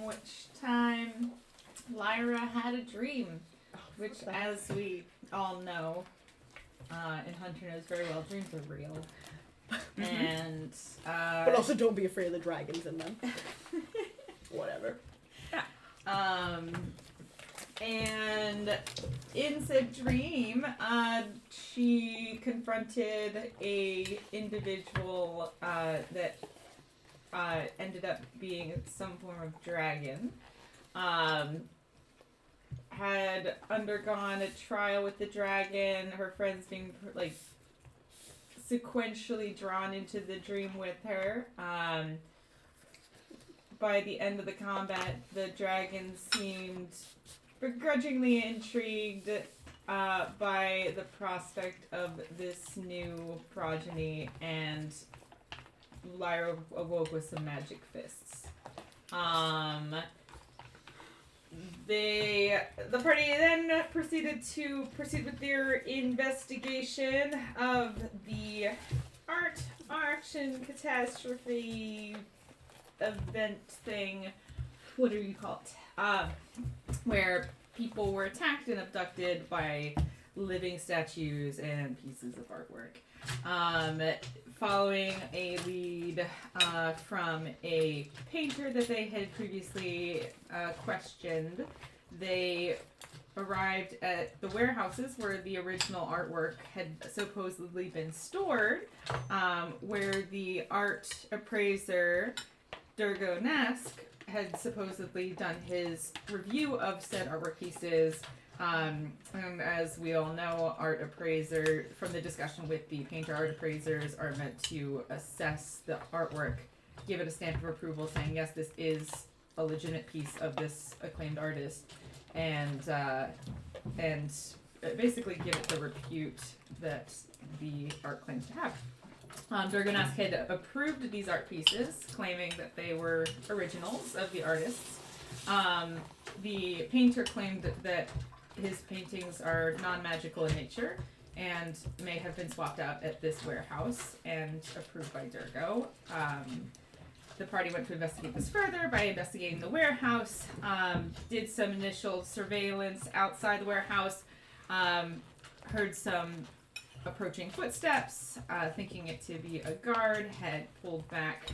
which time Lyra had a dream, which, as we all know, and Hunter knows very well, dreams are real. And but also don't be afraid of the dragons in them. Whatever. And in said dream, she confronted a individual that ended up being some form of dragon. Had undergone a trial with the dragon. Her friends being sequentially drawn into the dream with her. By the end of the combat, the dragon seemed begrudgingly intrigued by the prospect of this new progeny, and Lyra awoke with some magic fists. The party then proceeded with their investigation of the art action catastrophe event thing. What do you call it? Where people were attacked and abducted by living statues and pieces of artwork. Following a lead from a painter that they had previously questioned, they arrived at the warehouses where the original artwork had supposedly been stored, where the art appraiser, Durgo Nask, had supposedly done his review of said artwork pieces. And as we all know, art appraiser, from the discussion with the painter, art appraisers are meant to assess the artwork, give it a stamp of approval saying, yes, this is a legitimate piece of this acclaimed artist, and basically give it the repute that the art claims to have. Durgonask had approved these art pieces, claiming that they were originals of the artists. The painter claimed that his paintings are non-magical in nature and may have been swapped out at this warehouse and approved by Durgo. The party went to investigate this further by investigating the warehouse, did some initial surveillance outside the warehouse, heard some approaching footsteps, thinking it to be a guard, had pulled back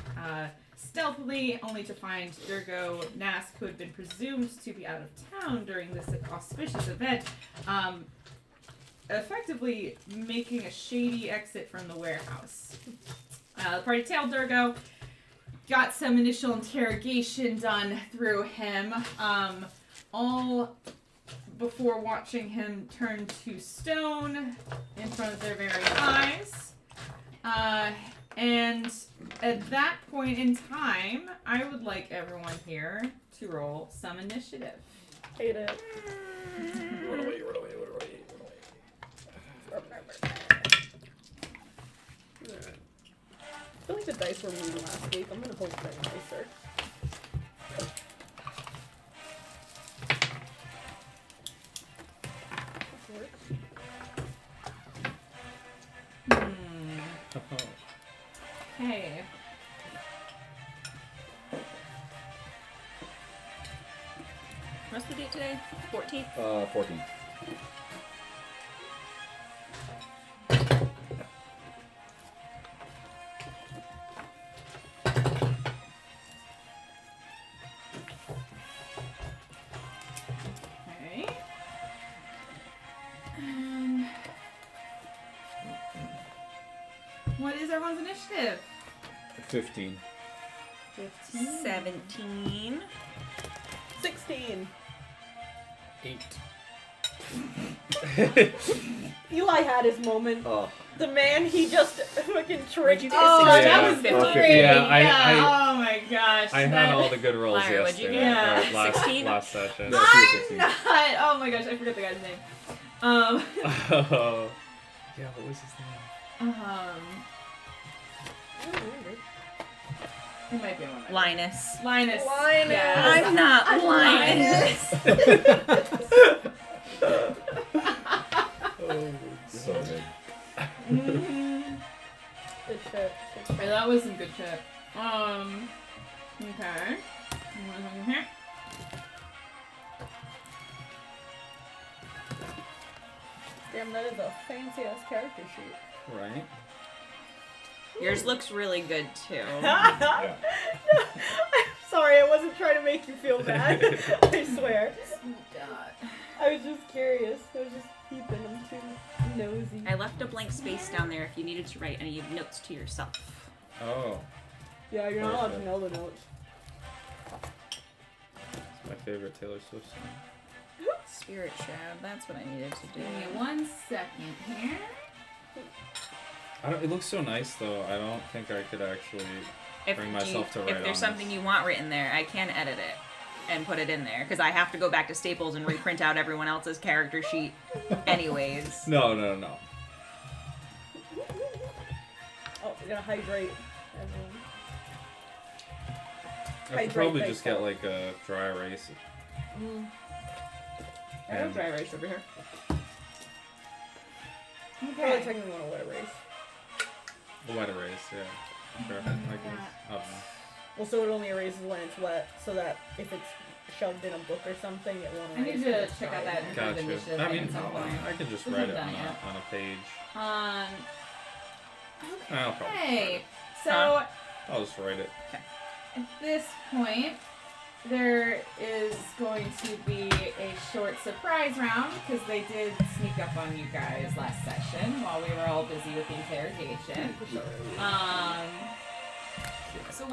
stealthily, only to find Durgo Nask, who had been presumed to be out of town during this auspicious event, effectively making a shady exit from the warehouse. The party tailed Durgo, got some initial interrogation done through him, all before watching him turn to stone in front of their very eyes. And at that point in time, I would like everyone here to roll some initiative. Hate it. Run away. I feel like the dice were mean last week. I'm gonna hope they're nicer. Okay. What's the date today? 14th? 14. Okay. What is everyone's initiative? 15. 17. 16. 8. Eli had his moment. Oh. The man, he just fucking tricked. Oh, Yeah, that was 15. great. Yeah, oh my gosh. I had all the good rolls Lyra, what'd you yesterday. get? or last, 16? last session. I'm not. Oh my gosh, I forgot the guy's name. Oh. Yeah, what was his name? It might be one. Linus. Linus. Linus. I'm not Linus. Oh, so good. Good shit. Yeah, that was some good shit. Okay. Damn, that is a fancy ass character sheet. Right? Yours looks really good too. Yeah. I'm sorry, I wasn't trying to make you feel bad. I swear. I was just curious. I was just peeping. I'm too nosy. I left a blank space down there if you needed to write any notes to yourself. Oh, Yeah, you're not allowed to know the notes. it's my favorite Taylor Swift song. Spirit Shroud, that's what I needed to do. Give me 1 second here. It looks so nice though. I don't think I could actually bring myself to write If on there's something this. you want written there, I can edit it and put it in there because I have to go back to Staples and reprint out everyone else's character sheet anyways. No. Oh, we're gonna hydrate everyone. I could Hydrate probably just get myself. like a dry erase. I have dry erase over here. Probably Okay. technically want a wet erase. A wet erase, yeah. Sure. I don't know. Well, so it only erases when it's wet, so that if it's shoved in a book or something, it won't I erase. need when to it's check out dry. that improved initiative I thing mean, at some point. I could just We write it haven't on done it a page. I'll probably Okay. So Huh? I'll just write it. at this point, there is going to be a short surprise round because they did sneak up on you guys last session while we were all busy with the interrogation. So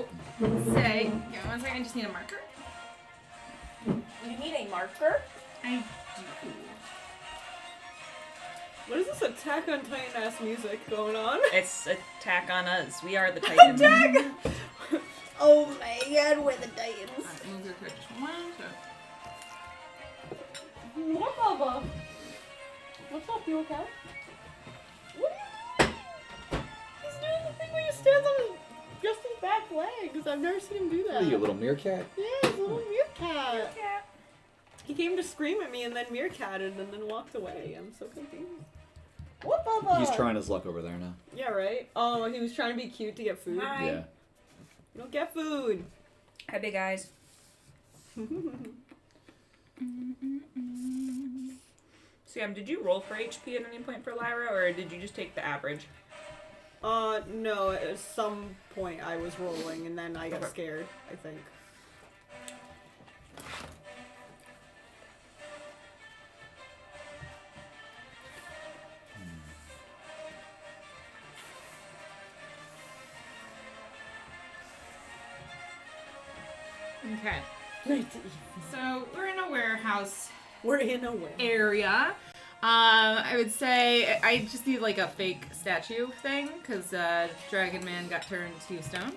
say, give me 1 second. I just need a marker. You need a marker? I do. What is this Attack on Titan ass music going on? It's Attack on Us. We are the Titans. Oh my god, we're the Titans. Move your character just 1. So. What, Bubba? What's up, you okay? What are you doing? He's doing the thing where he stands on just his back legs. I've never seen him do that. What are you, a little meerkat? Yeah, he's a little meerkat. He came to scream at me and then meerkatted and then walked away. I'm so confused. What, Bubba? He's trying his luck over there now. Yeah, right? Oh, he was trying to be cute to get food. Hi. Yeah. You don't get food. Hi, big eyes. Sam, did you roll for HP at any point for Lyra, or did you just take the average? No, at some point I was rolling and then I got Okay. scared, I think. Okay. So we're in a warehouse We're in a way. area. I would say I just need like a fake statue thing because Dragon Man got turned to stone.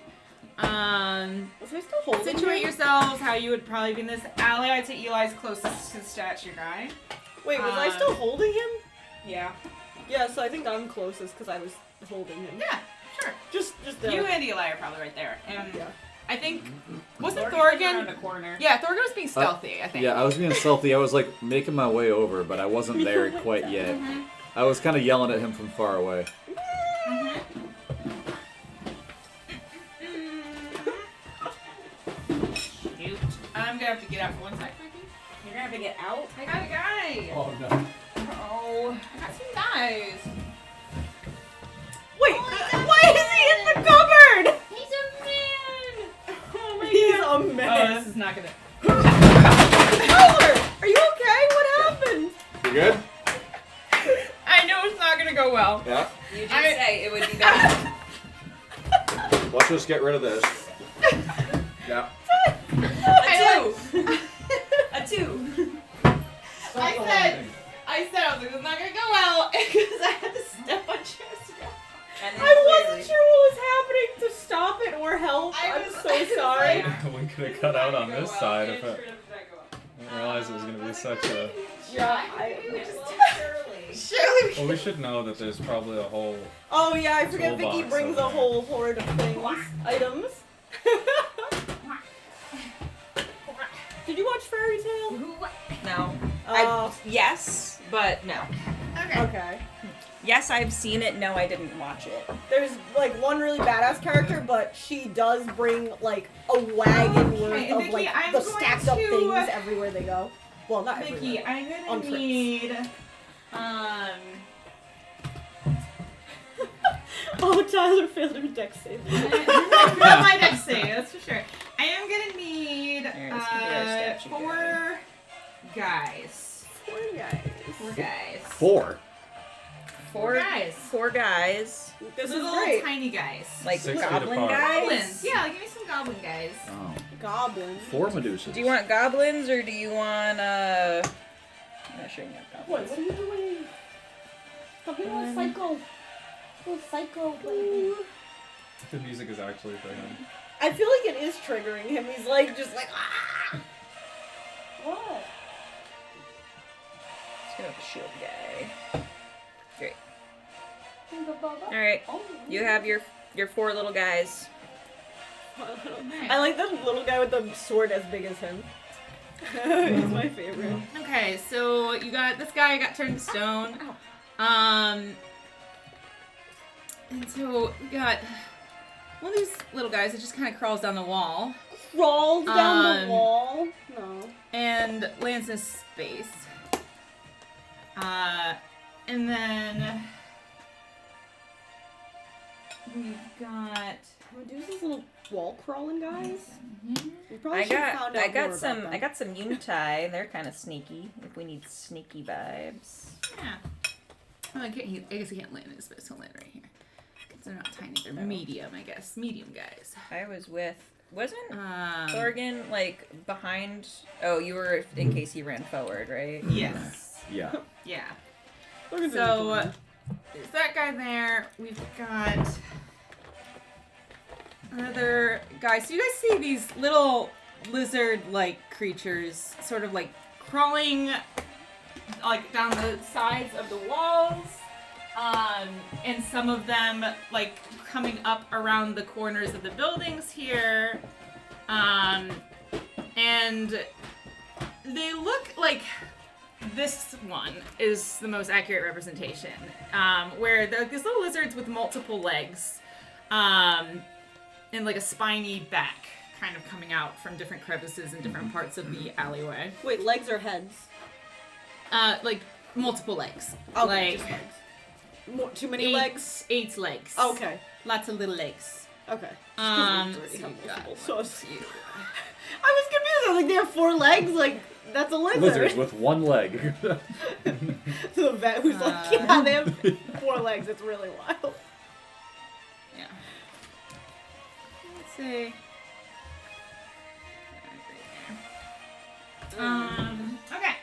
Was I still holding Situate him? yourselves how you would probably be in this alley. I'd say Eli's closest to the statue guy. Wait, was I still holding him? Yeah. Yeah, so I think I'm closest because I was holding him. Yeah, sure. Just there. You and Eli are probably right there. And Yeah. I think, wasn't Around Thorgan? the corner. Yeah, Thorgan was being stealthy, I think. Yeah, I was being stealthy. I was like making my way over, but I wasn't there quite yet. I was kind of yelling at him from far away. Shoot. I'm gonna have to get out for 1 sec, Ricky. You're gonna have to get out? I got a guy. Oh no. Oh, I got some guys. Wait, why is he in the cupboard? He's a man. Oh my He's god. a man. This is not gonna. Tyler, are you okay? What happened? You good? I know it's not gonna go well. Yeah. You did say it would be bad. Let's just get rid of this. Yeah. A two. I said I was like, it's not gonna go well because I had to step on Jessica. And then I wasn't clearly- sure what was happening to stop it or help. I'm so sorry. We could have cut out on this side if it. I didn't realize it was going to be such a. Yeah, Surely. Well, we should know that there's probably a whole. Oh yeah, I forget Toolbox Vicky brings over a there. whole horde of things, items. Did you watch Fairy Tail? No. Uh, Yes, but no. Okay. okay. Yes, I've seen it. No, I didn't watch it. There's like one really badass character, but she does bring like a wagon worth Okay, of Vicky, like I'm the going stacked up to- things everywhere they go. Well, not Vicky, everywhere. I'm On gonna trips. need Oh, Tyler failed her deck save. Not my dex save, that's for sure. I am gonna need Here, this can be our statue 4 guys. 4 guys. 4 guys. 4. 4 guys. 4 guys. This is Little great. tiny guys. Like 6 feet goblin apart. guys? Goblins. Yeah, give me some goblin guys. Oh. Goblin. 4 Medusas. Do you want goblins or do you want I'm not sure you have What? goblins. What are you doing? Stop hitting a psycho. Oh, psycho. Baby. The music is actually for him. I feel like it is triggering him. He's like, just like, ah! What? Let's go with the shield guy. Great. All Alright. You have your 4 little guys. I like the little guy with the sword as big as him. He's my favorite. Okay, so you got this guy got turned to stone. And so we got one of these little guys that just kind of crawls down the wall Crawls down the wall. No. and lands in space. And then we've got. Medusa's little wall crawling guys. We probably I should have found out got more some about I them. got some Unitai. They're kind of sneaky if we need sneaky vibes. Yeah. Well, I guess he can't land in space. He'll land right here. 'Cause they're not tiny. They're medium, I guess. Medium guys. I was with wasn't Um, Thorgan like behind? Oh, you were in case he ran forward, right? Yes. Yeah. Yeah. Look at So this there's that guy there. We've got another guy. So you guys see these little lizard-like creatures, sort of like crawling, like down the sides of the walls, and some of them like coming up around the corners of the buildings here, and they look like. This one is the most accurate representation, where these little lizards with multiple legs, and like a spiny back kind of coming out from different crevices in different parts of the alleyway. Wait, legs or heads? Like multiple legs. Okay, like just legs. Too many legs? 8 legs. Okay. Lots of little legs. Okay. So Already you have got multiple, one, so two. I was confused. I was like, they have 4 legs? Like, that's a lizard. Lizards with 1 leg. To the vet who's like, yeah, they have 4 legs. It's really wild. Yeah. Let's see. Okay.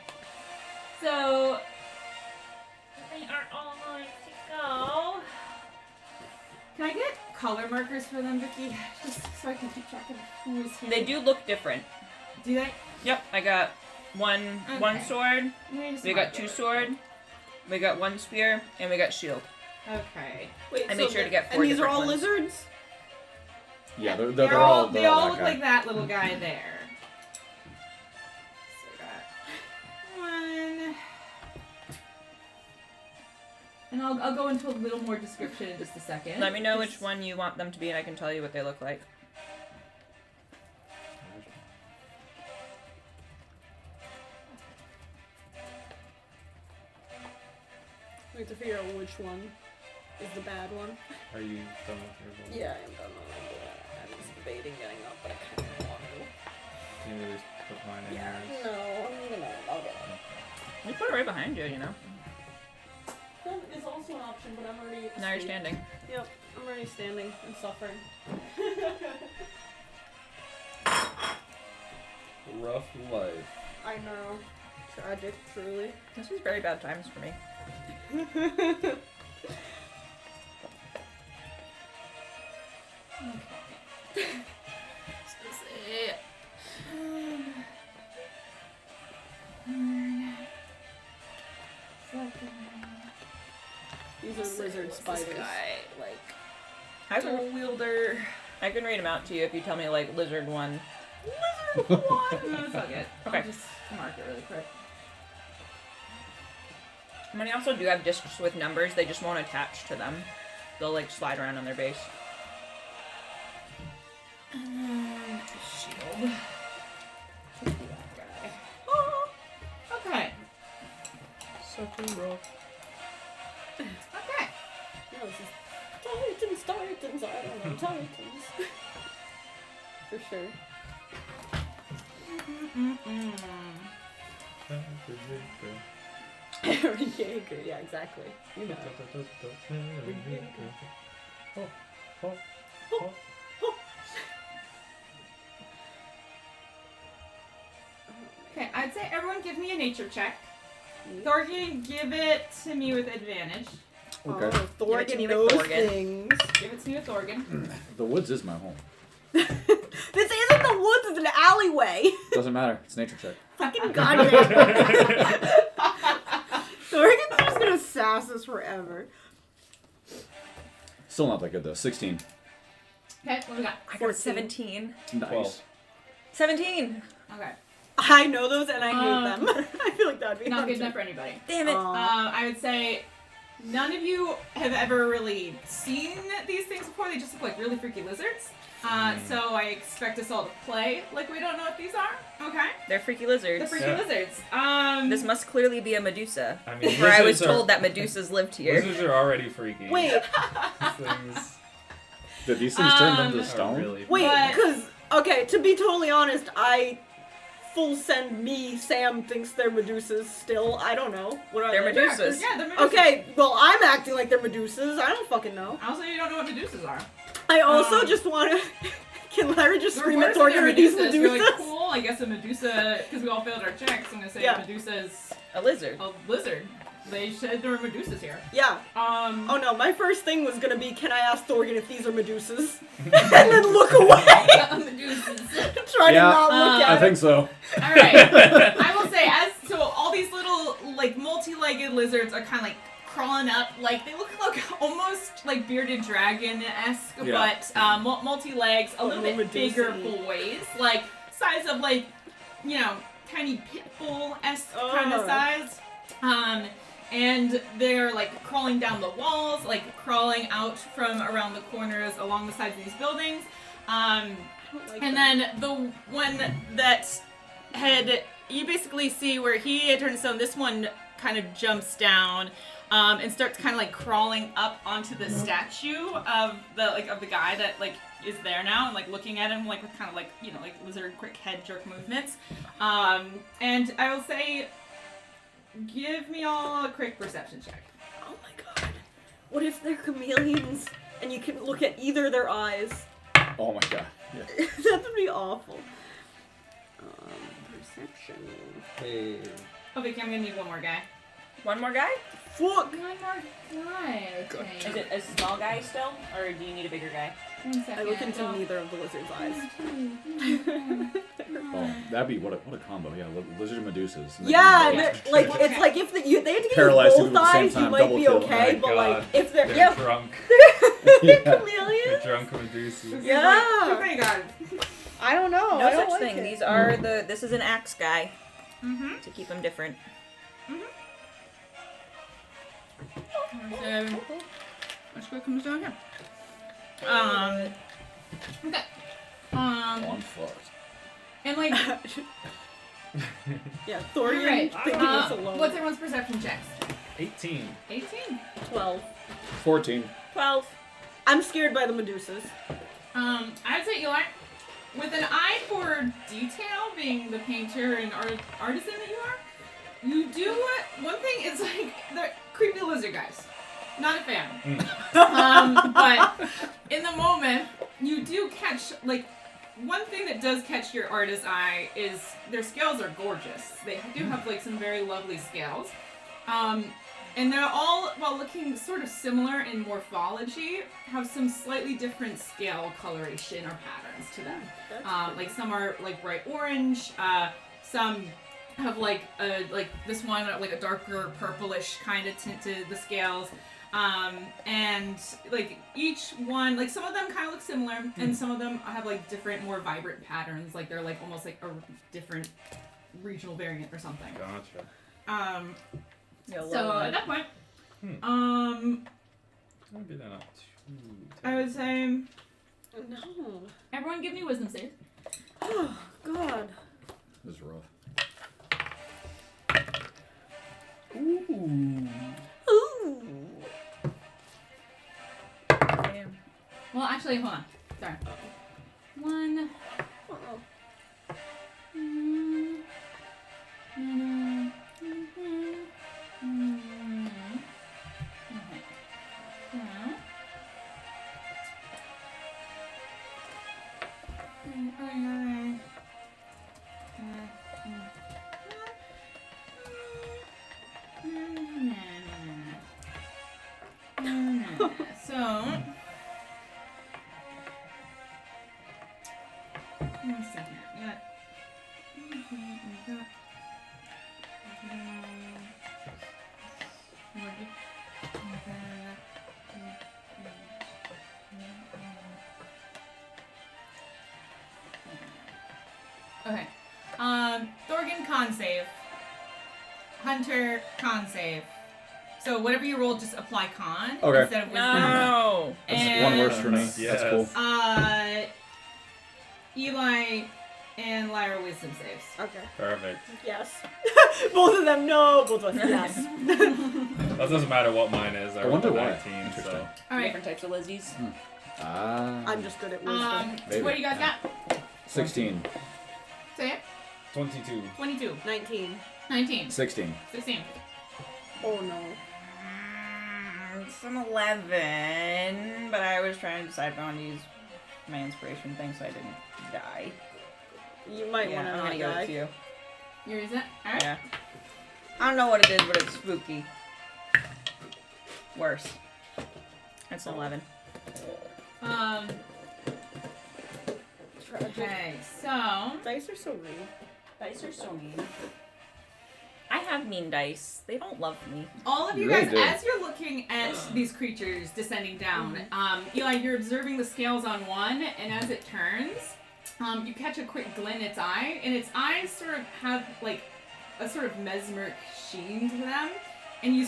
So they are all going to go. Can I get color markers for them, Vicky? Just so I can keep track of who's here. They do look different. Do they? Yep, I got one Okay. sword. Let me just We mark got 2 it. sword. We got 1 spear, and we got shield. Okay. Wait, I made sure to get 4 And these are different all ones. lizards? Yeah, they're They all all that look guy. like that little guy there. So I got 1. And I'll go into a little more description in just a second. Let me know which one you want them to be, and I can tell you what they look like. We have to figure out which one is the bad one. Are you done with yours? already? Yeah, I am done on that. I was debating getting up, but I kind of want to. Can you just put mine in yours? No, I'll get up. You put it right behind you, you know. That is also an option, but I'm already asleep. Now you're standing. Yep, I'm already standing and suffering. Rough life. I know. Tragic, truly. This is very bad times for me. These are lizard spiders. Like I can, dual wielder. I can read them out to you if you tell me, like, lizard 1. Lizard one. No, it's all good. Okay. I'll just mark it really quick. And they also do have discs with numbers, they just won't attach to them. They'll, like, slide around on their base. Shield. That guy. Oh, okay. So Okay. No, this is Titans, I don't know, Titans. For sure. Aaron Yeager, yeah, exactly. You know. Okay, I'd say everyone give me a nature check. Thorgan, give it to me with advantage. Okay. Oh, Thorgan Give it to me with knows Thorgan. things. Give it to me with Thorgan. The woods is my home. This isn't the woods, it's an alleyway. Doesn't matter. It's a nature check. Fucking goddamn. Thorgan's just gonna sass us forever. Still not that good though. 16. Okay, what do we got? I got 17. Nice. 12. 17. Okay. I know those and I hate them. I feel like that would be Not good hard enough for anybody. Damn it. I would say none of you have ever really seen these things before. They just look like really freaky lizards. So I expect us all to play like we don't know what these are. Okay? They're freaky lizards. The freaky Yeah. lizards. This must clearly be a Medusa. I mean, Where I was lizards are- told that Medusas lived here. Lizards are already freaky. Wait, These things Did these things turn them to are stone? really wait, But- because, okay, to be totally honest, full send me, Sam thinks they're Medusas still. I don't know. What are They're they? Medusas. Yeah, they're Medusas. Okay, well, I'm acting like they're Medusas. I don't fucking know. Also, you don't know what Medusas are. I also Um, just want to... Can Larry just The scream at reports that Thorgan, they're are these Medusas? Medusas? You're like, cool, I guess a Medusa, because we all failed our checks, I'm going to say Yeah. a Medusa's A lizard. a lizard. They said there were Medusas here. Yeah. Oh Oh no, my first thing was gonna be, can I ask Thorgan if these are Medusas? And then look away. Medusas. Try Yeah, to not look at I it. think so. Alright. I will say, so all these little, like, multi-legged lizards are kind of like crawling up, like, they look like almost like bearded dragon-esque, Yeah. but multi-legs, a little bit Medusa-y. bigger boys, like, size of, like, you know, tiny pit bull-esque kind of size. And they're like crawling down the walls, like crawling out from around the corners along the sides of these buildings. And then the one that you basically see where he had turned stone, this one kind of jumps down and starts kind of like crawling up onto the statue of the guy that like is there now and like looking at him like with kind of like, you know, like lizard quick head jerk movements. And I will say, give me all a quick perception check. Oh my god. What if they're chameleons and you can look at either their eyes? Oh my god. Yeah. That would be awful. Perception. Hey. Okay, I'm gonna need one more guy. One more guy? Fuck! One more guy, I think. Is it a small guy still? Or do you need a bigger guy? 1 second. I look into neither of the lizard's eyes. Oh, that'd be what a combo. Yeah, lizard and Medusas. And they Yeah, can and both- like it's like if they had to get Paralyze both people at the same eyes, you time, might double be kill. okay. My But like God. if they're They're drunk. they're Yeah. chameleons. They're drunk Medusas. Yeah. Oh my god. I don't know. No I don't such like thing. it. These are this is an axe guy Mm-hmm. to keep them different. So, let's what comes down here. Okay. One fucked. And like, Yeah, Thorian alright. thinking this alone. What's everyone's perception checks? 18. 18. 12. 14. 12. I'm scared by the Medusas. I'd say Eli, with an eye for detail, being the painter and artisan that you are, you do one thing is like they're creepy lizard guys. Not a fan. But in the moment, you do catch like one thing that does catch your artist's eye is their scales are gorgeous. They do have like some very lovely scales. And they're all, while looking sort of similar in morphology, have some slightly different scale coloration or patterns to them. Like some are like bright orange, some have like this one like a darker purplish kind of tint to the scales. And like each one, like some of them kind of look similar, and some of them have like different, more vibrant patterns. Like they're like almost like a different regional variant or something. Gotcha. So at that point, Maybe they're not too. I would say No. everyone give me wisdom save. Oh, God. This is rough. Ooh. Ooh. Damn. Well, actually, hold on. Sorry. One. Uh-oh. So, one second. Okay. Thorgan con save. Hunter con save. So whatever you roll, just apply con Okay. instead of wisdom. No. That's one worse for me. Yes. That's cool. Eli and Lyra wisdom saves. Okay. Perfect. Yes. Both of them, no. Both of us, yes. That doesn't matter what mine is. I wonder rolled a why. 19, Interesting. so. All right. Different types of Lizzies. I'm just good at wisdom. Maybe. What do you guys got? 16. Say it. 22. 22. 19. 19. 16. 16. Oh no. It's an 11, but I was trying to decide if I want to use my inspiration thing so I didn't die. You might Yeah, want to I'm not gonna go die. with you. Yours is it? All right. Yeah. I don't know what it is, but it's spooky. Worse. It's an 11. Tragic. Okay, so Dice are so rude. Dice are so mean. I have mean dice. They don't love me. all of you Really guys, do. as you're looking at these creatures descending down, Eli, you're observing the scales on one, and as it turns, you catch a quick glint in its eye, and its eyes sort of have like a sort of mesmeric sheen to them, and you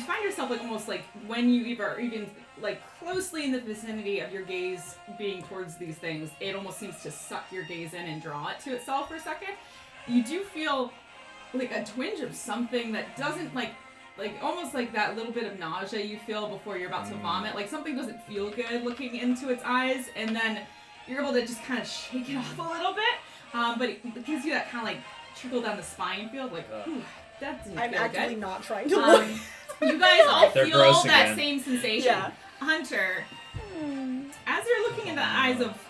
find yourself like almost like when you even like closely in the vicinity of your gaze being towards these things, it almost seems to suck your gaze in and draw it to itself for a second. You do feel like a twinge of something that doesn't like almost like that little bit of nausea you feel before you're about to vomit. Like something doesn't feel good looking into its eyes, and then you're able to just kind of shake it off a little bit. But it gives you that kind of like trickle down the spine feel, like, ooh, that didn't I'm feel actually good. not trying to look. You guys all They're feel gross that again. same sensation. Yeah. Hunter, as you're looking in the eyes of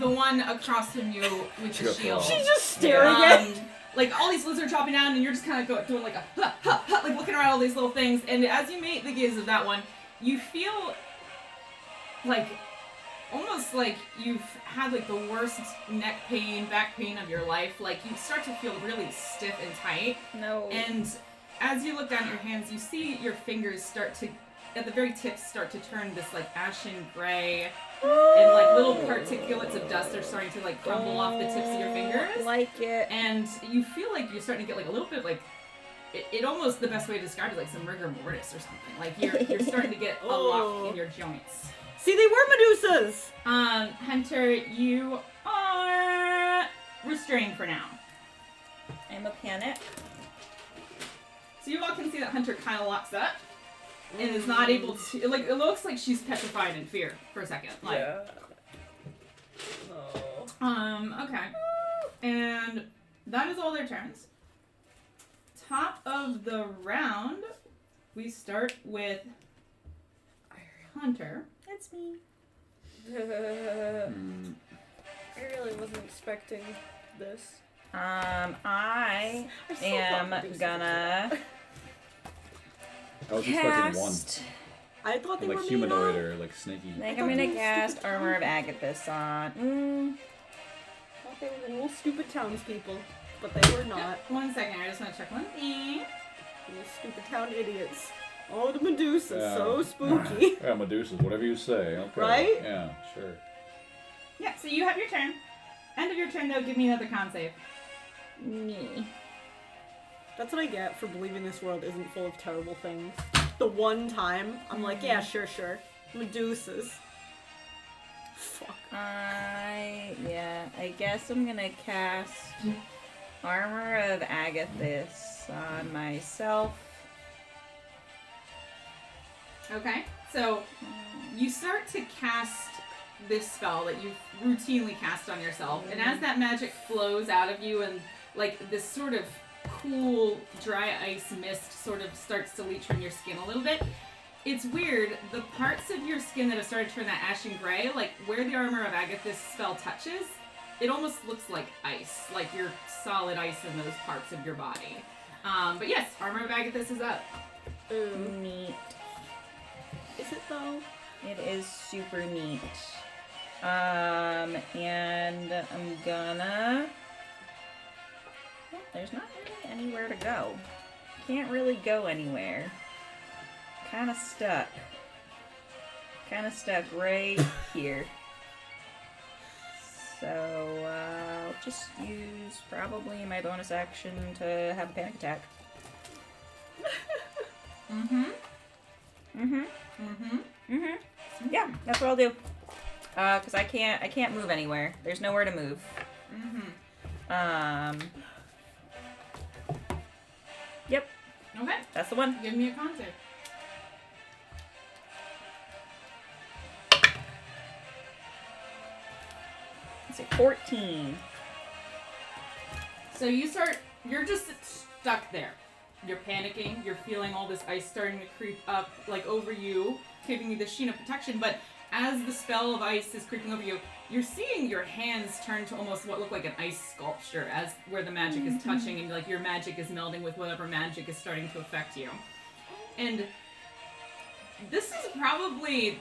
the one across from you with the shield, She's just staring at like all these lizards chopping down, and you're just kind of doing like a ha, ha, ha, like looking around all these little things. And as you meet the gaze of that one, you feel like almost like you've had like the worst neck pain, back pain of your life. Like you start to feel really stiff and tight. No. And as you look down at your hands, you see your fingers start to, at the very tips, start to turn this like ashen gray, and like little particulates of dust are starting to like crumble off the tips of your fingers. Like it. And you feel like you're starting to get like a little bit of like, it almost, the best way to describe it is like some rigor mortis or something. Like you're starting to get a lock in your joints. See, they were Medusas! Hunter, you are restrained for now. I'm a panic. So you all can see that Hunter kind of locks up and is not able to, like, it looks like she's petrified in fear for a second. Like, Yeah. Oh. Okay. And that is all their turns. Top of the round, we start with Hunter. That's me. I really wasn't expecting this. I I so am thought these gonna I was expecting one. cast. I thought they Like were humanoid mean. or like snaky. I think I I'm thought gonna they were cast stupid Armor of Agathis on. I thought they were little stupid townspeople, but they were not. 1 second, I just want to check one thing. Little stupid town idiots. Oh, the Medusa, Yeah. so spooky. Yeah, Medusas, whatever you say. Okay. Right? Yeah, sure. Yeah, so you have your turn. End of your turn, though, give me another con save. Me. That's what I get for believing this world isn't full of terrible things. The one time, I'm like, yeah, sure. Medusas. Fuck. I guess I'm gonna cast Armor of Agathis on myself Okay, so you start to cast this spell that you routinely cast on yourself, and as that magic flows out of you and like this sort of cool dry ice mist sort of starts to leach from your skin a little bit, it's weird, the parts of your skin that have started to turn that ashen gray, like where the Armor of Agathis spell touches, it almost looks like ice, like you're solid ice in those parts of your body. But yes, Armor of Agathis is up. Neat. Is it though? It is super neat. And I'm gonna... Well, there's not really anywhere to go. Can't really go anywhere. Kinda stuck. Right here. So, I'll just use probably my bonus action to have a panic attack. Yeah, that's what I'll do. Cause I can't move anywhere. There's nowhere to move. Yep, Okay, that's the one. give me a con save. It's a 14. So you're just stuck there. You're panicking, you're feeling all this ice starting to creep up, like over you, giving you the sheen of protection, but as the spell of ice is creeping over you, you're seeing your hands turn to almost what look like an ice sculpture as where the magic is touching and like your magic is melding with whatever magic is starting to affect you. And this is probably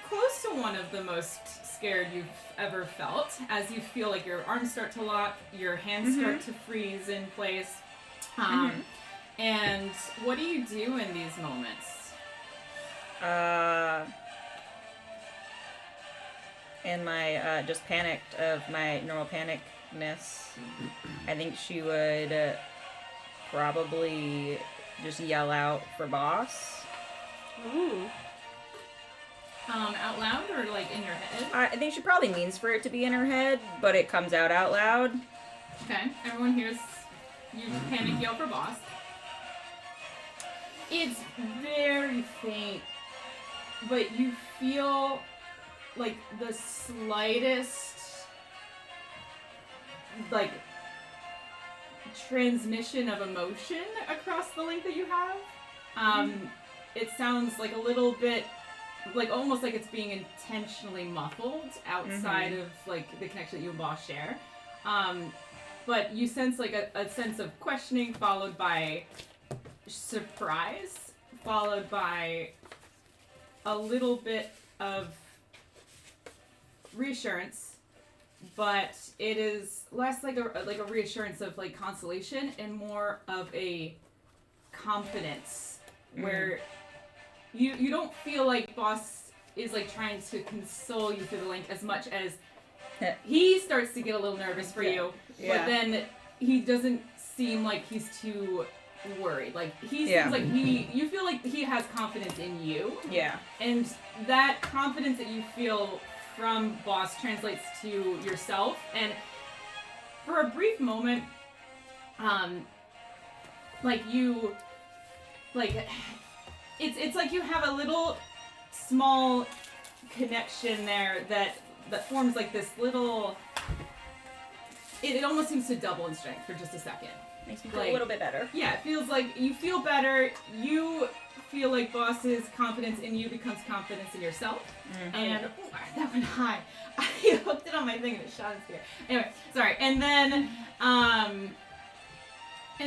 close to one of the most scared you've ever felt, as you feel like your arms start to lock, your hands start to freeze in place. And what do you do in these moments? In my, just panicked of my normal panicness, I think she would probably just yell out for boss. Ooh. Out loud or like in your head? I think she probably means for it to be in her head, but it comes out loud. Okay, everyone hears you panic yell for boss. It's very faint, but you feel like the slightest like transmission of emotion across the link that you have. It sounds like a little bit like almost like it's being intentionally muffled outside of like the connection that you and boss share. But you sense like a sense of questioning followed by surprise, followed by a little bit of reassurance, but it is less like a reassurance of like consolation and more of a confidence where you don't feel like boss is like trying to console you through the link as much as he starts to get a little nervous for you, but then he doesn't seem like he's too worried. Like he seems like you feel like he has confidence in you. Yeah. And that confidence that you feel from boss translates to yourself, and for a brief moment, it's like you have a little small connection there that forms like this little. It almost seems to double in strength for just a second. Makes me feel a little bit better. Yeah, it feels like you feel better. You feel like boss's confidence in you becomes confidence in yourself. And that went high. I hooked it on my thing and it shot into the air. Anyway, sorry. And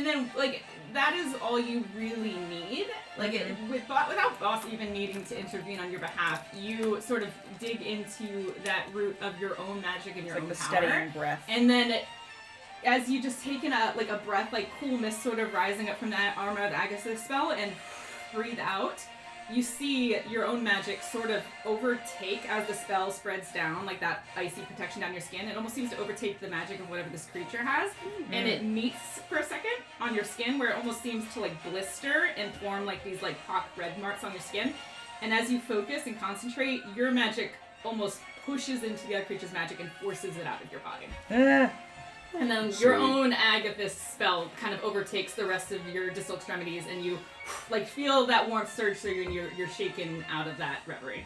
then like that is all you really need. Like without boss even needing to intervene on your behalf, you sort of dig into that root of your own magic and your own the power. steadying breath. And then as you just taken a breath, like cool mist sort of rising up from that Armor of Agathis spell and breathe out, you see your own magic sort of overtake as the spell spreads down, like that icy protection down your skin. It almost seems to overtake the magic of whatever this creature has, and it meets for a second on your skin where it almost seems to like blister and form like these like pock red marks on your skin. And as you focus and concentrate, your magic almost pushes into the other creature's magic and forces it out of your body. And then your own Agathis spell kind of overtakes the rest of your distal extremities, and you like feel that warmth surge through you, and you're shaken out of that reverie.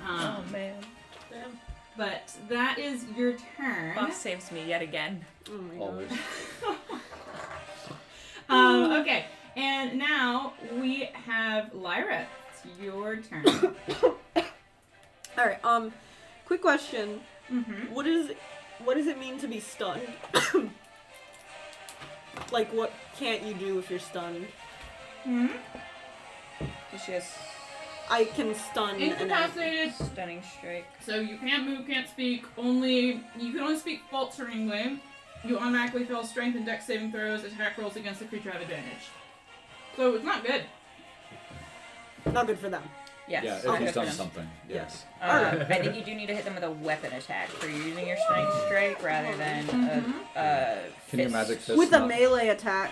Oh man. Damn. But that is your turn. Boss saves me yet again. Oh my Always. gosh. Okay, and now we have Lyra. It's your turn. Alright, quick question. Mm-hmm. What does it mean to be stunned? Like, what can't you do if you're stunned? Mm-hmm. It's just I can stun and Incapacitated. stunning strike. So you can't move, can't speak. You can only speak falteringly. You automatically fail strength and dex saving throws. Attack rolls against the creature have advantage. So it's not good. not good for them. Yes. Yeah, if Okay. he's done something. Yes. Alright. I think you do need to hit them with a weapon attack for using your stunning strike rather than a Can your fist. magic fist With a not- melee attack.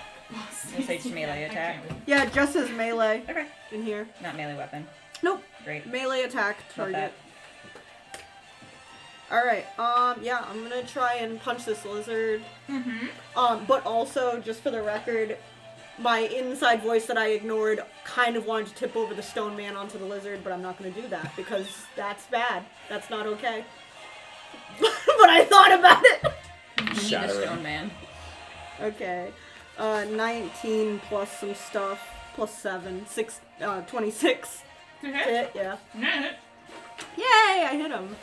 You'll say just melee attack? Yeah, it just says melee Okay. in here. Not melee weapon. Nope. Great. Melee attack Love target. that. Alright, yeah, I'm gonna try and punch this lizard. Mm-hmm. But also, just for the record, my inside voice that I ignored kind of wanted to tip over the stone man onto the lizard, but I'm not gonna do that because that's bad. That's not okay. But I thought about it! You need Shatter the him. stone man. Okay. 19 plus some stuff, plus 7, 26. To hit? Hit, yeah. No. Yay, I hit him.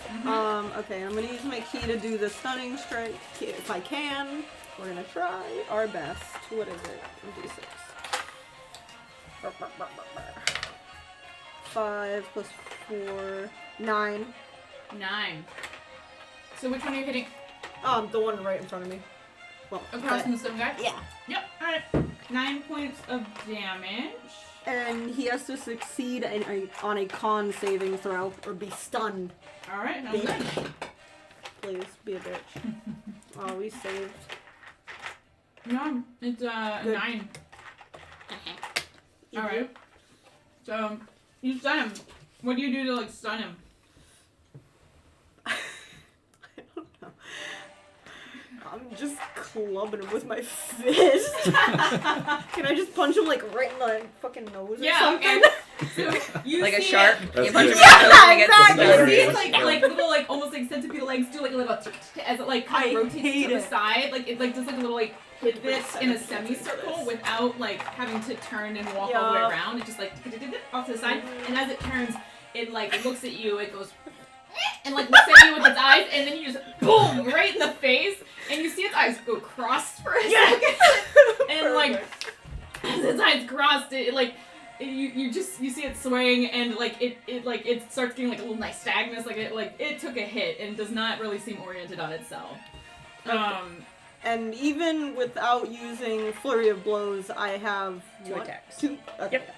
Okay, I'm gonna use my key to do the stunning strike if I can. We're gonna try our best. What is it? D6. 5 plus 4, 9. 9. So which one are you hitting? The one right in front of me. Well, Across from the stone guy? yeah. Yep. Alright. 9 points of damage. And he has to succeed on a con saving throw or be stunned. Alright, sounds good. Bitch. Please be a bitch. Oh, we saved. No, it's Good. 9. Alright. So you stun him. What do you do to like stun him? I don't know. I'm just clubbing him with my fist. Can I just punch him like right in the fucking nose or something? Okay. So you Like a see shark. That's You punch good. him in the nose and it gets exactly. You stunned. see it's like little like almost like centipede legs do like a little as it like kind I of rotates hate to the it. side, like it like does like a little like pivot in a semicircle without like having to turn and walk all the way Yup. around. It just like off to the side, and as it turns, it like looks at you. It goes and like looks at you with its eyes, and then you just boom right in the face, and you see its eyes go crossed for a second, and like as its eyes crossed, it like. You see it swaying and like it starts getting like a little nystagmus, like it took a hit and does not really seem oriented on itself. And even without using flurry of blows, I have Two what? attacks. 2. Okay. Yep.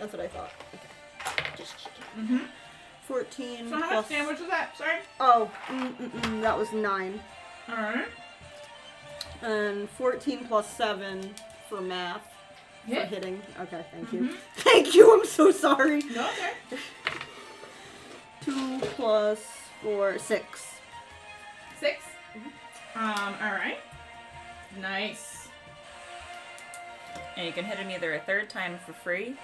That's what I thought. Okay. Just checking. Mhm. 14 So how plus. much damage was that? Sorry. Oh, that was 9. All right. And 14 plus 7 for math. For Hit. hitting. Okay, thank you. Mhm. Thank you, I'm so sorry. No, okay. 2 plus 4, 6. 6. All right. Nice. And you can hit him either a third time for free.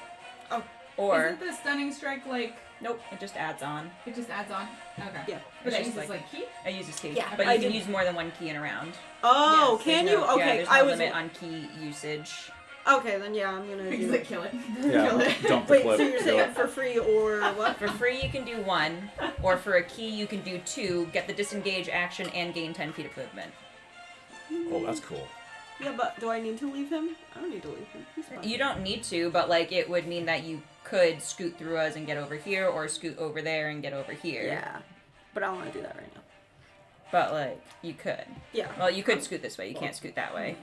Oh. Or Isn't the stunning strike like nope, it just adds on. it just adds on? Okay. Yeah. But It's that just uses like key. I use his key. Yeah, But I you can did- use more than one key in a round. Oh, Yes, can There's you? no- Okay, Yeah, there's no I was. limit on key usage. Okay, then yeah, I'm gonna He's do. like kill it. Yeah, Kill it. dump the Wait, clip. so you're Go. saying for free or what? For free, you can do 1, or for a key, you can do 2. Get the disengage action and gain 10 feet of movement. Oh, that's cool. Yeah, but do I need to leave him? I don't need to leave him. He's fine. You don't need to, but like it would mean that you could scoot through us and get over here, or scoot over there and get over here. Yeah, but I don't want to do that right now. But like you could. Yeah. Well, you could scoot this way. You can't scoot that way.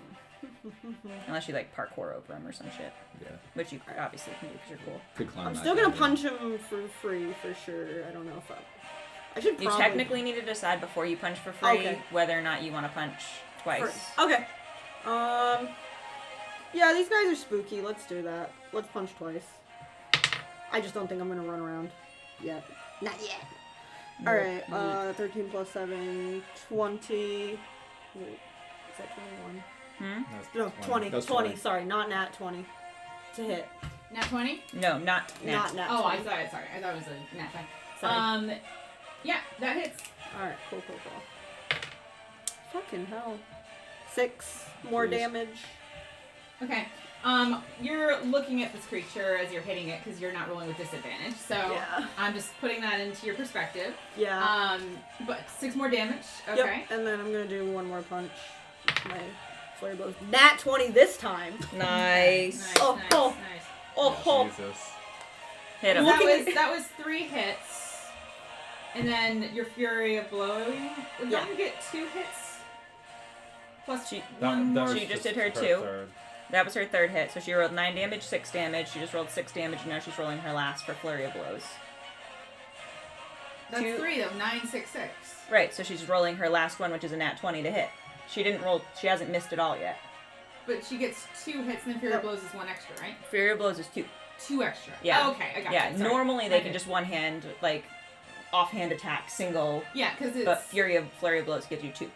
Unless you like parkour over him or some shit, Yeah. which you obviously can do because you're cool. Could climb I'm that still gonna guy. punch him for free for sure. I don't know if I should You probably. technically need to decide before you punch for free Okay. whether or not you want to punch twice. Okay. Yeah, these guys are spooky. Let's do that. Let's punch twice. I just don't think I'm gonna run around yet. Not yet. Alright, 13 plus 7, 20. that 21? That's No, 20. That's 20. Sorry, not nat 20. To hit. Nat 20? No, not Not nat 20. Oh, I thought it was a nat 20. Sorry. Yeah, that hits. Alright, cool. Fucking hell. 6 more Please. damage. Okay. You're looking at this creature as you're hitting it because you're not rolling with disadvantage. So Yeah. I'm just putting that into your perspective. Yeah. But 6 more damage. Okay. Yep. And then I'm gonna do one more punch. My flurry blows. Nat 20 this time. Nice. Nice. Oh, Nice. oh. Nice. Oh, Jesus. Hit him. That was 3 hits, and then your fury of blowing. Don't Yeah. you get 2 hits? Plus She- one more. She just did her 2. That was her 3rd hit, so she rolled 9 damage, 6 damage. She just rolled 6 damage, and now she's rolling her last for flurry of blows. That's 2. 3 though. 9, 6, 6. Right, so she's rolling her last one, which is a nat 20 to hit. She hasn't missed it all yet. But she gets 2 hits, and then fury of blows is 1 extra, right? Fury of blows is 2. 2 extra. Yeah. Oh, okay, I got Yeah, it. Sorry. normally they Okay. can just one-hand, like, offhand attack, single, Yeah, because it's but flurry of blows gives you 2.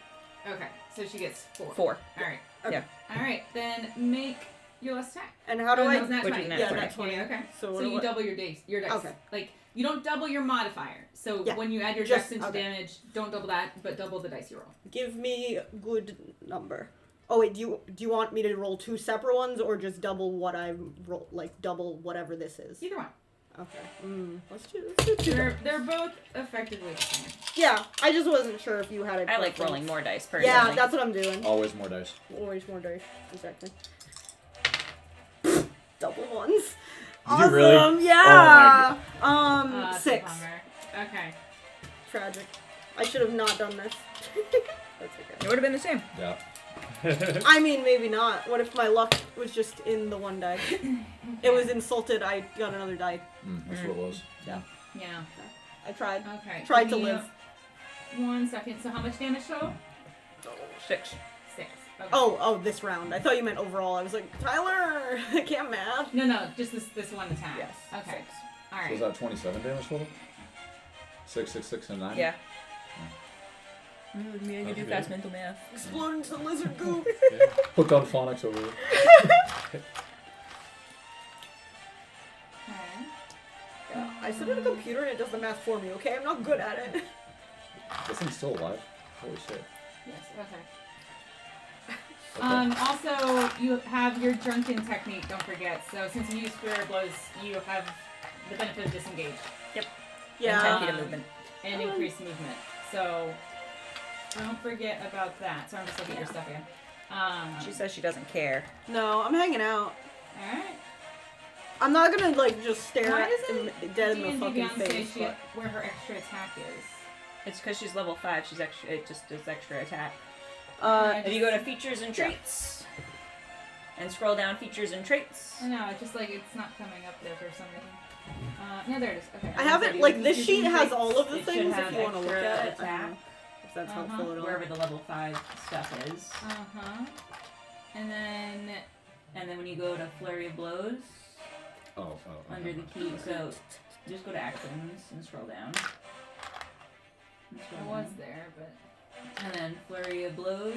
okay. So she gets 4. 4. All right. Okay. Yeah. All right. Then make your last attack. And how do Oh, I? that was nat Which 20. is nat Yeah, 20. nat 20. Okay. So So what do you I- double your dice. Okay. Like you don't double your modifier. So Yeah. when you add your Just- dex into okay. damage, don't double that, but double the dice you roll. Give me a good number. Oh wait, do you want me to roll 2 separate ones or just double what I roll, like double whatever this is? Either one. Okay. Let's do 2. They're both effectively the same. Yeah, I just wasn't sure if you had it. I like rolling more dice, personally. Yeah, that's what I'm doing. Always more dice. Always more dice. Exactly. Double ones. Did you Awesome. really? Yeah. It's a 6. bummer. Okay. Tragic. I should have not done this. That's It okay. would have been the same. Yeah. I mean, maybe not. What if my luck was just in the one die? It was insulted. I got another die. That's what it was. Yeah. I tried. Okay. Tried Give to me live. 1 second. So how much damage total? 6. 6. Okay. Oh, this round. I thought you meant overall. I was like, Tyler, I can't math. No, just this one attack. Yes. Okay. 6. All So right. is that 27 damage total? 6, 6, 6, and 9? Yeah. I can do fast mental math. Explode into lizard goop. Hooked on phonics over here. Okay. Yeah, I sit at a computer and it does the math for me, okay? I'm not good at it. This thing's still alive. Holy shit. Yes. Okay. Okay. Also, you have your drunken technique, don't forget. So since you use Fury Blows, you have the benefit of disengage And Yeah. 10 feet of movement. and increased movement. So don't forget about that. So I'm just looking at your stuff again. She says she doesn't care. No, I'm hanging out. Alright. I'm not gonna, like, just stare Why at doesn't him dead in the D&D fucking Beyond say face. But... where her extra attack is? It's because she's level 5. She's extra. It just does extra attack. Uh, If you go to features and traits and scroll down features and traits. I know, it's just like it's not coming up there for some reason. No, there it is. Okay. I haven't, like, this Features sheet and has traits. all of the It should things if have you want to look extra at it. I don't attack. know if that's helpful at all. Wherever the level 5 stuff is. And then And then when you go to flurry of blows, Oh. under the key, so just go to actions and scroll down. And scroll I was down. there, but And then flurry of blows.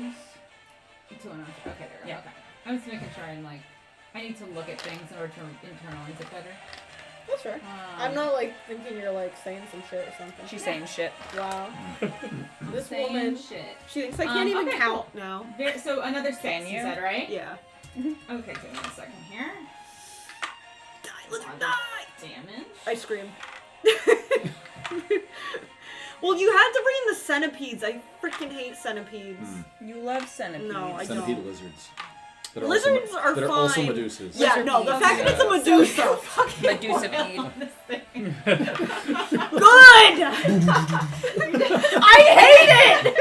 2 and okay, there we go. Yeah. Okay. I was making sure I need to look at things in order to internalize it better. That's fair. I'm not, like, thinking you're, like, saying some shit or something. She's saying shit. Wow. This saying woman, shit. she thinks I can't even okay, count now. So another 6, Can you you? said, right? Yeah. Okay, give me a second here. Die, lizard, die! Damage. I scream. Well, you had to bring in the centipedes. I freaking hate centipedes. You love centipedes. No, I Centipede don't. lizards. Lizards are that are also fine. Medusas. Yeah, Lizard no, the pedes. fact that it's a Medusa. Medusa Good! I hate it!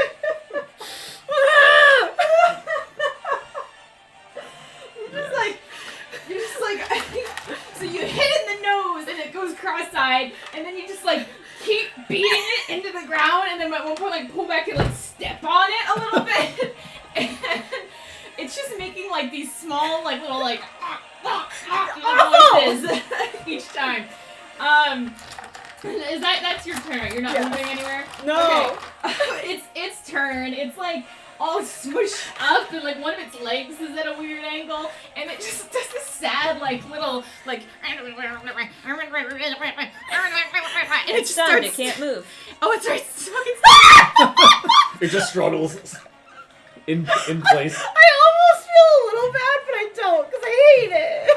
You're just like, so you hit it in the nose and it goes cross-eyed, and then you just like keep beating it into the ground, and then at one point like pull back and like step on it a little bit, and it's just making like these small like little like noises each time. That's your turn, right? You're not Yes. moving anywhere? No. Okay. It's turn. It's like all smushed up, and like one of its legs is at a weird angle, and it just does this sad like little like. And it It's just stunned. starts. It can't move. Oh, it's right. It's fucking. It just struggles in place. I almost feel a little bad, but I don't, because I hate it.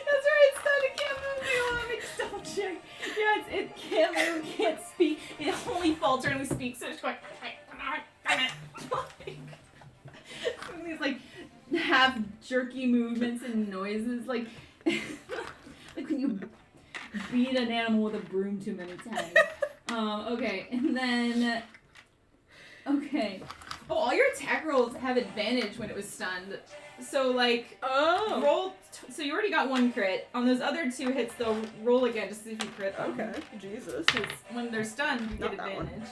That's right. It's stunned. It can't move. Let me just double check. Yeah, it can't move. Can't speak. It only falteringly speaks. So it's going. These like half jerky movements and noises, like like when you beat an animal with a broom too many times. Okay, and then okay. Oh, all your attack rolls have advantage when it was stunned. So like roll. So you already got one crit. On those other 2 hits, they'll roll again just to see if you crit them. Okay, Jesus. 'Cause when they're stunned, you Not get that one. advantage.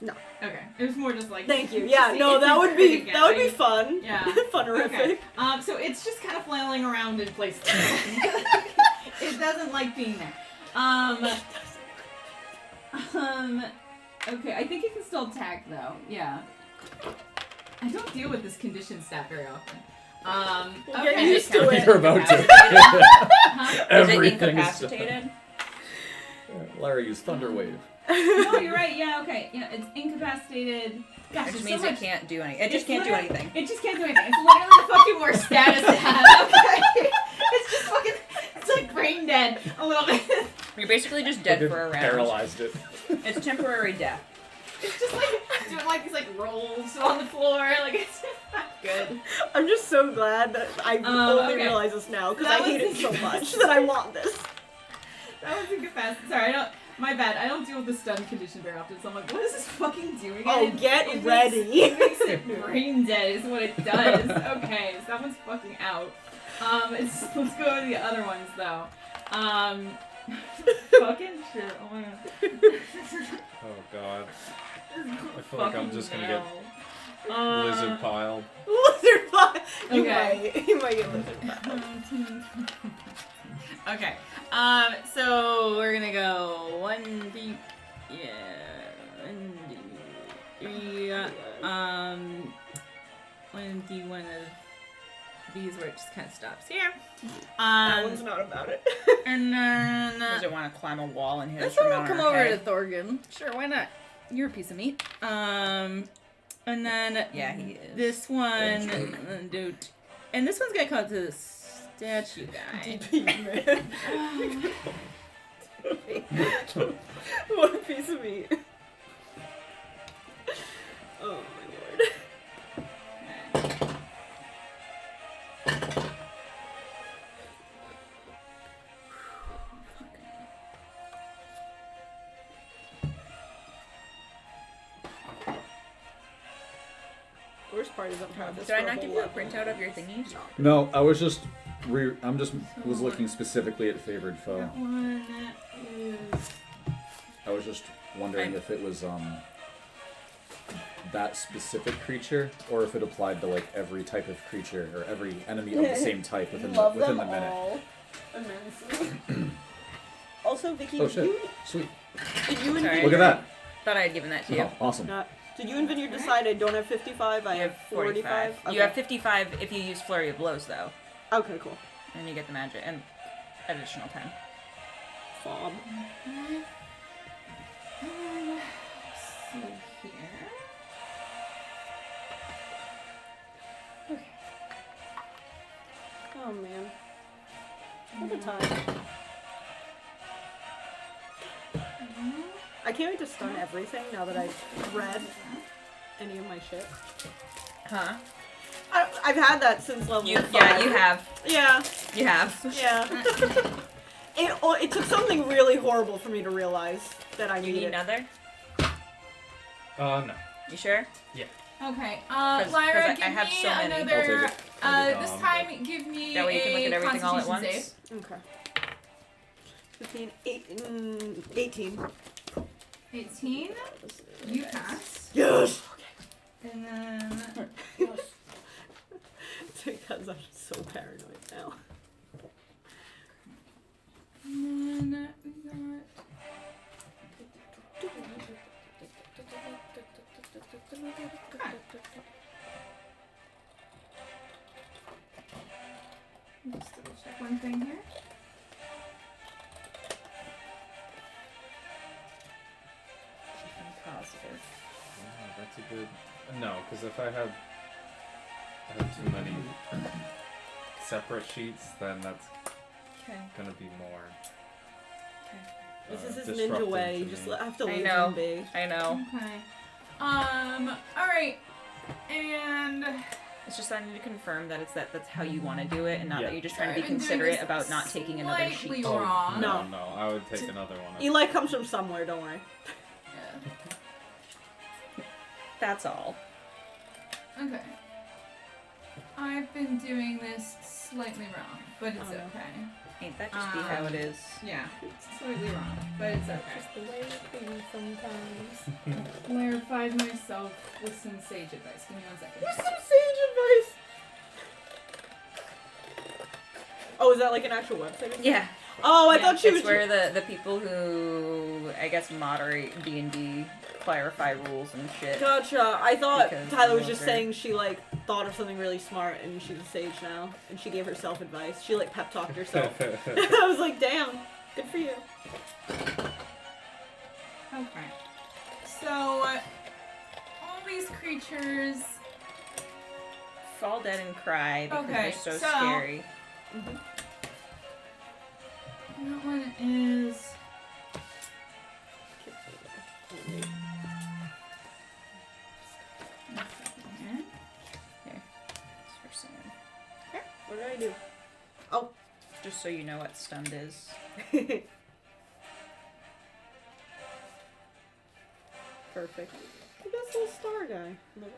No. Okay. It was more just like. Thank you. to Yeah, see no, if that you would crit be again. that would be fun. Yeah. Funerific. Okay. So it's just kind of flailing around in place. It doesn't like being there. Okay, I think it can still attack though. Yeah. I don't deal with this condition stat very often. We'll Okay. get used to it. You're about to. Huh? Is it Everything is incapacitated? Larry used Thunder Wave. No, you're right. Yeah. Okay. Yeah, it's incapacitated. Gosh, Which there's means so it much. can't do anything. It just It's can't do literally- anything. It just can't do anything. It's literally the fucking worst status to have. Okay. It's just fucking. It's like brain dead a little bit. You're basically just dead Fucking for a round. Paralyzed it. It's temporary death. It's just like doing like these like rolls on the floor. Like it's not good. I'm just so glad that I only okay. realize this now, because That I hate was- it so much that I want this. That was incapacitated. Sorry, I don't. My bad. I don't deal with the stun condition very often, so I'm like, what is this fucking doing? Oh, And get it ready. It makes it brain dead is what it does. Okay, so that one's fucking out. Let's go to the other ones though. Fucking shit. Oh my god. Oh god. I feel like I'm just gonna get get lizard piled. Lizard pie. Okay. You might get lizard pie. Okay. So we're gonna go 1d. Yeah. 1d3. 1d1 of these where it just kind of stops here. That one's not about it. And then. Does it want to climb a wall and hit Let's us from on come our over to head? Thorgan. Sure, why not? You're a piece of meat. And then Yeah, he is. this one, dude, and this one's gonna come to the statue guy. What a piece of meat. Oh my lord. Worst part is I'm proud of this. Did I for a not give whole you a level. printout of your thingies? No, I was just was looking specifically at favored foe. That one is. I was just wondering if it was that specific creature, or if it applied to like every type of creature or every enemy of the same type within the Love within them the minute. all immensely. Also, Vicky, Oh did shit! you Sweet. and Sorry. Vineyard, Look at that. Thought I had given that to you. Oh, awesome. Did you and Vineyard decide I don't have 55? I You have have 45. 45. You have 55 if you use Flurry of Blows, though. Okay, cool. And you get the magic and additional 10. Fob. See here. Okay. Oh man. What a time. I can't wait to stun everything now that I've read any of my shit. Huh? I've had that since level 5. Yeah, you have. Yeah, You have. yeah. It took something really horrible for me to realize that I You need need it. another? No. You sure? Okay. 'Cause Lyra, I give have me so many. I'll another. take it. I'll take it. This time, give me That way you can look at a everything all at Constitution once. save. Okay. 15, 18. 18. You pass. Yes! And then. It's because I'm so paranoid now. And then we got. Just double check one thing here. Positive. Oh, that's a good. No, because if I have too many separate sheets, then that's Okay. gonna be more. This is his disruptive ninja way. to You just me. have to I leave know. him be. I know. Okay. Alright. And It's just I need to confirm that that's how you want to do it, and not Yeah. that you're just trying to be I've been doing considerate this about not taking another slightly sheet. wrong. No, No. no, I would take another one. Eli comes from somewhere, don't worry. Yeah. That's all. Okay. I've been doing this slightly wrong, but it's Oh, no. okay. Ain't that just be how it is? Yeah, it's slightly wrong, but it's okay. the way it is sometimes. Clarified myself with some sage advice. Give me 1 second. What's some sage advice? Oh, is that like an actual website? Yeah. Oh, I Yeah, thought she was. It's where the people who I guess moderate D&D clarify rules and shit. Gotcha. I thought Because Tyler was those just are- saying she like thought of something really smart and she's a sage now, and she gave herself advice. She like pep talked herself. I was like, damn, good for you. Okay. So, all these creatures. Fall dead and cry because Okay, they're so so- scary. That one is. That's for Sam. What did I do? Just so you know what stunned is. Perfect. Look at this little star guy. Look.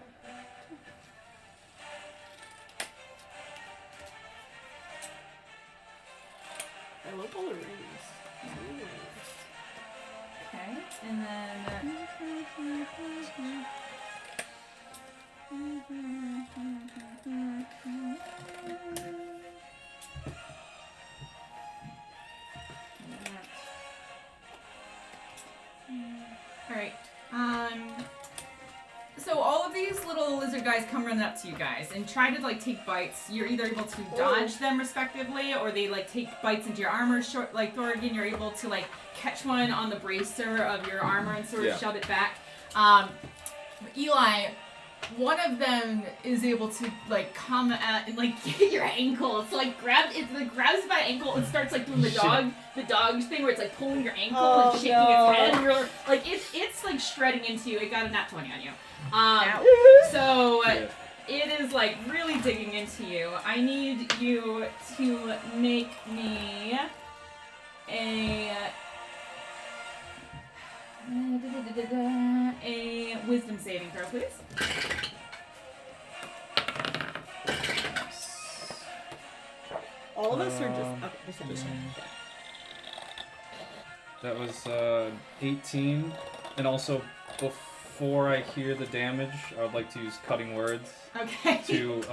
I love all the rings. Okay, and then. Alright. So all of these little lizard guys come running up to you guys and try to like take bites. You're either able to dodge them respectively, or they like take bites into your armor. Short, like Thorgan, you're able to like catch one on the bracer of your armor and sort of Yeah. shove it back. Eli, one of them is able to like come at and like get your ankle. So like grabs you by the ankle and starts like doing the dog thing where it's like pulling your ankle Oh, and shaking no. its head. And you're like it's like shredding into you. It got a nat 20 on you. So Yeah. it is like really digging into you. I need you to make me a wisdom saving throw, please. All of us are just. Okay, just just- okay. That was 18, and also before I hear the damage, I would like to use cutting words Okay. to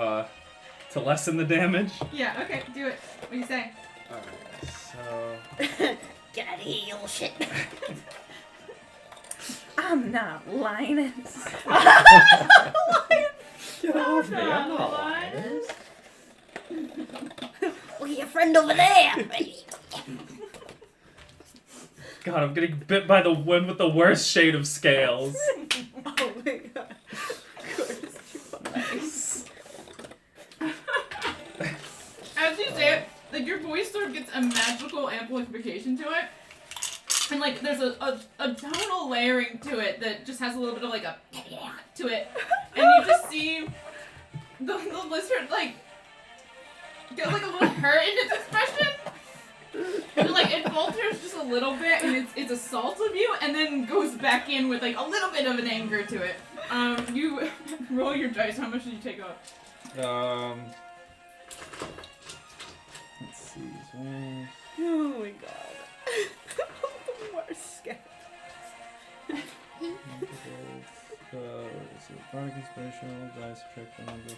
lessen the damage. Yeah. Okay. Do it. What do you say? Alright, so Get out of here, you little shit. I'm not lying. Get off me, I'm not lying. Look at your friend over there. God, I'm getting bit by the one with the worst shade of scales. Oh my god. Nice. As you say it, like your voice sort of gets a magical amplification to it. And like there's a tonal layering to it that just has a little bit of like a to it. And you just see the lizard like get like a little hurt in its expression. And like it falters just a little bit and it's a salt of you and then goes back in with like a little bit of an anger to it. You roll your dice, how much did you take off? Let's see. So, Oh my god. The worst scare. so bardic inspiration, dice check the number.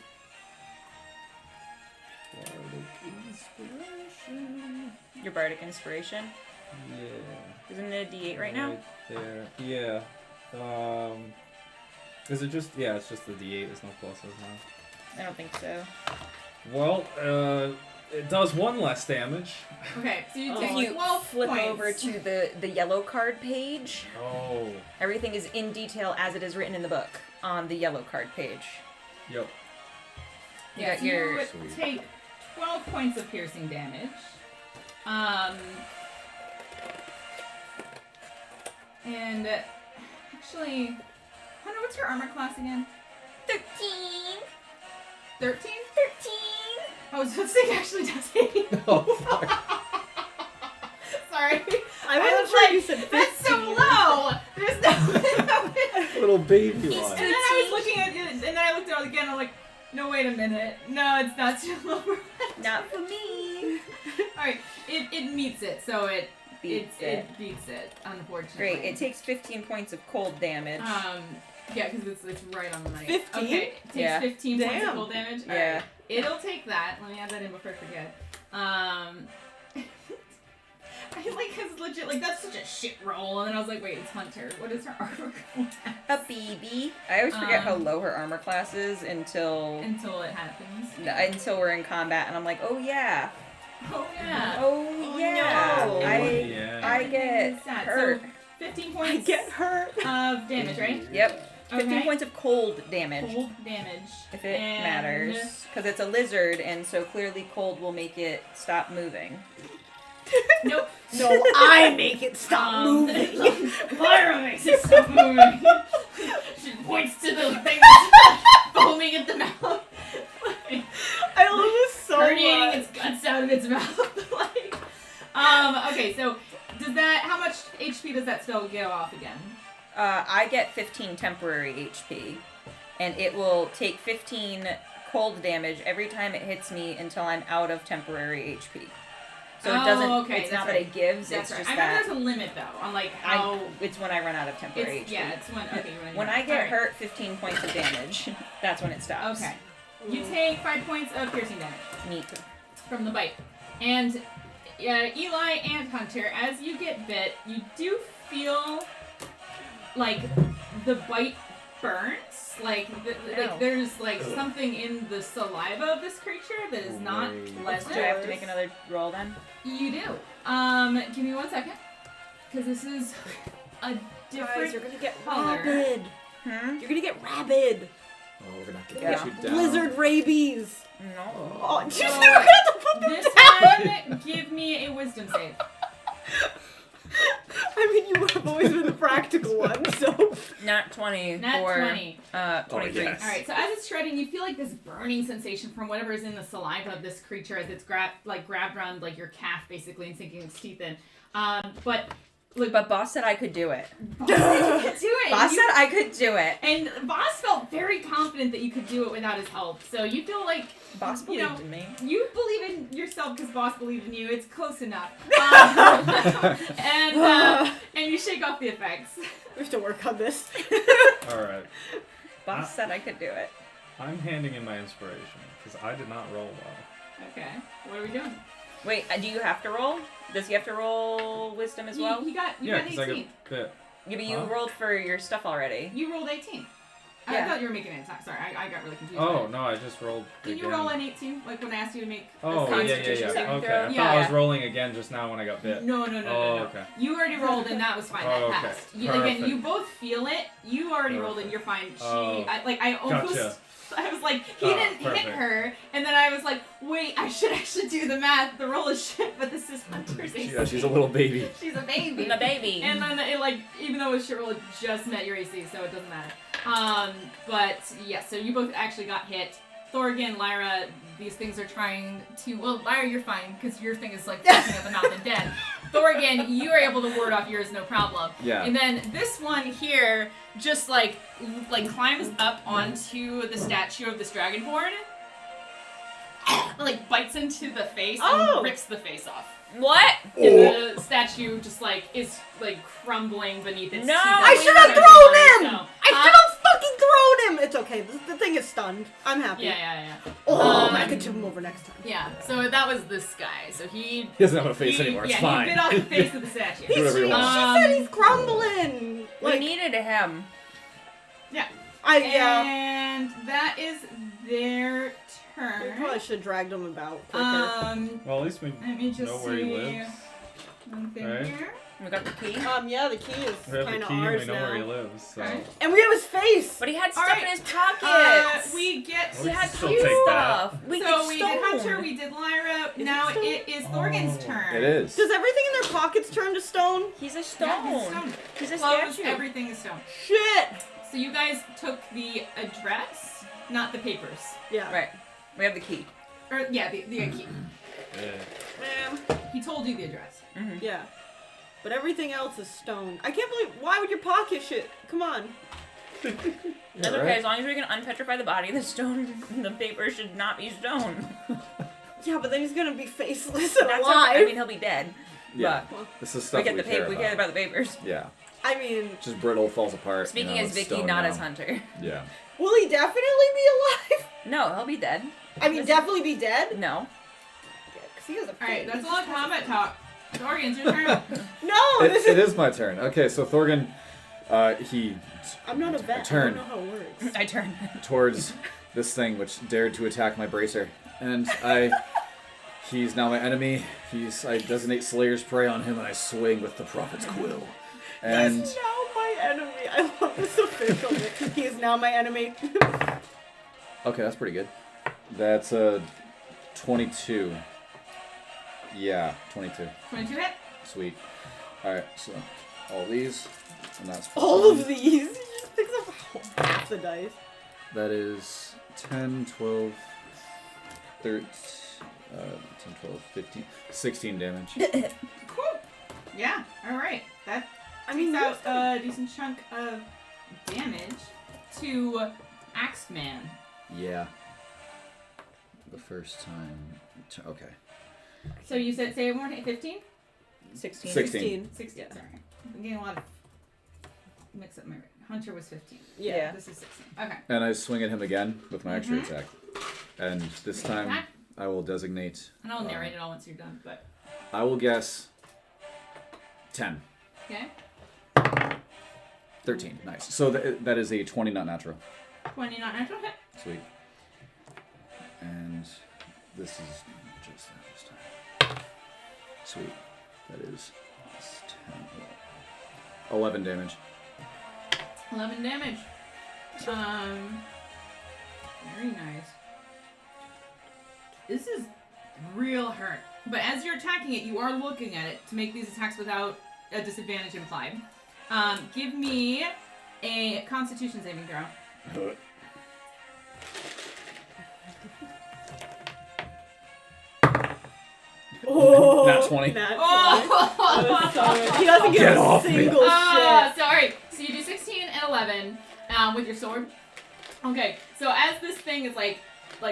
Bardic inspiration. Your bardic inspiration. Yeah. Isn't it a D8 right now? Right there. Yeah. Is it just? Yeah, it's just the D8. There's no pluses now. I don't think so. Well, it does 1 less damage. Okay, so you Oh. take If you 12 flip points. over to the yellow card page, Oh. everything is in detail as it is written in the book on the yellow card page. Yep. You Yeah, got your... you take 12 points of piercing damage. And actually, Hunter, what's your armor class again? 13! 13? 13! I was about to say, actually does 8. Oh, fuck. Sorry. I was wasn't sure like, you said 15. That's so low! There's no... Little baby And one. then I was looking at it, and then I looked at it again, and I'm like, no, wait a minute. No, it's not too low. Not for me! Alright, it meets it, so it Beats it it. beats it, unfortunately. Great, it takes 15 points of cold damage. Yeah, because it's right on the money. 15? Okay, it takes Yeah. 15 points of Damn. cold damage. Yeah. Alright, it'll take that. Let me add that in before I forget. I like, cause legit, like, that's such a shit roll, and then I was like, wait, it's Hunter. What is her armor class? A BB. I always forget how low her armor class is until Until it happens. we're in combat, and I'm like, oh yeah, Oh, yeah. oh yeah, no. Yeah. I get Everything's sad. hurt. So, 15 I points get hurt. of damage, right? Yep, 15 Okay. points of cold damage. Cold damage. If it And- matters, because it's a lizard, and so clearly cold will make it stop moving. Nope. No, I make it stop moving. Lyra makes it stop moving. She points to the thing that's foaming at the mouth. Like, I love this so radiating much. its guts out of its mouth. Like, okay, so does that, how much HP does that spell go off again? I get 15 temporary HP, and it will take 15 cold damage every time it hits me until I'm out of temporary HP. So it doesn't. Okay, It's not that's that it gives. That's It's right. just I remember that. there's a limit though on like how It's when I run out of temporary it's HP. yeah, it's when okay, When I get alright. hurt 15 points of damage, that's when it stops. Okay. You take 5 points of piercing damage Neat. from the bite. And Eli and Hunter, as you get bit, you do feel like the bite burns. Like, Ow. there's like something in the saliva of this creature that is not pleasant. Do I have to make another roll then? You do. Give me 1 second. Because this is a Guys, different you're gonna get color. rabid. Hmm? You're gonna get rabid. Oh, we're gonna have to Yeah. get you down. Blizzard rabies. No. Oh, you So, still got to put them This down. one, give me a wisdom save. I mean, you have always been the practical one, so. Not 20 Nat for 20. 23. yes. Alright, so as it's shredding, you feel like this burning sensation from whatever is in the saliva of this creature as it's grabbed around like your calf basically and sinking its teeth in. But look, But Boss said I could do it. Boss said you could do it. Boss You- said I could do it. and Boss felt very confident that you could do it without his help. So you feel like Boss you believed know, in me. you believe in yourself because Boss believed in you. It's close enough. And you shake off the effects. We have to work on this. Alright. Boss said I could do it. I'm handing in my inspiration, because I did not roll well. Okay, what are we doing? Wait, do you have to roll? Does he have to roll wisdom as well? You got Yeah, got because I 18. got bit. Yeah, but you Huh? rolled for your stuff already. You rolled 18. I Yeah. thought you were making an attack. Sorry, I got really confused. Oh, no, I just rolled Did again. you roll an 18? Like when I asked you to make a Oh, yeah, Constitution saving Okay, throw? I thought Yeah, I was yeah. rolling again just now when I got bit. No. Oh, okay. You already rolled and that was fine. Oh, That okay. passed. Again, Perfect. you both feel it. You already rolled and you're fine. Oh. I almost. Gotcha. I was like, he Oh, didn't hit perfect. her, and then I was like, wait, I should actually do the math. The roll is shit, but this is Hunter's AC. Yeah, she's a little baby. She's a baby. The baby. And then it like, even though it was shit roll, it just met your AC, so it doesn't matter. But yeah, so you both actually got hit. Thorgan, Lyra, these things are trying to. Well, Lyra, you're fine because your thing is like fucking at the mouth and dead. Thorgan, you are able to ward off yours, no problem. Yeah. And then this one here just like climbs up onto the statue of this dragonborn, like bites into the face Oh. and rips the face off. What? And the statue just like is like crumbling beneath its No! teeth. I That's should what have you're thrown doing, him! so- I should have fucking thrown him! It's okay. The thing is stunned. I'm happy. Yeah. Oh, I could tip him over next time. Yeah, so that was this guy. So he He doesn't have a face anymore. It's yeah, fine. he bit off the face of the statue. Do whatever you want. She said he's crumbling. We Like, needed him. Yeah. Yeah. And that is their We turn. probably should have dragged him about quicker. Well, at least we Let me just know where he see lives. one thing Right? here. We got the key. Yeah, the key is We have the kind of key and ours we know now. where he lives. So. Okay. And we have his face. But he had All stuff right. in his pockets. We get We he had can still cute take stuff. that. We so did we did stone. Hunter, we did Lyra. Is Now it stone? it is Thorgan's Oh. turn. It is. Does everything in their pockets turn to stone? He's a stone. Yeah, he's stone. He's a Clothes, statue. everything is stone. Shit. So you guys took the address, not the papers. Yeah. Right. We have the key. Or yeah, the key. Yeah. Man. He told you the address. Mm-hmm. Yeah. But everything else is stone. I can't believe. Why would your pocket shit? Come on. That's Yeah, okay. right? As long as we can unpetrify the body, the stone, the paper should not be stone. Yeah, but then he's gonna be faceless and That's alive. okay. I mean, he'll be dead. Yeah. But This is we stuff get we the care paper. We about. care about the papers. Yeah. I mean, Just brittle, falls apart. Speaking you know, as it's Vicky, stone not now. as Hunter. Yeah. will he definitely be alive? No, he'll be dead. I mean, definitely be dead. No. Yeah, 'cause he has a All right, face. that's a lot of combat talk. Thorgan's your turn. No, It, this it is. is my turn. Okay, so Thorgan, he I'm not a vet. Turn. I don't know how it works. I turn. towards this thing which dared to attack my bracer, and he's now my enemy. I designate Slayer's Prey on him, and I swing with the Prophet's Quill. And He's now my enemy. I love this official. He is now my enemy. okay, that's pretty good. That's a 22. Yeah, 22. 22 hit. Sweet. All right, so all these, and that's All of these. He just picks up half the dice. That is 10, 12, 13, 10, 12, 15, 16 damage. Cool. Yeah. All right. That I mean, takes out a decent chunk of damage to Axeman. Yeah. The first time. Okay. So you said say one more 15? 16. 16. 16. Sorry. I'm getting a lot of mix up my Hunter was 15. Yeah. This is 16. Okay. And I swing at him again with my extra Mhm. attack. And this time I will designate. And I'll narrate it all once you're done, but I will guess 10. okay. 13. Nice. So that is a 20 not natural. 20 not natural hit. Sweet. And this is just that this time. Sweet. That is 10, 11 damage. 11 damage. Very nice. This is real hurt. But as you're attacking it, you are looking at it to make these attacks without a disadvantage implied. Give me a Constitution saving throw. Oh, Nat 20. Nat 20. Oh! Sorry. He doesn't Get get a off me. single shit. Sorry. So you do 16 and 11 with your sword. Okay. So as this thing is like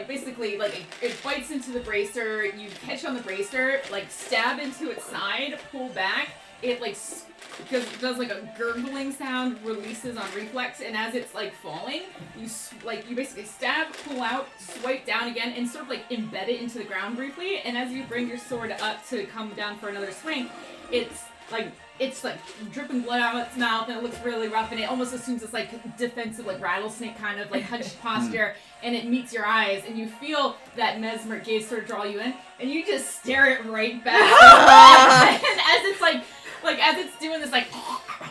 basically like it bites into the bracer, you catch on the bracer, like stab into its side, pull back. It like does like a gurgling sound, releases on reflex, and as it's like falling, you basically stab, pull out, swipe down again, and sort of like embed it into the ground briefly. And as you bring your sword up to come down for another swing, it's like dripping blood out of its mouth, and it looks really rough, and it almost assumes this like defensive like rattlesnake kind of like hunched posture, and it meets your eyes, and you feel that mesmer gaze sort of draw you in, and you just stare it right back. And as it's like as it's doing this like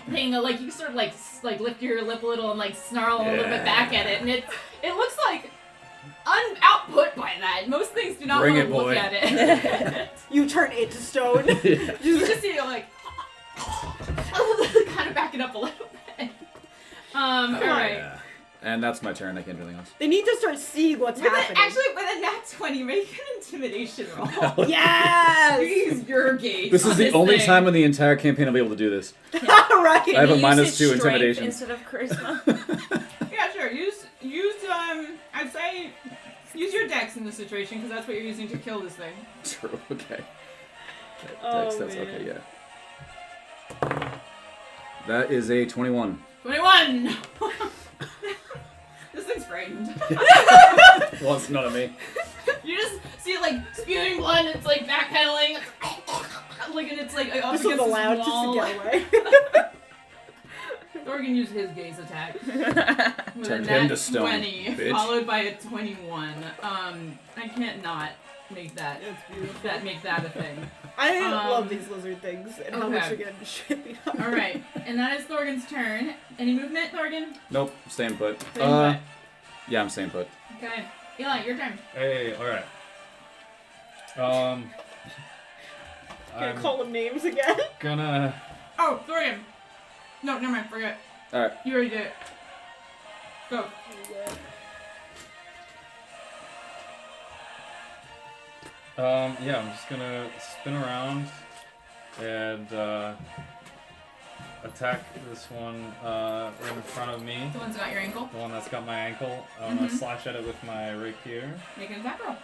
thing, like you sort of like lift your lip a little and like snarl a little bit back at it, and it looks like output by that. Most things do not Bring want to it, look boy. at it. You turn it to stone. You just see it like kind of back it up a little bit. Alright. Yeah. And that's my turn. I can't do anything else. They need to start seeing what's happening. With a nat 20, make an intimidation roll. Yes! Use your gauge. This is on the only thing. time in the entire campaign I'll be able to do this. Right. I have a Use minus his 2 strength intimidation. instead of charisma. Yeah, sure. Use I'd say use your dex in this situation because that's what you're using to kill this thing. True. Okay. Oh, That's man. okay. Yeah. That is a 21. 21. This thing's frightened. Well, it's none of me. You just see it like spewing blood, and it's like backpedaling, like and it's like up This was against allowed this just to wall. get away. Thorgan used his gaze attack. With Turned a him nat to stone, 20, bitch. followed by a 21. I can't not make that It's beautiful. make that a thing. I Um, love these lizard things and how much okay. they're getting shit beat out. All right, and that is Thorgan's turn. Any movement, Thorgan? Nope, staying put. Staying put. Yeah, I'm staying put. Okay, Eli, your turn. Hey, alright. Gonna I'm call them names again. gonna. Oh, Thorgan. No, never mind. Forget. Alright. You already did it. Go. Yeah, I'm just gonna spin around and attack this one right in front of me. The one's got your ankle. The one that's got my ankle. I'm gonna slash at it with my rapier. Make an attack roll.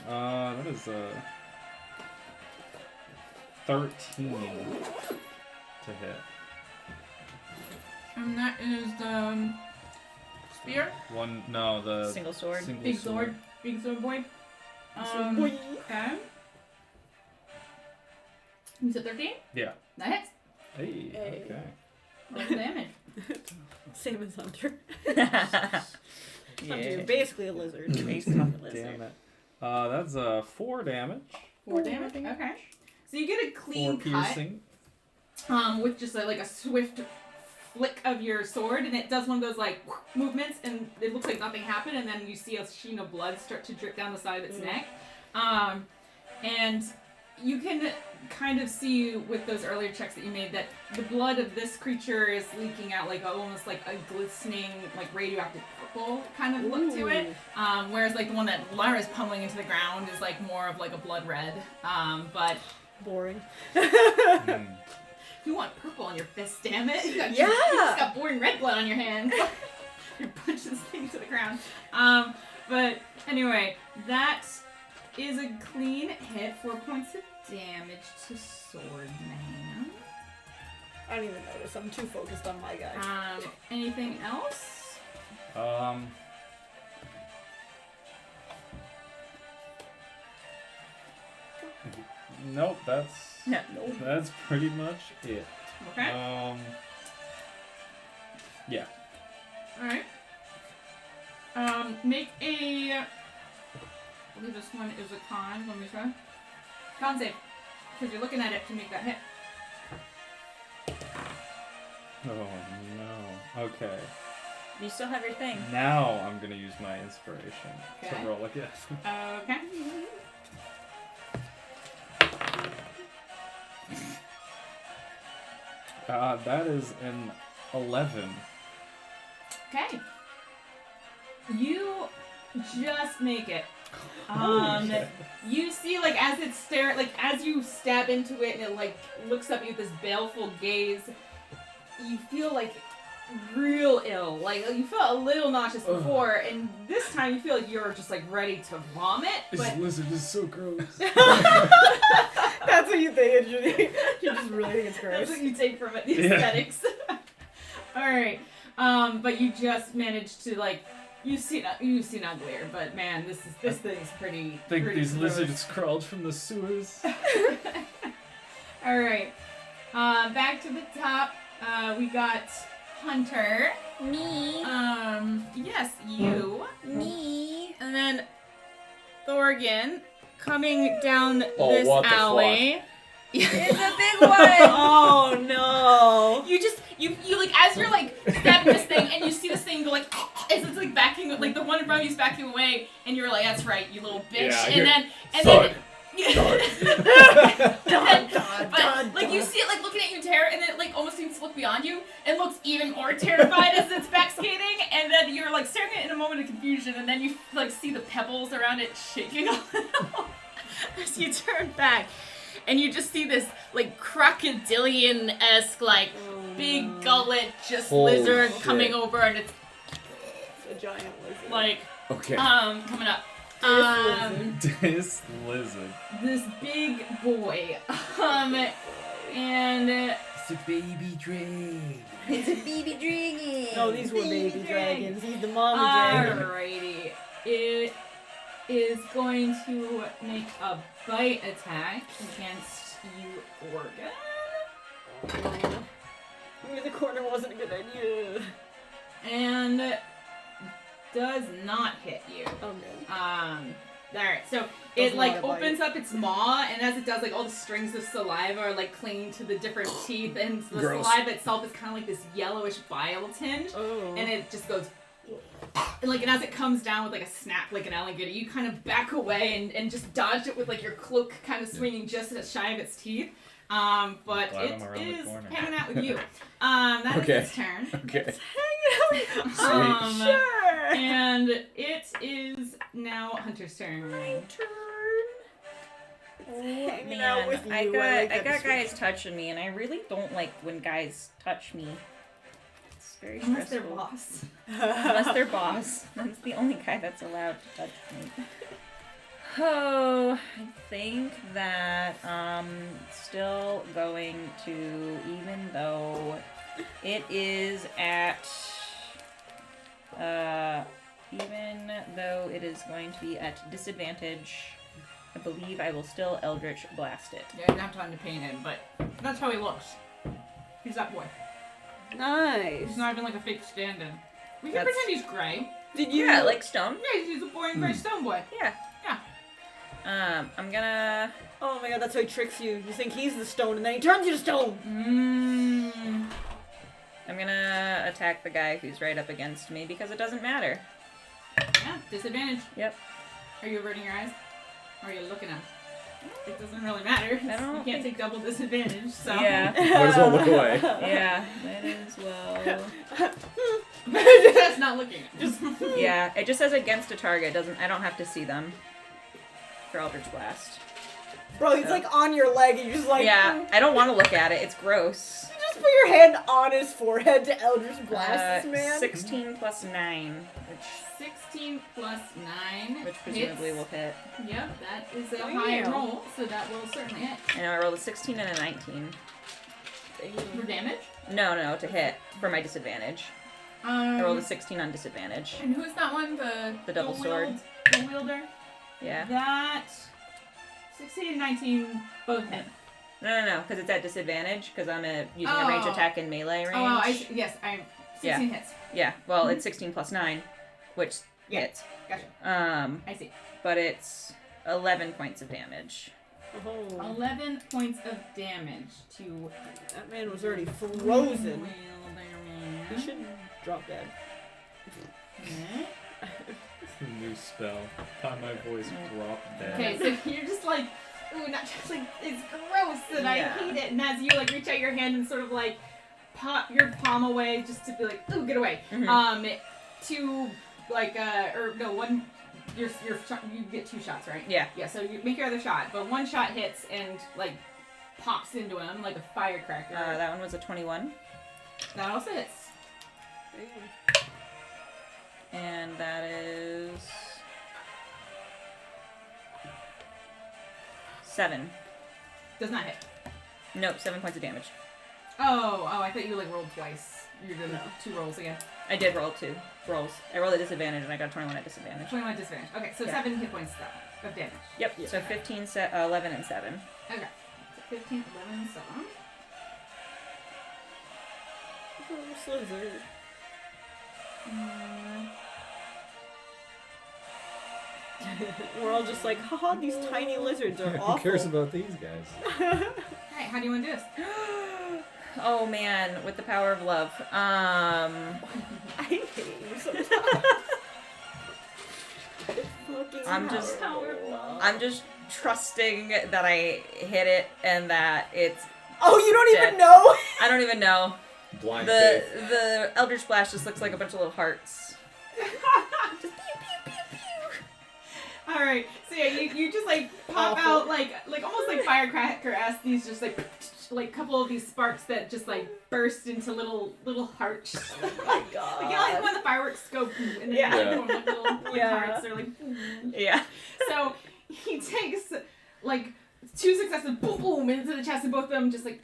That is a 13 to hit. And that is the spear. The Single sword. Big sword. Big sword boy. Boy. Okay. You said 13? Yeah. That hits. Hey. Hey. Okay. Roll the damage. Same as Hunter. Yeah. Hunter, basically a lizard. Basically a lizard. Damn it. That's 4 damage. 4 damage. Okay. So you get a 4 clean cut. piercing. With just like a swift flick of your sword, and it does one of those like movements, and it looks like nothing happened, and then you see a sheen of blood start to drip down the side of its neck. And you can kind of see with those earlier checks that you made that the blood of this creature is leaking out like almost like a glistening, like radioactive purple kind of look to it. Whereas like the one that Lyra's pummeling into the ground is like more of like a blood red. But Boring. you want purple on your fist, damn it. You Yeah. just got boring red blood on your hands. You're punching this thing to the ground. But anyway, that is a clean hit. 4 points of damage to Swordman. I don't even notice. I'm too focused on my guy. Anything else? Nope, that's No. that's pretty much it. Okay. Yeah. Alright. Make a... I believe this one is a con. Let me try. Con save. Because you're looking at it to make that hit. Oh no. Okay. You still have your thing. Now I'm gonna use my inspiration Okay. to roll again. Okay. That is an 11. Okay. You just make it. Holy shit. You see, like, as it as you stab into it and it, like, looks up at you with this baleful gaze, you feel, like, real ill. Like, you felt a little nauseous before, and this time you feel like you're just, like, ready to vomit. This But lizard is so gross. That's what you think. You just really think it's that's gross. what you take from it, the Yeah. aesthetics. Alright. But you just managed to, like, you've seen uglier, but man, this thing's pretty. I think pretty these gross. lizards crawled from the sewers. All right. Back to the top. We got Hunter. Me. Yes, you. Me. And then Thorgan coming down Oh, this what the alley. It's a big one. Oh no! You like as you're like stabbing this thing and you see this thing go like as it's like backing like the one in front of you's backing away and you're like, that's right, you little bitch. Yeah, and thud. But like you see it like looking at you in terror, and then it like almost seems to look beyond you and looks even more terrified as it's back skating, and then you're like staring at it in a moment of confusion, and then you like see the pebbles around it shaking a little as you turn back, and you just see this like crocodilian-esque like big gullet just Holy lizard shit. coming over, and it's It's a giant lizard. like Okay. coming up. This lizard. This big boy. And It's a baby dragon. It's a baby dragon. No, these were baby dragons. He's the mommy dragon. alrighty. It is going to make a bite attack against you, Organ. Maybe the corner wasn't a good idea. And does not hit you. Oh no. Alright, so it Doesn't like wanna bite. opens up its maw, and as it does, like all the strings of saliva are like clinging to the different teeth, and the Gross. saliva itself is kind of like this yellowish bile tinge, Oh. and it just goes. And as it comes down with like a snap like an alligator, you kind of back away and just dodge it with like your cloak kind of swinging just shy of its teeth. But Glad I'm it around the is corner. hanging out with you. That is Okay. its turn. Okay. Sure. And it is now Hunter's turn. Hanging out with you. I like got that guys touching me, and I really don't like when guys touch me. It's very Unless they're stressful. boss. Unless they're boss. That's the only guy that's allowed to touch me. Oh, I think that still going to, even though it is at even though it is going to be at disadvantage, I believe I will still Eldritch Blast it. Yeah, you don't have time to paint him, but that's how he looks. He's that boy. Nice. He's not even like a fake stand-in. We can That's- pretend he's gray. Did you? Yeah, like stone. Yeah, he's a boring gray stone boy. Yeah. Yeah. I'm gonna. Oh my god, that's how he tricks you. You think he's the stone, and then he turns you to stone. I'm gonna attack the guy who's right up against me because it doesn't matter. Yeah, disadvantage. Yep. Are you averting your eyes? Or are you looking at him? It doesn't really matter. I don't You can't take double disadvantage, so. Yeah. Might as well look away. Yeah, might as well. That's not looking at him. Yeah, it just says against a target. I don't have to see them for Eldritch Blast. Bro, he's like on your leg, and you're just like. Yeah, I don't want to look at it. It's gross. You just put your hand on his forehead to Eldritch Blast this man. 16 plus 9, 16 plus 9. which presumably hits. will hit. Yep, that is a Damn. high roll, so that will certainly hit. And I rolled a 16 and a 19. For damage? No, to hit for my disadvantage. I rolled a 16 on disadvantage. And who is that one? The double sword. The wielder? Yeah. That 16 and 19 both hit. No, because it's at disadvantage because I'm using a range Oh. attack in melee range. Oh, yes, I'm 16 hits. Yeah, well, it's 16 plus 9, which Yeah. hits. Gotcha. I see. But it's 11 points of damage. Oh, 11 points of damage to that man was already frozen. wielder He man. should drop dead. Okay. New spell. Time my voice drop dead. Okay, so you're just like, ooh, not just like, it's gross and I Yeah. hate it. And as you like reach out your hand and sort of like pop your palm away just to be like, ooh, get away. Mhm. To like, or no, one, your shot, you get 2 shots, right? Yeah. Yeah, so you make your other shot, but one shot hits and like pops into him like a firecracker. That one was a 21. That also hits. And that is 7. Does not hit. Nope, 7 points of damage. Oh, I thought you like rolled twice. You're doing 2 rolls again. I did roll 2 rolls. I rolled at disadvantage and I got 21 at disadvantage. 21 disadvantage. Okay, so Yeah. 7 hit points though, of damage. Yep, so 15, 11, and 7. Okay. So 15, 11, 7. Gross lizard. We're all just like, haha, these tiny lizards are awful. Who cares about these guys? Alright, how do you want to do this? Oh man, with the power of love. I hate you sometimes. Fucking I'm just- powerful. I'm just trusting that I hit it and that it's. Oh, you don't dead. even know? I don't even know. Blind The faith. the Eldritch Splash just looks like a bunch of little hearts. Just pew pew pew pew. Alright, so yeah, you just like pop Awful. out like almost like firecracker-esque, these just like couple of these sparks that just like burst into little hearts. Oh my god. Like, you know, like when the fireworks go and then Yeah. they form like little like Yeah. hearts, they're like Yeah. So he takes like 2 successive boom boom into the chest, and both of them just like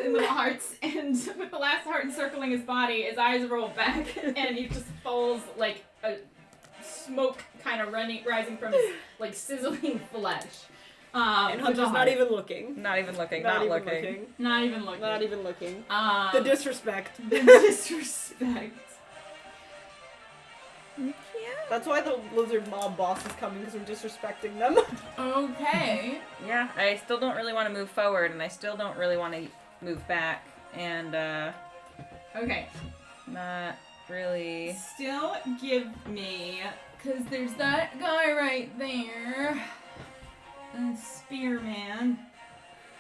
in little hearts. And with the last heart encircling his body, his eyes roll back, and he just falls like a smoke kind of rising from his like sizzling flesh. And Hunter's not even looking. Not even looking. Not Not even looking. looking. Not even looking. Not even looking. The The disrespect. disrespect. Yeah. That's why the lizard mob boss is coming, because we're disrespecting them. Okay. Yeah. I still don't really want to move forward, and I still don't really want to move back, and Okay. not really. Still give me, because there's that guy right there. The spearman.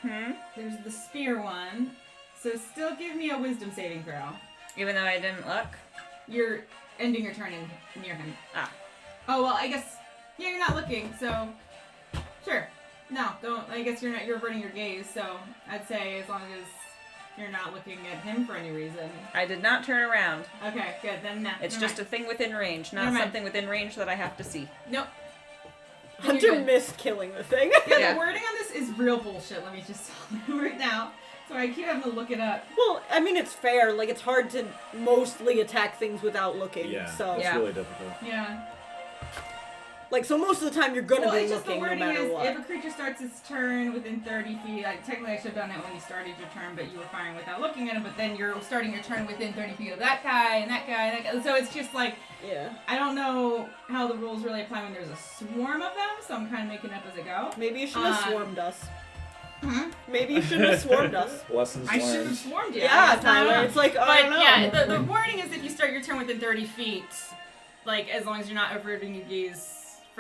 There's the spear one. So still give me a wisdom saving throw. Even though I didn't look. You're ending your turn near him. Ah. Oh, well, I guess, yeah, you're not looking, so, sure. No, don't, I guess you're averting your gaze, so I'd say as long as you're not looking at him for any reason. I did not turn around. Okay, good, then no. It's just a thing within range, not Never mind. something within range that I have to see. Nope. Then Hunter you're good. missed killing the thing. Yeah, Yeah. the wording on this is real bullshit, let me just tell you right now. So I keep having to look it up. Well, I mean, it's fair. Like, it's hard to mostly attack things without looking. Yeah, So, it's Yeah. really difficult. Yeah. like, so most of the time you're gonna Well, be it's just the looking no wording matter is what. if a creature starts its turn within 30 feet, like technically I should have done it when you started your turn, but you were firing without looking at him, but then you're starting your turn within 30 feet of that guy and that guy and that guy. So it's just like, Yeah. I don't know how the rules really apply when there's a swarm of them, so I'm kind of making up as I go. Maybe you should have Um, swarmed us. Mhm. Maybe you should have swarmed us. Lessons I should have learned. swarmed you. Yeah, It's not Tyler. enough. It's like, I But don't know. yeah, the wording is if you start your turn within 30 feet, like as long as you're not averting your gaze,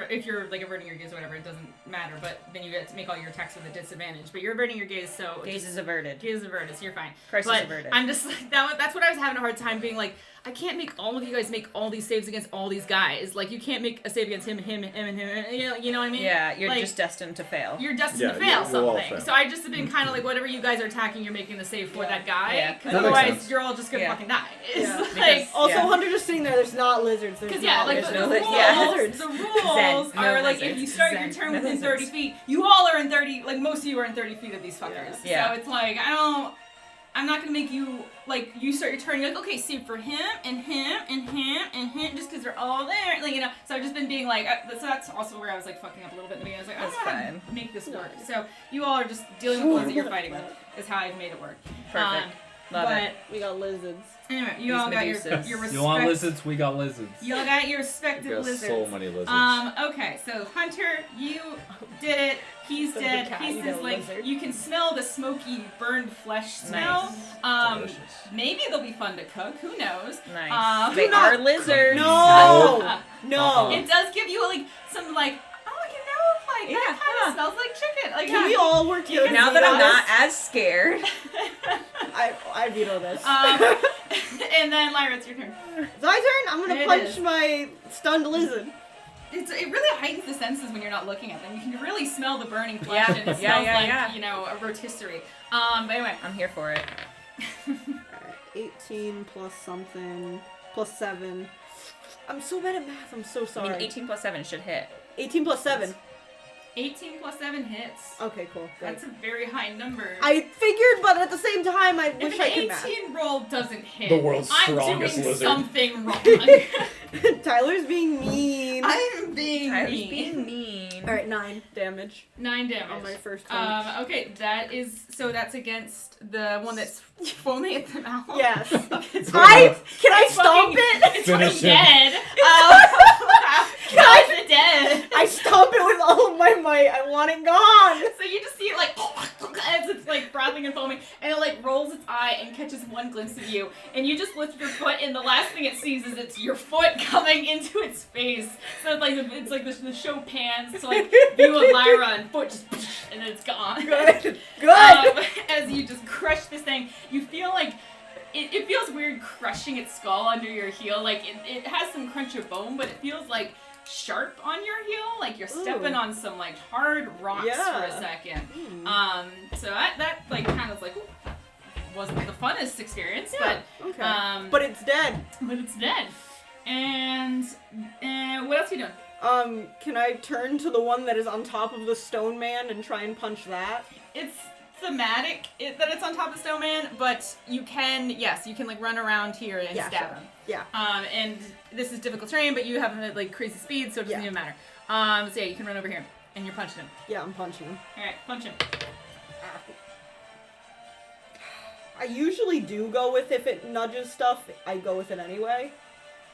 if you're like averting your gaze or whatever, it doesn't matter. But then you get to make all your attacks with a disadvantage. But you're averting your gaze, so Gaze is averted. gaze is averted, so you're fine. Crisis But averted. I'm just like that's what I was having a hard time being like. I can't make all of you guys make all these saves against all these guys. Like you can't make a save against him, and him. You know what I mean? Yeah, you're Like, just destined to fail. You're destined Yeah, to fail we'll all something. fail. So I just have been kind of like, whatever you guys are attacking, you're making the save for Yeah. that guy. Yeah. Because That makes otherwise, sense. you're all just gonna Yeah. fucking die. It's Yeah. like, Because- Also, Yeah. Hunter just sitting there. There's not lizards. There's because yeah, not like lizards. the no rules, lizards. Yeah. the rules Zen. No are like if lizards. you start your Zen. turn No within 30 lizards. feet, you all are in 30. Like most of you are in 30 feet of these fuckers. Yeah. So it's like I'm not gonna make you like you start your turn. You're like, okay, save for him and him and him and him, just because they're all there. Like so I've just been being like, so that's also where I was like fucking up a little bit in the beginning. I was like, I That's don't know how fine. to make this work. So you all are just dealing with the ones that you're fighting with. Is how I've made it work. Perfect. Love but it. We got lizards. anyway, you These all got Medusas. your respect. You want lizards? We got lizards. You all got your We respective got lizards. so many lizards. Okay, so Hunter, you did it. He's So dead. the cat, He's you just got a like lizard. you can smell the smoky, burned flesh smell. Delicious. Maybe they'll be fun to cook. Who knows? Nice. They not- are lizards. No! No! It does give you like some like that Yeah, kind huh. of smells like chicken. Like Can we all work You can together? Now that I'm Yes. not as scared. I veto this. and then Lyra, it's your turn. It's my turn. I'm gonna It punch is. my stunned lizard. It really heightens the senses when you're not looking at them. You can really smell the burning flesh, and it Yeah, smells yeah, like yeah. a rotisserie. But anyway, I'm here for it. 18 plus something plus 7. I'm so bad at math. I'm so I sorry. mean, 18 plus 7 should hit. 18 plus 7. 18 plus 7 hits. Okay, cool. Great. That's a very high number. I figured, but at the same time, I wish if I an could math. 18 roll doesn't hit, The world's I'm strongest doing lizard. something wrong. Tyler's being mean. I'm being I was mean. being mean. Alright, 9 damage 9 damage. on my first one. Okay, that's against the one that's foaming at the mouth. Yes. It's Can I it's stomp fucking- it? It's Finish fucking him. dead. Can It's dead. I stomp it with all of my might. I want it gone. So you just see it like as it's like frothing and foaming, and it like rolls its eye and catches one glimpse of you, and you just lift your foot, and the last thing it sees is it's your foot coming into its face. So it's like the show pans to like view of Lyra and foot just and then it's gone. Good. Good. As you just crush this thing, you feel like it feels weird crushing its skull under your heel. Like it has some crunch of bone, but it feels like sharp on your heel, like you're stepping Ooh. on some like hard rocks Yeah. for a second. Hmm. So that like kind of like ooh, wasn't the funnest experience, Yeah, okay. But it's dead. but it's dead. And what else are you doing? Can I turn to the one that is on top of the stone man and try and punch that? It's thematic that it's on top of the snowman, but you can like run around here and Yeah, stab sure. him. Yeah. And this is difficult terrain, but you have like crazy speed, so it doesn't Yeah. even matter. So yeah, you can run over here and you're punching him. Yeah, I'm punching him. All right, punch him. I usually do go with if it nudges stuff, I go with it anyway.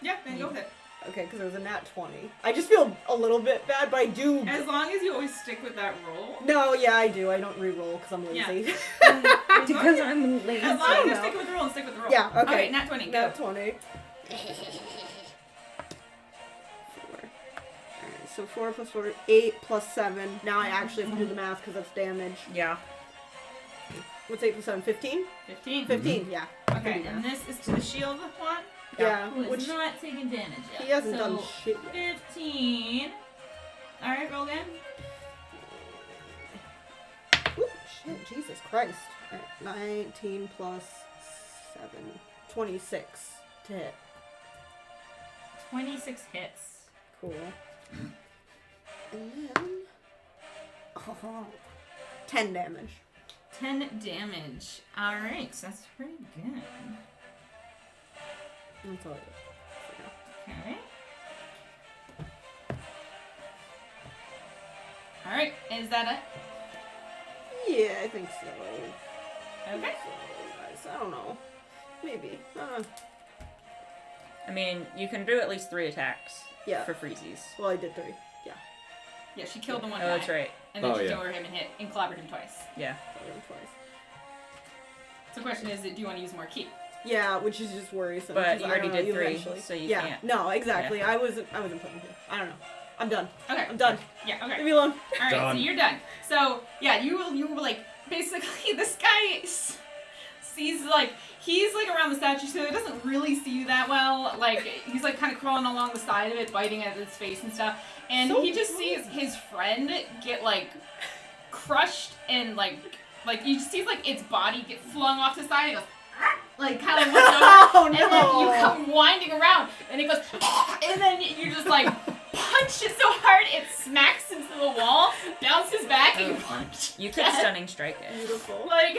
Yeah, then go with it. Okay, because it was a nat 20. I just feel a little bit bad, but I do. As long as you always stick with that roll. No, yeah, I do. I don't re-roll because I'm lazy. Because I'm lazy. As long as you're No. sticking with the roll and stick with the roll. Yeah, okay. Okay, nat 20. Go. Nat 20. 4. Alright, so 4 plus 4, 8 plus 7. Now I actually have to do the math because that's damage. Yeah. What's 8 plus 7? 15? 15. 15, yeah. Okay, and this is to the shield one. Yeah, Who is which not taking damage yet. he hasn't so done shit yet. 15. Alright, roll again. Ooh, shit, Jesus Christ. Alright, 19 plus 7. 26 to hit. 26 hits. Cool. And then... Oh, 10 damage. 10 damage. Alright, so that's pretty good. That's all I Okay. Alright, is that it? Yeah, I think so. Okay. So, I don't know. Maybe. I mean, you can do at least 3 attacks Yeah. for freezies. Well, I did 3. Yeah, she killed the one Oh, guy. that's right. And then Oh, she yeah. came over him and hit and clobbered him twice. Yeah. I did 'em twice. So the question is, do you want to use more ki? Yeah, which is just worrisome. But 'cause you I already don't know, did 3, eventually- so you yeah, can't. no, exactly. I wasn't putting 2. I don't know. I'm done. Okay. I'm done. Yeah, okay. Leave me alone. Alright, Done. so you're done. So, yeah, you were like, basically, this guy sees, like, he's, like, around the statue, so he doesn't really see you that well. Like, he's, like, kind of crawling along the side of it, biting at its face and stuff. And So he just sees his friend get, like, crushed and, like, you see, like, its body get flung off to the side. He goes, like, kind of looks over. Oh, And no. then you come winding around, and it goes, and then you just, like, punch it so hard it smacks into the wall, bounces back, and you punch. You could stunning strike it. Beautiful. Like,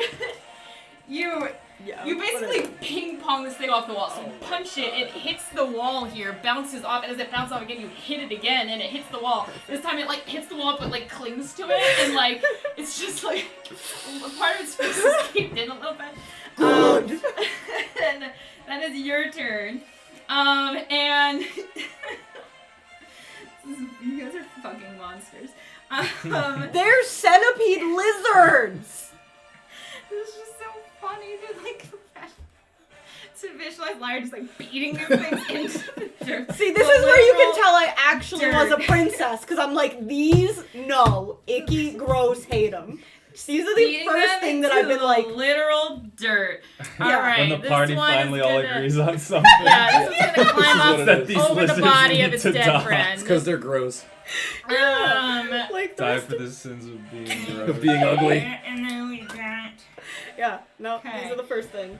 you Yeah. basically ping pong this thing off the wall. So you punch it, it hits the wall here, bounces off, and as it bounces off again, you hit it again, and it hits the wall. This time it like hits the wall, but like clings to it, and like it's just like part of its face is caved in a little bit. And that is your turn. And you guys are fucking monsters. They're centipede lizards! It's just so funny to like to visualize Lyra just like beating these things into the dirt. See, this The is where you literal can tell I actually was a dirt. princess, because I'm like, these, no, icky, gross, hate them. These are the beating first them thing that into I've been the like, literal dirt. Yeah. Alright, When the this party one finally is all gonna, agrees on something. Yeah, this is gonna climb This is up what that it these is. over the lizards body need of its to dead die. friend. It's because they're gross. like, the Die rest for of- the sins of being Of gross. being ugly. And then we got yeah, no, Okay. these are the first thing.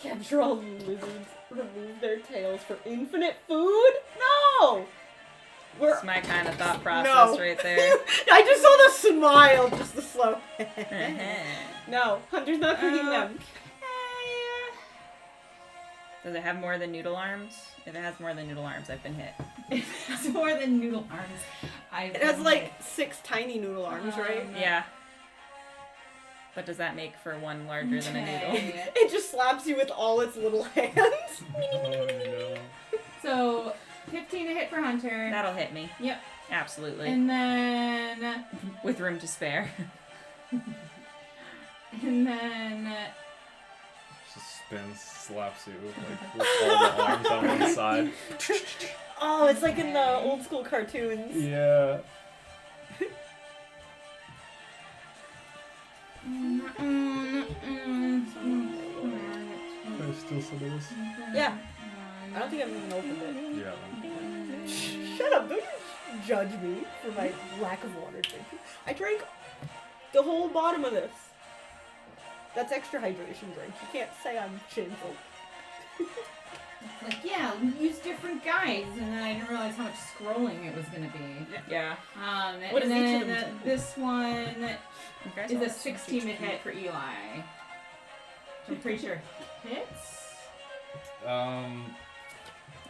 Capture all lizards, remove their tails for infinite food? No! We're That's my kind of thought process No. right there. I just saw the smile, just the slow. No, Hunter's not cooking them. Does it have more than noodle arms? If it has more than noodle arms, I've been hit. it's more than noodle arms. It has like 6 tiny noodle arms, right? Yeah. But does that make for one larger than a noodle? It just slaps you with all its little hands. Oh, no. So 15 to hit for Hunter. That'll hit me. Yep. Absolutely. And then With room to spare. Just spins, slaps you like with all the arms on one side. Oh, it's like in the old school cartoons. Yeah. There's still some of this. Yeah. I don't think I've even opened it. Yeah. Shut up, don't you judge me for my lack of water drinking. I drank the whole bottom of this. That's extra hydration drink. You can't say I'm shameful. Like, yeah, use different guides, and then I didn't realize how much scrolling it was gonna be. Yeah. What And does each of then them do? this one You guys is all a have 16 to HP. hit for Eli. I'm pretty sure hits.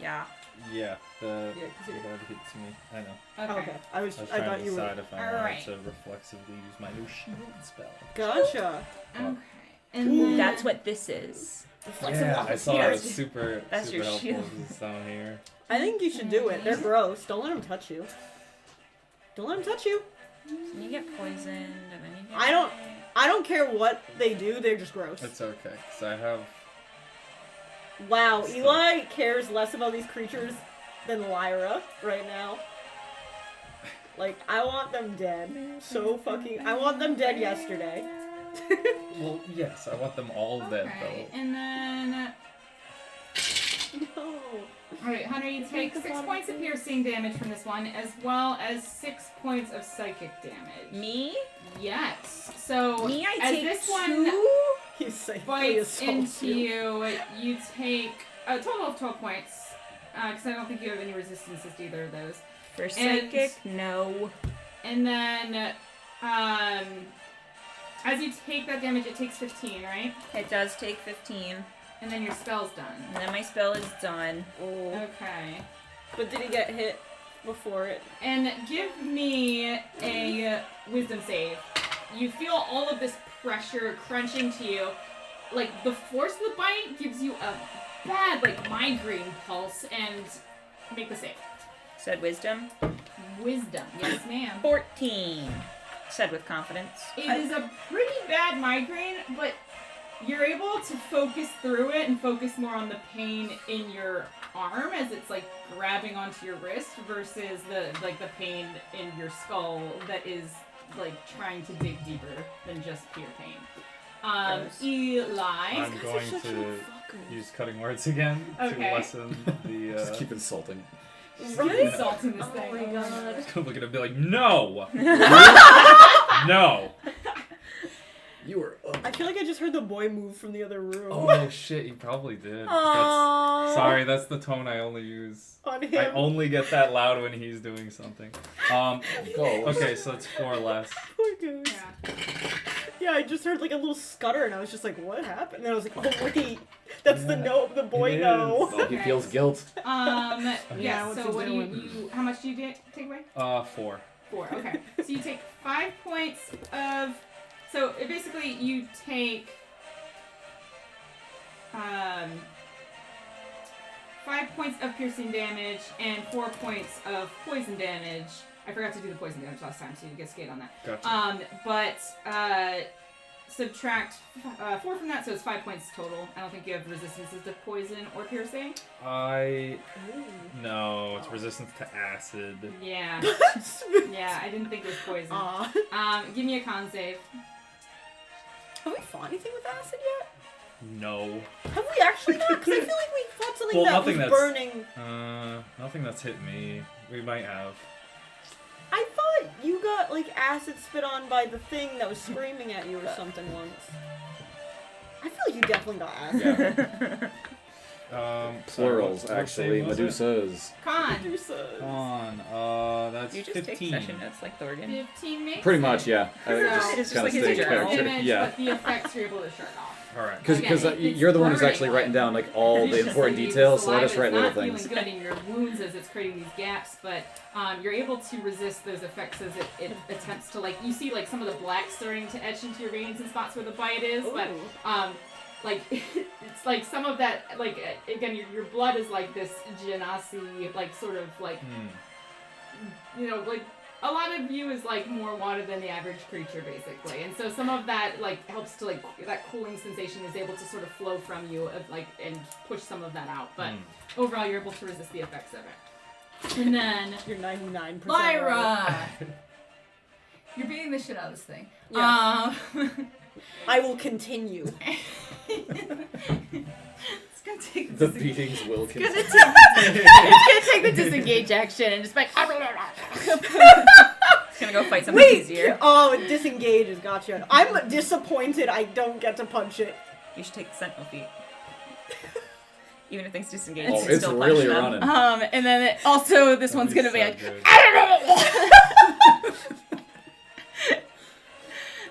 Yeah. Yeah, Yeah, 'cause you're- that hits me. I know. Okay. Okay. I I was thought trying to you were. decide if I Alright. wanted to reflexively use my new shield spell. Gotcha. Okay. And Ooh, then That's what this is. Yeah, I saw Yeah. it. It's super, That's super your helpful. shield. This down here. I think you should do it. They're gross. Don't let them touch you. Don't let them touch you. So you get poisoned, and then you get. I don't care what they do. They're just gross. It's okay, because I have. Wow, Eli cares less about these creatures than Lyra right now. Like, I want them dead. So fucking. I want them dead yesterday. Well, yes, I want them all dead, okay. though. And then No. alright, Hunter, you take 6 points of piercing damage from this one, as well as 6 points of psychic damage. Me? Yes. So Me, I as take this 2? one He's safely bites assaults into you. you take a total of 12 points. Because I don't think you have any resistances to either of those. For psychic, no. And then, as you take that damage, it takes 15, right? It does take 15. And then your spell's done. And then my spell is done. Oh. Okay. But did he get hit before it? And give me a wisdom save. You feel all of this pressure crunching to you. Like, the force of the bite gives you a bad, like, migraine pulse, and make the save. Said wisdom. Wisdom. Yes, ma'am. 14. Said with confidence. It is a pretty bad migraine, but you're able to focus through it and focus more on the pain in your arm as it's like grabbing onto your wrist versus the pain in your skull that is like trying to dig deeper than just pure pain. Gross. Eli. I'm going to use cutting words again Okay. to lessen the. Just keep insulting. Right? Insulting this Oh thing. my god. Just gonna look at him and be like, no! No! You were ugly. I feel like I just heard the boy move from the other room. Oh shit, you probably did. Aww. Sorry, that's the tone I only use. On him. I only get that loud when he's doing something. Go. Okay, so it's 4 less. Poor goose. Yeah. Yeah, I just heard like a little stutter and I was just like, what happened? And I was like, oh wait, that's the no, the boy It no. is. Oh, he feels guilt. Yeah, Yeah, what's so he what do doing? you how much do you take away? 4. 4, okay. So you take 5 points of... So basically you take 5 points of piercing damage and 4 points of poison damage. I forgot to do the poison damage last time, so you get skate on that. Gotcha. But subtract 4 from that, so it's 5 points total. I don't think you have resistances to poison or piercing. No, it's resistance to acid. Yeah. Yeah, I didn't think it was poison. Aw. Give me a con save. Have we fought anything with acid yet? No. Have we actually not? Because I feel like we fought something Well, that nothing was that's- burning. Nothing that's hit me. We might have. I thought you got like acid spit on by the thing that was screaming at you or something once. I feel like you definitely got acid. Yeah. Sorry, Plurals, what actually. save was it? Medusas. Con. On. That's You just 15. take session notes like Thorgan. 15 makes Pretty it. much, yeah. I So, just it's just kind like of his stay journal. character. Damage, Yeah. but the effects you're able to shut off. Alright. Because Again, it's you're the one who's burning, actually like- writing down like all It's the just important like details, so let us saliva write is little not things. feeling good in your wounds as it's creating these gaps, but you're able to resist those effects as it attempts to like you see like some of the black starting to etch into your veins and spots where the bite is, but Ooh. like it's like some of that like again your blood is like this genasi like sort of like you know like a lot of you is like more water than the average creature basically, and so some of that like helps to like that cooling sensation is able to sort of flow from you of like and push some of that out, but overall you're able to resist the effects of it. And then You're 99%. Lyra, you're beating the shit out of this thing. Yes. I will continue. It's gonna take The beatings will continue. it's gonna take the disengage action and just like It's gonna go fight something Wait! easier. Oh, it disengages. Gotcha. I'm disappointed I don't get to punch it. You should take the sentinel feat. Even if things disengage, Oh, you can it's still really punch them. running. And then also this one's gonna be so like, good.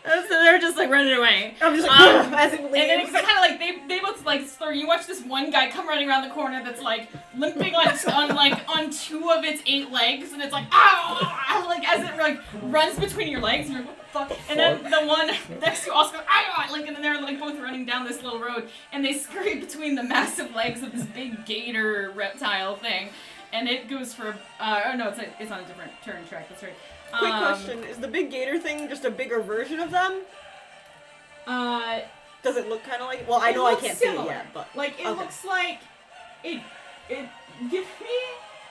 so they're just like running away. I'm just like, as it And then leaves. it's kind of like they both like slur. You watch this one guy come running around the corner that's like limping on 2 of its 8 legs, and it's like ah, like as it like runs between your legs, and you're like, what the fuck? And then the one next to you also goes ah, like, and then they're like both running down this little road, and they scurry between the massive legs of this big gator reptile thing, and it goes for oh no, it's on a different turn track. That's right. Quick question: is the big gator thing just a bigger version of them? Does it look kind of like? Well, I It know I looks can't see it similar. yet, but Like, it okay. looks like it. Give me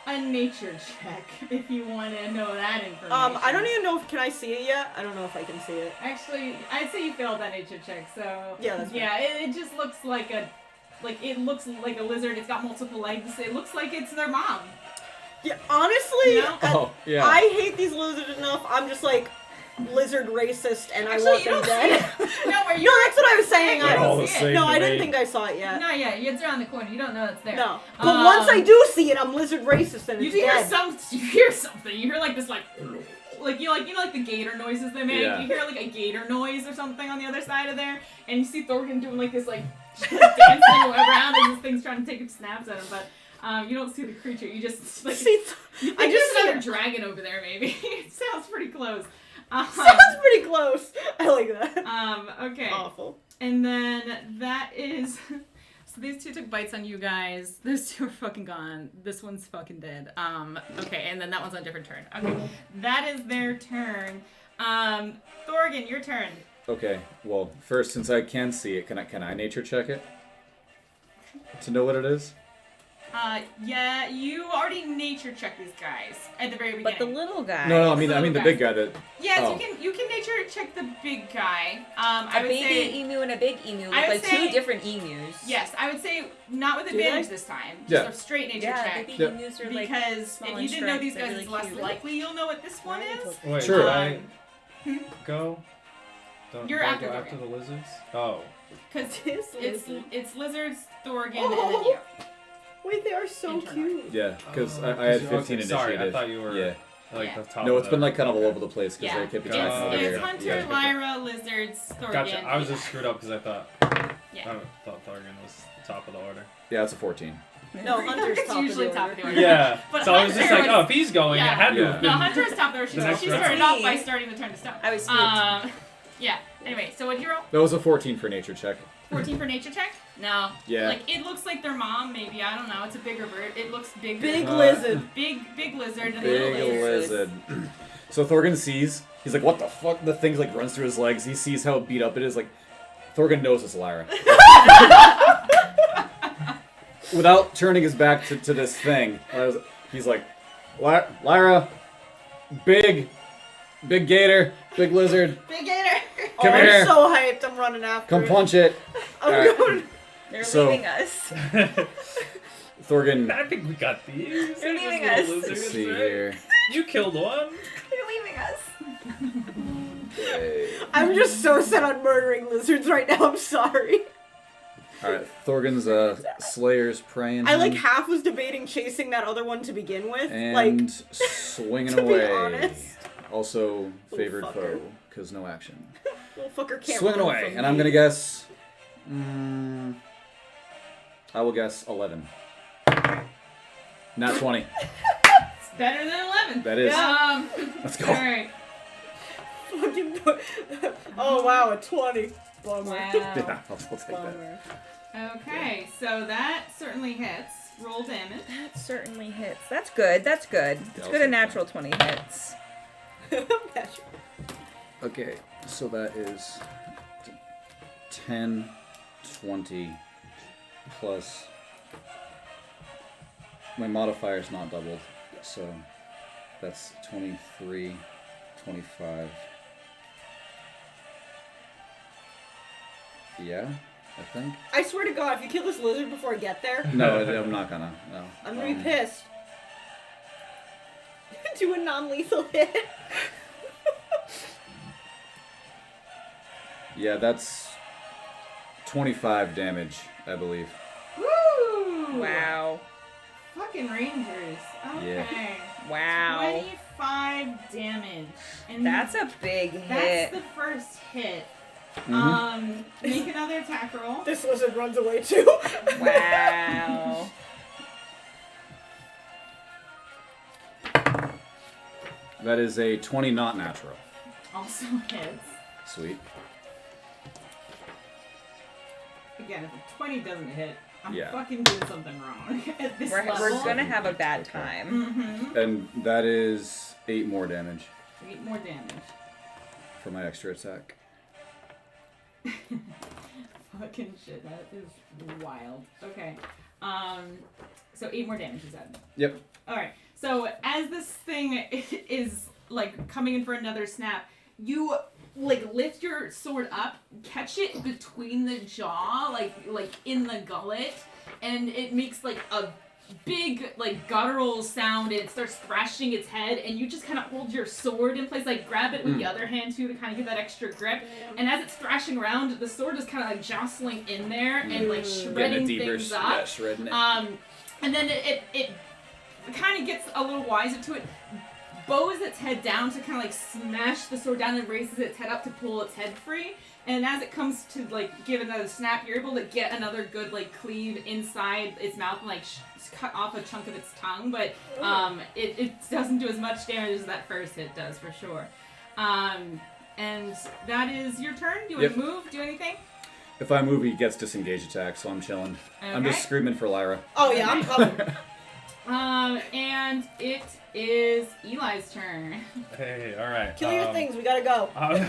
a nature check if you want to know that information. I don't even know if can I see it yet. I don't know if I can see it. Actually, I'd say you failed that nature check. So Yeah, that's yeah, it just looks like it looks like a lizard. It's got multiple legs. It looks like it's their mom. Yeah, honestly, No? Oh, yeah. I hate these lizards enough. I'm just like lizard racist, and I Actually, want you them don't dead. No, where No, you that's what I was saying. They're all the same No, to I didn't me. think I saw it yet. No, yeah, it's around the corner. You don't know it's there. No, but once I do see it, I'm lizard racist, and You it's do hear dead. you hear something. You hear like this like you know like the gator noises they make. Yeah. You hear like a gator noise or something on the other side of there, and you see Thorgan doing like this like dancing around as this thing's trying to take snaps at him, but you don't see the creature. You just like See, you think I just there's see another it. dragon over there. Maybe it sounds pretty close. Sounds pretty close. I like that. Okay. Awful. And then that is. So these 2 took bites on you guys. Those 2 are fucking gone. This one's fucking dead. Okay, and then that one's on a different turn. Okay, that is their turn. Thorgan, your turn. Okay, well, first, since I can see it, can I nature check it? To know what it is? Yeah, you already nature checked these guys at the very beginning. But the little guy. No, I mean little the guy. big guy that. Yes, oh. you can nature check the big guy. A I would baby say emu and a big emu I look would like say- 2 different emus. yes. I would say not with Do advantage they? this time. Yeah. Just a straight nature Yeah, check. baby Yeah. emus are like Because small if and you didn't know striped. these They're guys, really it's less cute. likely you'll know what this one is. Wait, Sure. should I Hmm? go? You're do I after go Thorgan. after the lizards? Oh. Because This lizard. it's lizards, Thorgan, Oh. and then you. Wait, they are so Internal. cute. Yeah, because Oh, I had 'cause 15 okay, initiative. sorry, I thought you were Yeah. like Yeah. the top. No, of it's been the- like kind of all okay. over the place because Yeah. they kept It's, each other Gotcha. it's here. Hunter, Yeah. Lyra, lizards, Thorgan. Gotcha. I was yeah. just screwed up because I thought Yeah. I thought Thorgan was the top of the order. Yeah, it's a 14. No, Hunter's It's top usually of the top order. of the order. Yeah. But so I was just Hunter like, was- oh, if he's going, Yeah. it had to Yeah. have No, been. Hunter is top there. She The next round. started off by starting the turn to stone. I was spooked. Yeah. Anyway, so what'd you roll? That was a 14 for nature check. 14 for nature check? No. Yeah. Like, it looks like their mom, maybe. I don't know. It's a bigger bird. It looks bigger. Big Uh, lizard. Big lizard and Big little lizard. lizard. So Thorgan sees. He's like, "What the fuck?" The thing like runs through his legs. He sees how beat up it is. Like, Thorgan knows it's Lyra. Without turning his back to this thing, he's like, "Lyra, big gator, big lizard, Big gator! Come Oh, here. I'm so hyped. I'm running after come it. punch it." I'm Alright. going. They're So- leaving us. Thorgan, I think we got these. They're Just leaving little us. lizards, let's see right? here. You killed one. They're leaving us. Okay. I'm just so set on murdering lizards right now. I'm sorry. All right, Thorgan's Slayer's praying. I like him, half was debating chasing that other one to begin with. and like, swinging to be away. honest. Also favored fucker. foe because no action. little fucker can't Swinging run away, from and I'm me. gonna guess. I will guess 11. Not 20. It's better than 11. That is. Let's go. Alright. Fucking oh wow, a 20. Bummer. Wow. Yeah, I'll take that. Bummer. Okay, so that certainly hits. Roll damage. That certainly hits. That's good. That's good. It's I'll good. A take natural 20 hits. Okay, so that is 10, 20 plus. My modifier's not doubled, so that's 23, 25. Yeah, I think. I swear to God, if you kill this lizard before I get there, No, I'm not gonna. No. I'm gonna be pissed. Do a non-lethal hit. Yeah, that's 25 damage, I believe. Woo! Wow. Fucking Rangers. Yeah. Okay. Wow. 25 damage. And That's a big that's hit. the first hit. Mhm. Make another attack roll. This lizard runs away too. Wow. That is a 20 not natural. Also hits. Sweet. Again, if a 20 doesn't hit, I'm Yeah. fucking doing something wrong at this level. We're gonna have a bad time. Mm-hmm. And that is 8 more damage 8 more damage. for my extra attack. Fucking shit, that is wild. Okay. So 8 more damage, you said? Yep. Alright, so as this thing is, like, coming in for another snap, you, like, lift your sword up, catch it between the jaw, like in the gullet, and it makes, like, a big, like, guttural sound, and it starts thrashing its head, and you just kind of hold your sword in place, like, grab it with the other hand, too, to kind of get that extra grip, and as it's thrashing around, the sword is kind of, like, jostling in there, and, like, shredding things up. Yeah, shredding it. And then it kind of gets a little wiser to it, bows its head down to kind of like smash the sword down and raises its head up to pull its head free. And as it comes to like give another snap, you're able to get another good like cleave inside its mouth and like cut off a chunk of its tongue. But it doesn't do as much damage as that first hit does for sure. And that is your turn. Do you want to move? Do anything? If I move, he gets disengage attack, so I'm chilling. Okay. I'm just screaming for Lyra. Oh yeah, I'm coming. And it is Eli's turn. Hey, alright. Kill your things. We gotta go. I'm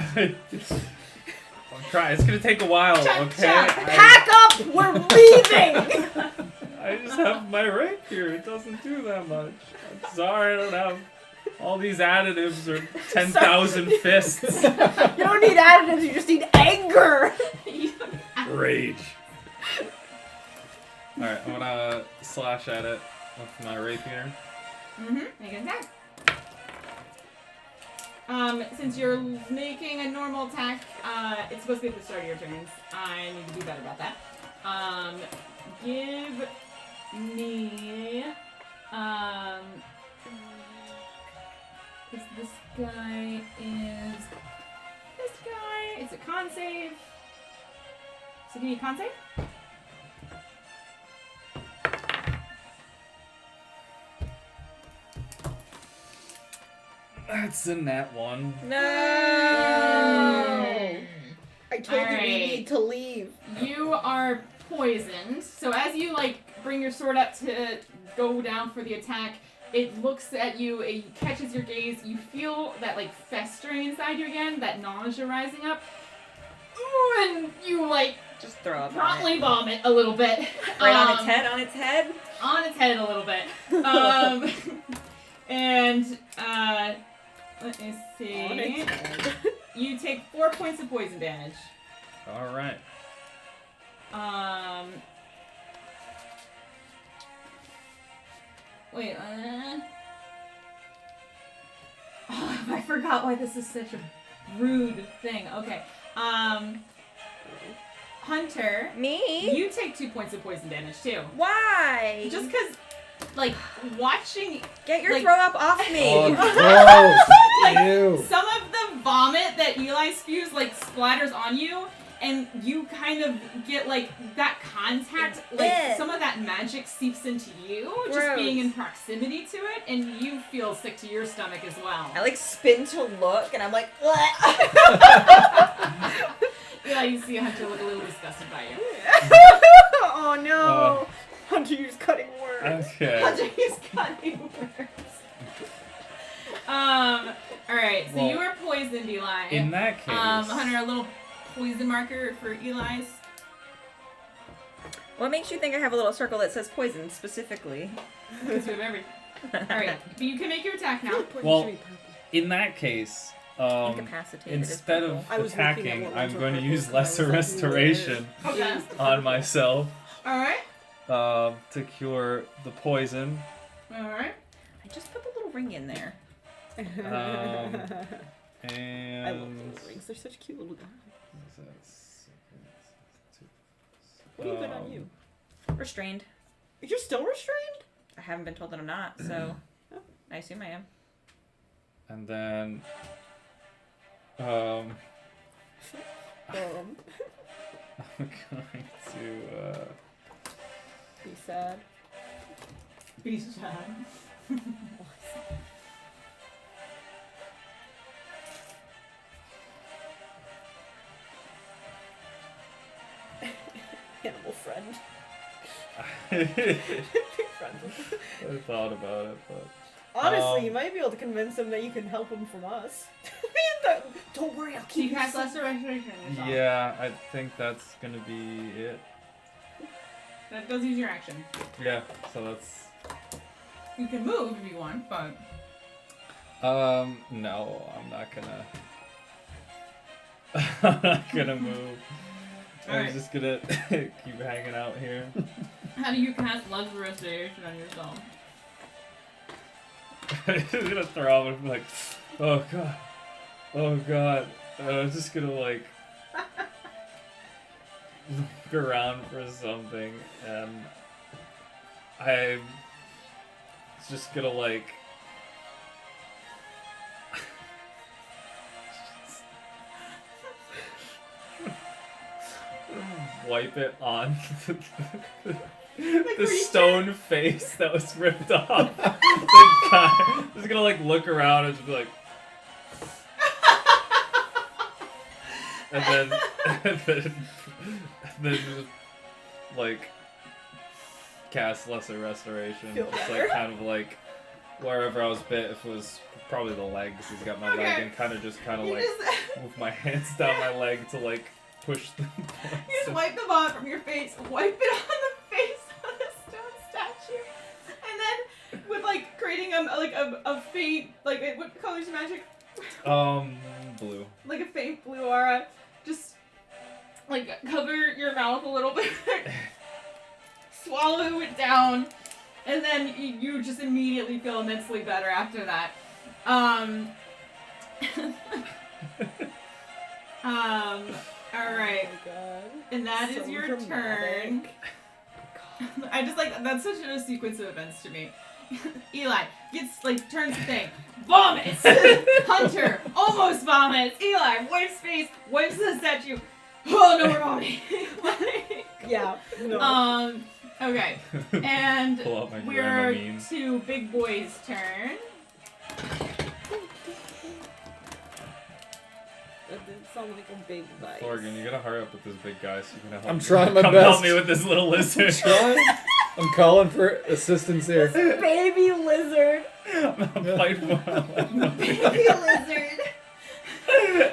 trying. It's gonna take a while, okay? Pack up. We're leaving. I just have my rapier. It doesn't do that much. I'm sorry, I don't have all these additives or 10,000 fists. You don't need additives. You just need anger. Rage. Alright, I'm gonna slash at it with my rapier. Make an attack. Since you're making a normal attack, it's supposed to be at the start of your turns. I need to do better about that. Give me, this guy is, it's a con save. So give me a con save. That's in that one. No. I told you we Alright. need to leave. You are poisoned. So as you like bring your sword up to go down for the attack, it looks at you, it catches your gaze, you feel that like festering inside you again, that nausea rising up. Ooh, and you like Just throw up on promptly it. vomit a little bit. Right on its head, on its head. On its head a little bit. And let me see. You take 4 points of poison damage. Alright. Wait, oh, I forgot why this is such a rude thing. Okay. Hunter, Me? you take 2 points of poison damage too. Why? Just because, like, watching Get your like- throw up off me. Oh, gross! like, Ew. some of the vomit that Eli spews, like, splatters on you, and you kind of get, like, that contact, like, Ugh. some of that magic seeps into you, just Gross. being in proximity to it, and you feel sick to your stomach as well. I like spin to look, and I'm like, what? Yeah, you see Hunter look a little disgusted by you. Oh no. Hunter, you're just cutting words. Okay. Hunter is cutting words. Alright, so Well, you are poisoned, Eli. In that case. Hunter, a little poison marker for Eli's. What makes you think I have a little circle that says poison specifically? Because we have everything. Alright, but you can make your attack now. Well, in that case, Incapacitated. is instead purple. of I was looking at attacking, what I'm ones were going to purple, use so I was Lesser like, Restoration Okay. on myself Alright. to cure the poison. Alright. I just put the little ring in there. I love And those rings. They're such cute little guys. what is that? What even on you? Restrained. You're still restrained? I haven't been told that I'm not, so I assume I am. And then, Um, I'm going to, be sad. Be sad. Animal friend. I Be friends with him. thought about it, but Honestly, you might be able to convince him that you can help him from us. Don't worry, I'll So keep you cast you lesser restoration on yourself. yeah, I think that's gonna be it. That does use your action. Yeah, so that's. You can move if you want, but No, I'm not gonna. I'm not gonna move. I'm Alright. just gonna keep hanging out here. how do you cast lesser restoration on yourself? I'm just gonna throw up and be like, oh god, oh god. And I'm just gonna like look around for something, and I'm just gonna like wipe it on the stone face that was ripped off. The guy just gonna like look around and just be like, and then just like cast lesser restoration. Feel Just better? like kind of like wherever I was bit. If it was probably the legs, he's got my leg Okay. and kind of You like just move my hands down my leg to like push the. you just wipe the vomit from your face, wipe it on the face of the stone statue, and then with like creating a faint what color's magic? Blue. Like a faint blue aura, just like cover your mouth a little bit, swallow it down, and then you just immediately feel immensely better after that. All right, Oh my god. and that is So your dramatic. turn. I just like that's such a sequence of events to me. Eli gets turns the thing, vomits. Hunter almost vomits. Eli wipes face, wipes the statue. Oh no, we're vomiting. Yeah. No. Okay, and Pull out my we're Dramamine. to Big Boy's turn. That didn't sound like a big bite. Morgan, you gotta hurry up with this big guy so you can help I'm me. trying my Come best. help me with this little lizard. Trying. I'm calling for assistance here. Baby lizard. I'm fighting for Baby lizard.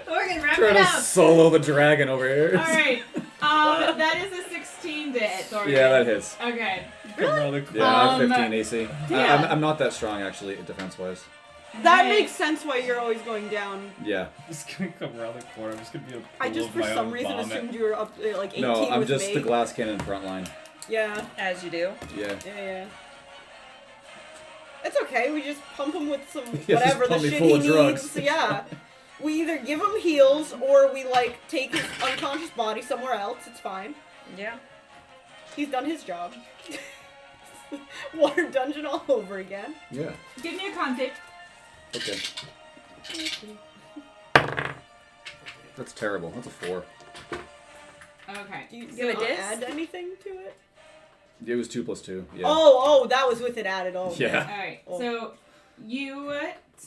Morgan, wrap Trying it to up. solo the dragon over here. All right. That is a 16 to hit. Morgan. Yeah, that hits. Okay. Come around the corner. Yeah, I have 15 AC. Damn. I'm not that strong actually, defense-wise. That Okay. makes sense why you're always going down. Yeah. I'm just gonna come around the corner. I'm just gonna be a pool I just of for my some own reason vomit. assumed you were up like 18 No, I'm with just me. the glass cannon front line. Yeah, As you do. Yeah. yeah. It's okay. We just pump him with some Yeah, just whatever the pump me shit full he of drugs. needs. Yeah. We either give him heals or we take his unconscious body somewhere else. It's fine. Yeah. He's done his job. Water dungeon all over again. Yeah. Give me a con save. Okay. That's terrible. That's a 4. Okay. Do you, You have a not disc? add anything to it? It was 2 + 2. Yeah. Oh, that was with it added. Oh, Yeah. All right. Oh. So you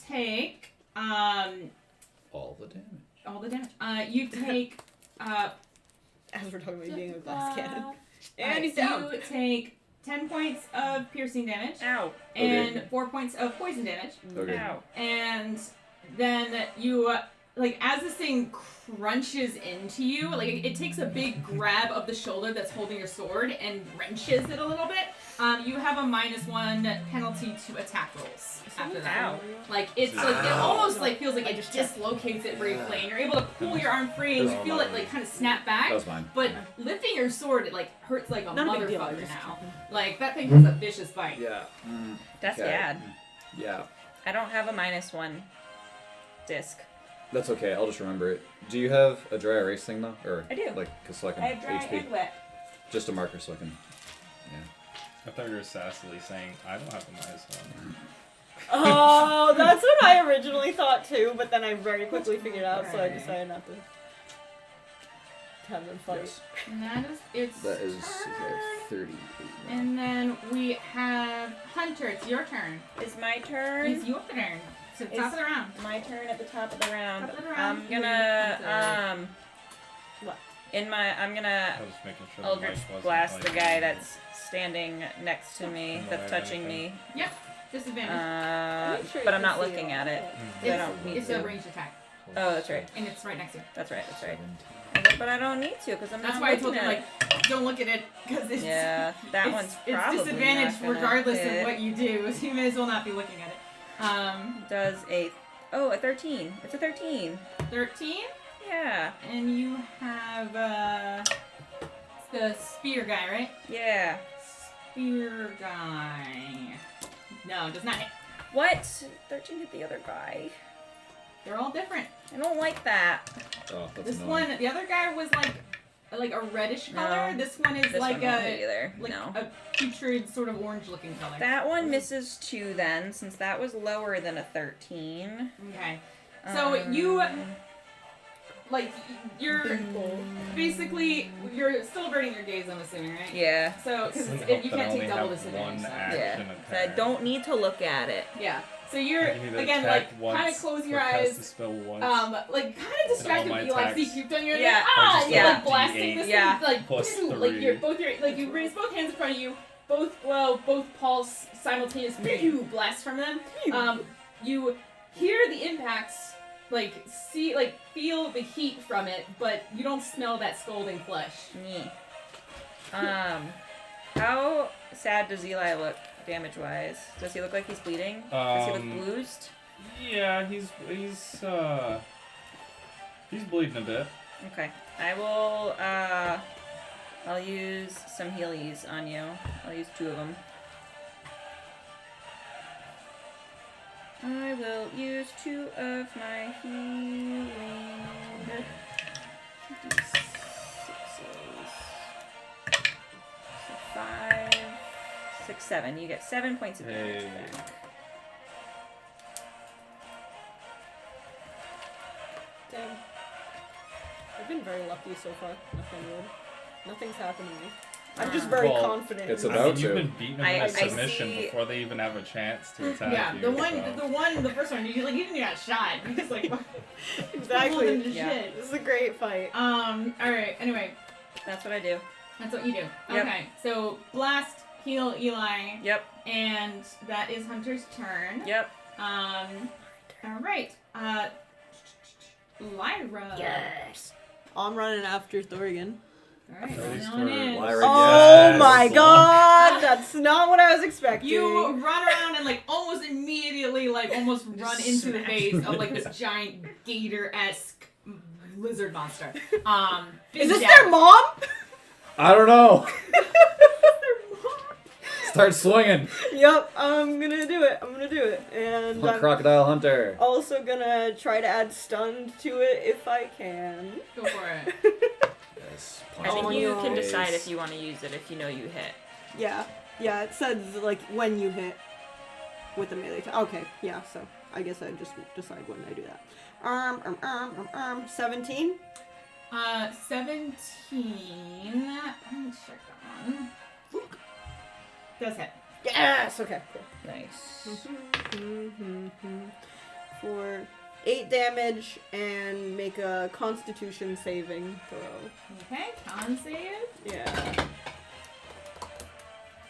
take All the damage. all the damage. You take As we're talking about being a glass cannon. And alright, he's so down. you take 10 points of piercing damage Ow. and Okay. 4 points of poison damage, Okay. Ow. and then you as this thing crunches into you, it takes a big grab of the shoulder that's holding your sword and wrenches it a little bit. You have a -1 penalty to attack rolls after that. Ow. It Ow. almost feels like it just dislocates it briefly, and you're able to pull your arm free, and you That's feel fine. it kind of snap back. That was mine. But lifting your sword, it hurts like a Not a big deal, I motherfucker just- now. That thing has a vicious bite. Yeah. That's Okay. bad. Yeah. I don't have a -1 disc. That's okay. I'll just remember it. Do you have a dry erase thing though, or I do. so I can I have dry HP? and wet. Just a marker so I can. I thought you were sassily saying, I don't have the minus one. Oh, that's what I originally thought too, but then I very quickly figured out, so I Right. decided not to have them fight. Yes. And that is its That is turn. 38. And then we have Hunter. It's your turn. Is my turn? It's your turn. So top Is- of the round. My turn at the top of the round. Top of the round. I'm gonna What? I'm gonna I was making sure Eldritch the mic wasn't blast like, the guy that's standing next to me, In the that's way of touching me. Disadvantage. Make sure But you I'm can not see looking it. at it. Mhm. I don't need It's to. a ranged attack, Oh, that's right. and it's right next to you. That's right. That's right. 17. But I don't need to because I'm That's not why I told looking you, at like, don't look at it, because it's Yeah, that it's, one's it's probably disadvantaged not gonna regardless hit. of what you do. So you may as well not be looking at it. Does a 13. It's a 13. 13, Yeah. and you have it's the spear guy, right? Yeah. Spear guy. No, does not hit. What? 13 hit the other guy. They're all different. I don't like that. Oh, that's This annoying. one, the other guy was like a reddish color. No. This one is This like one won't hit either. like No. a putrid sort of orange looking color. That one misses 2 then, since that was lower than a 13. Okay. So you Um, like you're basically you're still averting your gaze, I'm assuming, right? Yeah. So because Doesn't you help that I can't only take double have disadvantage. one So. action Yeah. occur. So I don't need to look at it. Yeah. So you're You need to again attack like once, kind of close your or cast the eyes. spell once. Like kind of distracted, my but you like see attacks. cubed on your Yeah. like, Or just you're a like blasting D8 this Yeah. thing, like plus like 3. you're both your like you raise both hands in front of you, both blow, both pulse simultaneously, blast from them. You hear the impacts, like see like feel the heat from it, but you don't smell that scalding flesh. Me. How sad does Eli look damage-wise? Does he look like he's bleeding? Does he look bruised? Yeah, he's bleeding a bit. Okay. I will, I'll use some healies on you. I'll use 2 of them. I will use 2 of my healing. D6s. So 5, 6, 7. You get 7 points of damage Hey. back. Damn. I've been very lucky so far. Knock on wood. Nothing's happened to me. I'm just very Well, confident. it's in I about mean, this. you've to. been beating them I in a submission see- before they even have a chance to attack Yeah, you. the first one, you like you didn't got shot. You just like Exactly. pulled into Yeah. shit. This is a great fight. All right. Anyway, That's what I do. that's what you do. Yep. Okay. So blast, heal, Eli, Yep. and that is Hunter's turn. Yep. All right. Lyra. Yes. I'm running after Thorgan. All right. Those going two in. Lyra, Oh yes. my god! That's not what I was expecting. You run around and like almost immediately almost run into the face of like this giant gator-esque lizard monster. Is this big their jab. mom? I don't know. Start swinging. Yep, I'm gonna do it. And I'm Crocodile Hunter. also gonna try to add stunned to it if I can. Go for it. Yes. I punch think him in you the can face. decide if you want to use it if you know you hit. Yeah, it says like when you hit with the melee attack. Okay, yeah, so I guess I just decide when I do that. 17. 17. Let me check that one. Does hit. Yes. Okay. Cool. Nice. For 8 damage and make a Constitution saving throw. Okay, con save. Yeah.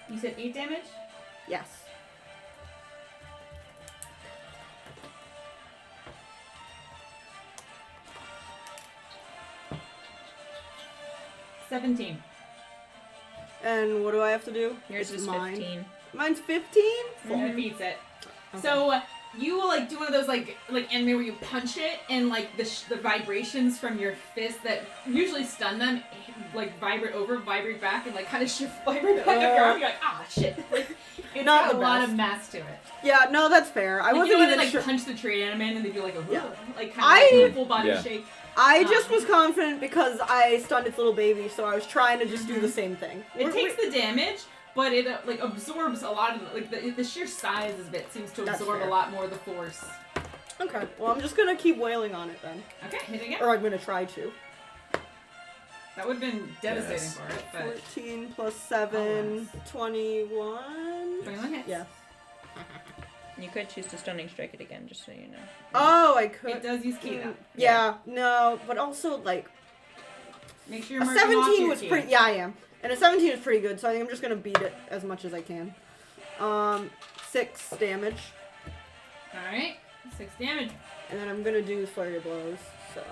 You said 8 damage? Yes. $17. And what do I have to do? Yours It's is mine. 15. Mine's 15. It beats it. Okay. So you like do one of those like anime where you punch it and like the vibrations from your fist that usually stun them like vibrate back and like kind of vibrate back up your arm. You're like, ah, shit. Like, it's Not got the a lot best. of mass to it. Yeah, no, that's fair. I Like, wasn't you know when even they like sure. punch the tree animal and they do like a Yeah. like kind of full body Yeah. shake. I just was confident because I stunned its little baby, so I was trying to just do the same thing. It takes the damage, but it like absorbs a lot of the sheer size of it seems to That's absorb fair. a lot more of the force. Okay, well, I'm just gonna keep wailing on it then. Okay, hit again. Or I'm gonna try to. That would have been devastating Yes. for it, but 14 plus 7, 21. 21 hits. Yeah. You could choose to stunning strike it again, just so you know. Oh, I could. It does use key though. Yeah, no, but also, like, Make sure you're a marking off 17 your was key. pretty. Yeah, I am. And a 17 is pretty good, so I think I'm just gonna beat it as much as I can. 6 damage. All right, 6 damage. And then I'm gonna do flurry of blows, so.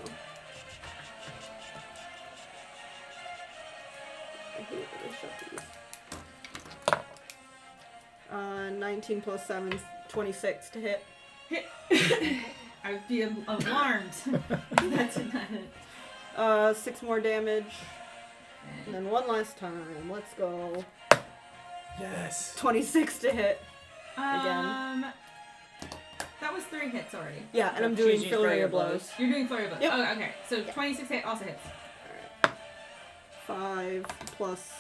I hate that I shut these. 19 plus 7 is 26 to hit. I would be alarmed. That's not it. 6 more damage. And then one last time. Let's go. Yes. 26 to hit. That was 3 hits already. Yeah, and I'm doing Choosing flurry of blows. You're doing flurry of blows. Yep. Oh, okay. So 26 hit also hits. 5 plus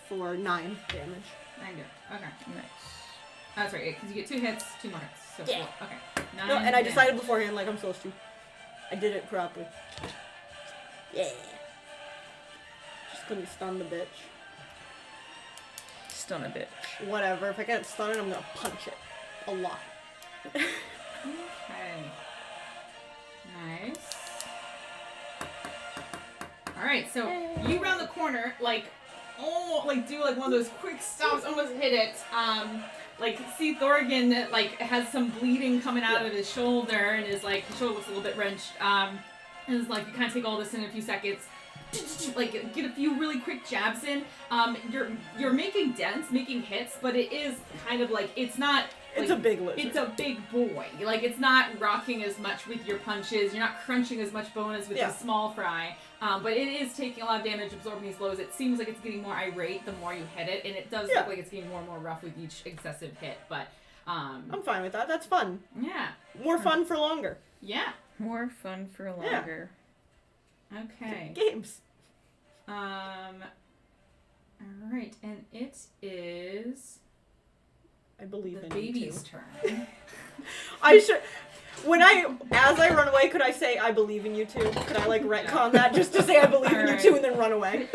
4, 9 damage. 9 good. Okay. Nice. That's right, because you get 2 hits, 2 more hits. So Yeah. 4. Okay. 9 No, and I damage. decided beforehand like I'm supposed to. I did it properly. Yeah. Just couldn't stun the bitch. Stun a bitch. Whatever. If I get stunned, I'm gonna punch it. A lot. Okay. Nice. Alright, so you round the corner, do one of those quick stops, almost hit it. Like, see Thorgan, has some bleeding coming out of his shoulder, and his shoulder looks a little bit wrenched. And it's you kind of take all this in a few seconds. Get a few really quick jabs in. You're making dents, making hits, but it is kind of it's not. It's a big lizard. It's a big boy. It's not rocking as much with your punches. You're not crunching as much bone as with the small fry. But it is taking a lot of damage, absorbing these blows. It seems like it's getting more irate the more you hit it, and it does look like it's getting more and more rough with each excessive hit. But I'm fine with that. That's fun. yeah, More fun for longer. yeah. More fun for longer. Okay. Games. All right, and it is I believe the in you baby's too. turn. I should. As I run away, could I say I believe in you too? Could I retcon that just to say I believe in you Alright. too and then run away?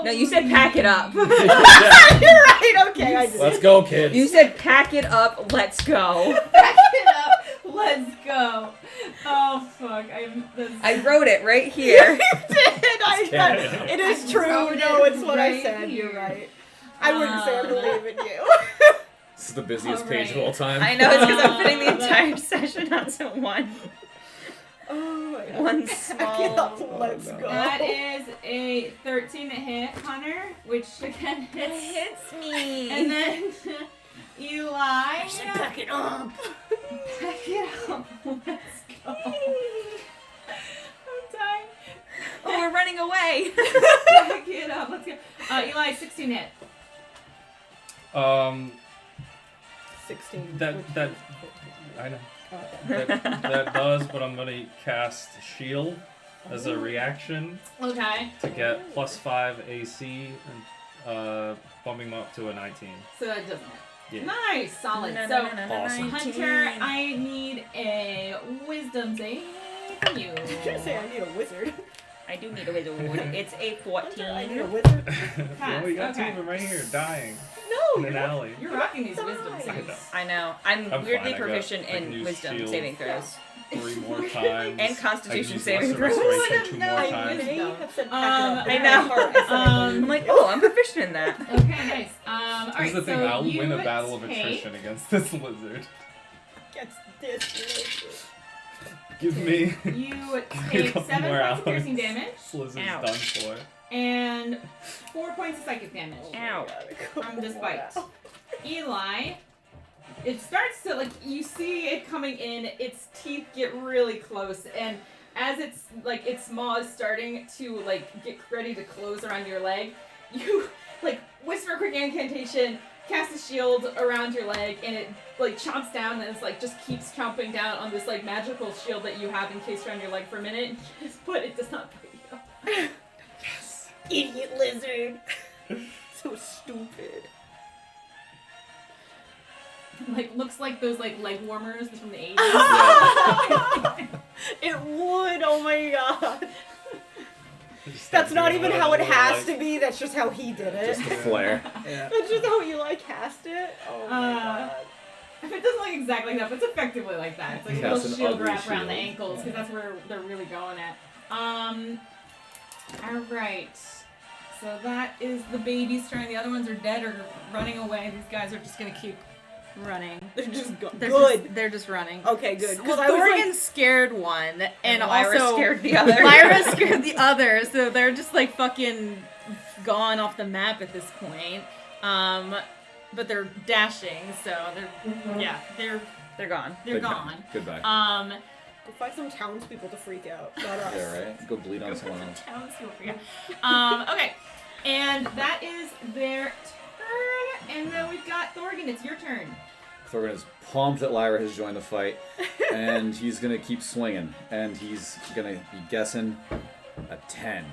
No, you said pack it up. You're right. Okay, I did. Let's go, kids. You said pack it up, let's go. Back it up. Let's go. Oh fuck! I wrote it right here. You did. It is true. wrote No, it it's what I right said. here. You're right. I wouldn't say I believe in you. This is the busiest page of Alright. all time. I know, it's because I'm fitting the entire session onto one Oh my god. one Get small. up, let's no. go. That is a 13 to hit, Connor, which again hits. me. And then Eli. Pack it up. Pack it up. Let's go. I'm dying. Oh, we're running away. Pack it up. Let's go. Eli, 16 hit. 16. That I know. That does, but I'm gonna cast Shield as a reaction Okay. to get +5 AC and bumping them up to a 19. So that doesn't hit. Yeah. Nice. Solid. No, So, no, no, no, Awesome. 19. Hunter, I need a wisdom save from you. I should say I need a wizard. I do need a wizard. It's a 14. I need a wizard. Well, we got two Okay. of them right here, dying No, in an alley. You're rocking these wisdom Die. saves. I know. I'm I'm weirdly fine, I got- proficient I can in use wisdom shield. saving throws. 3 more times. And Constitution I can use saving Lesser throws. Restoration 2 more I times. may have said pack it up. I but in my know. heart I said I Um, believe I'm like, in you. oh, I'm proficient in that. Okay, nice. Alright, Here's the thing, so I'll you win a battle of take- attrition against this lizard. Gets this lizard. Give me You a take couple 7 more points of hours. piercing damage This lizard's Ow. done for. and 4 points of psychic damage Ow. from this bite. Eli, it starts to, you see it coming in, its teeth get really close, and as its maw is starting to, get ready to close around your leg, you, whisper a quick incantation, cast a shield around your leg, and it, chomps down, and it's, just keeps chomping down on this, magical shield that you have encased around your leg for a minute, but it does not bite you. Idiot lizard. So stupid. like looks like those like leg warmers from the 80s. It would. Oh my god. Just That's start not doing even it how it a little, has like- to be. That's just how he did it. Just the flare. Yeah. That's just how you like cast it. Oh my god. If it doesn't look exactly like that, but it's effectively like that. It's like a Cast little an shield ugly wrap around the shield. ankles because that's where they're really going at. Alright. So that is the baby's turn. The other ones are dead or running away. These guys are just gonna keep running. They're just They're good. They're just running. Okay, good. Because I was Thorgan like, scared one, and Lyra also scared the other. Lyra scared the other, so they're just like fucking gone off the map at this point. But they're dashing, so They're gone. They're gone. Goodbye. go find some townspeople to freak out. Not us. Yeah, right? Go bleed on someone else. Okay. And that is their turn. And then we've got Thorgan. It's your turn. Thorgan is pumped that Lyra has joined the fight, and he's gonna keep swinging, and he's gonna be guessing a 10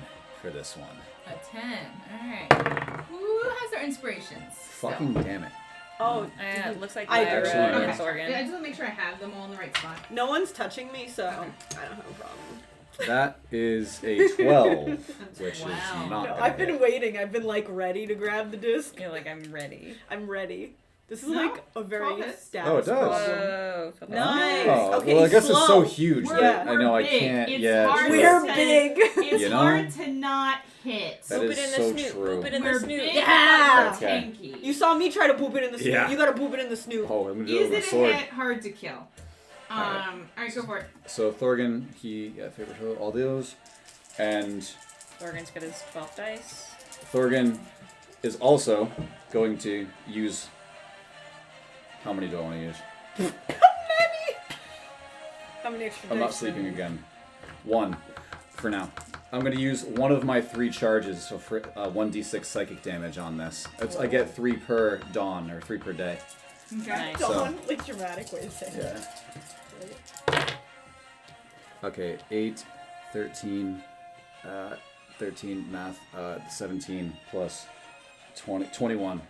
for this one. A 10. Alright. Who has their inspirations? Fucking damn it. Oh, It looks like I Lyra actually and know. Okay. Thorgan. Yeah, I just want to make sure I have them all in the right spot. no one's touching me, so I don't have a problem. That is a 12, which Wow. is not No, gonna I've been hit. waiting. I've been like ready to grab the disc. You're like, I'm ready. I'm ready. This is No, like a very 12 hits. status Oh, it does. problem. Whoa. so Nice. Oh, Okay, well, I guess it's so slow. huge We're- that I know I big. can't. It's yeah, hard true. We're to- big. It's You know? hard to not hit. That Boop is it in the so snoot. true. Boop it in We're the snoot. big, Yeah. but we're Okay. tanky. You saw me try to poop it in the snoot. Yeah. You gotta poop it in the snoot. Oh, I'm gonna do it Easy with my to sword. hit, hard to kill. Alright, go for it. So Thorgan, he favorite row, all those, and Thorgan's got his 12 dice. Thorgan is also going to use. How many do I want to use? How many extra I'm not dice? sleeping again. 1 for now. I'm going to use one of my 3 charges, so for 1d6 psychic damage on this. I get 3 per dawn, or 3 per day. Okay. Nice. Dawn, like dramatic way to say it. Yeah. Okay, 8, 13, 13 math, 17 plus 20, 21.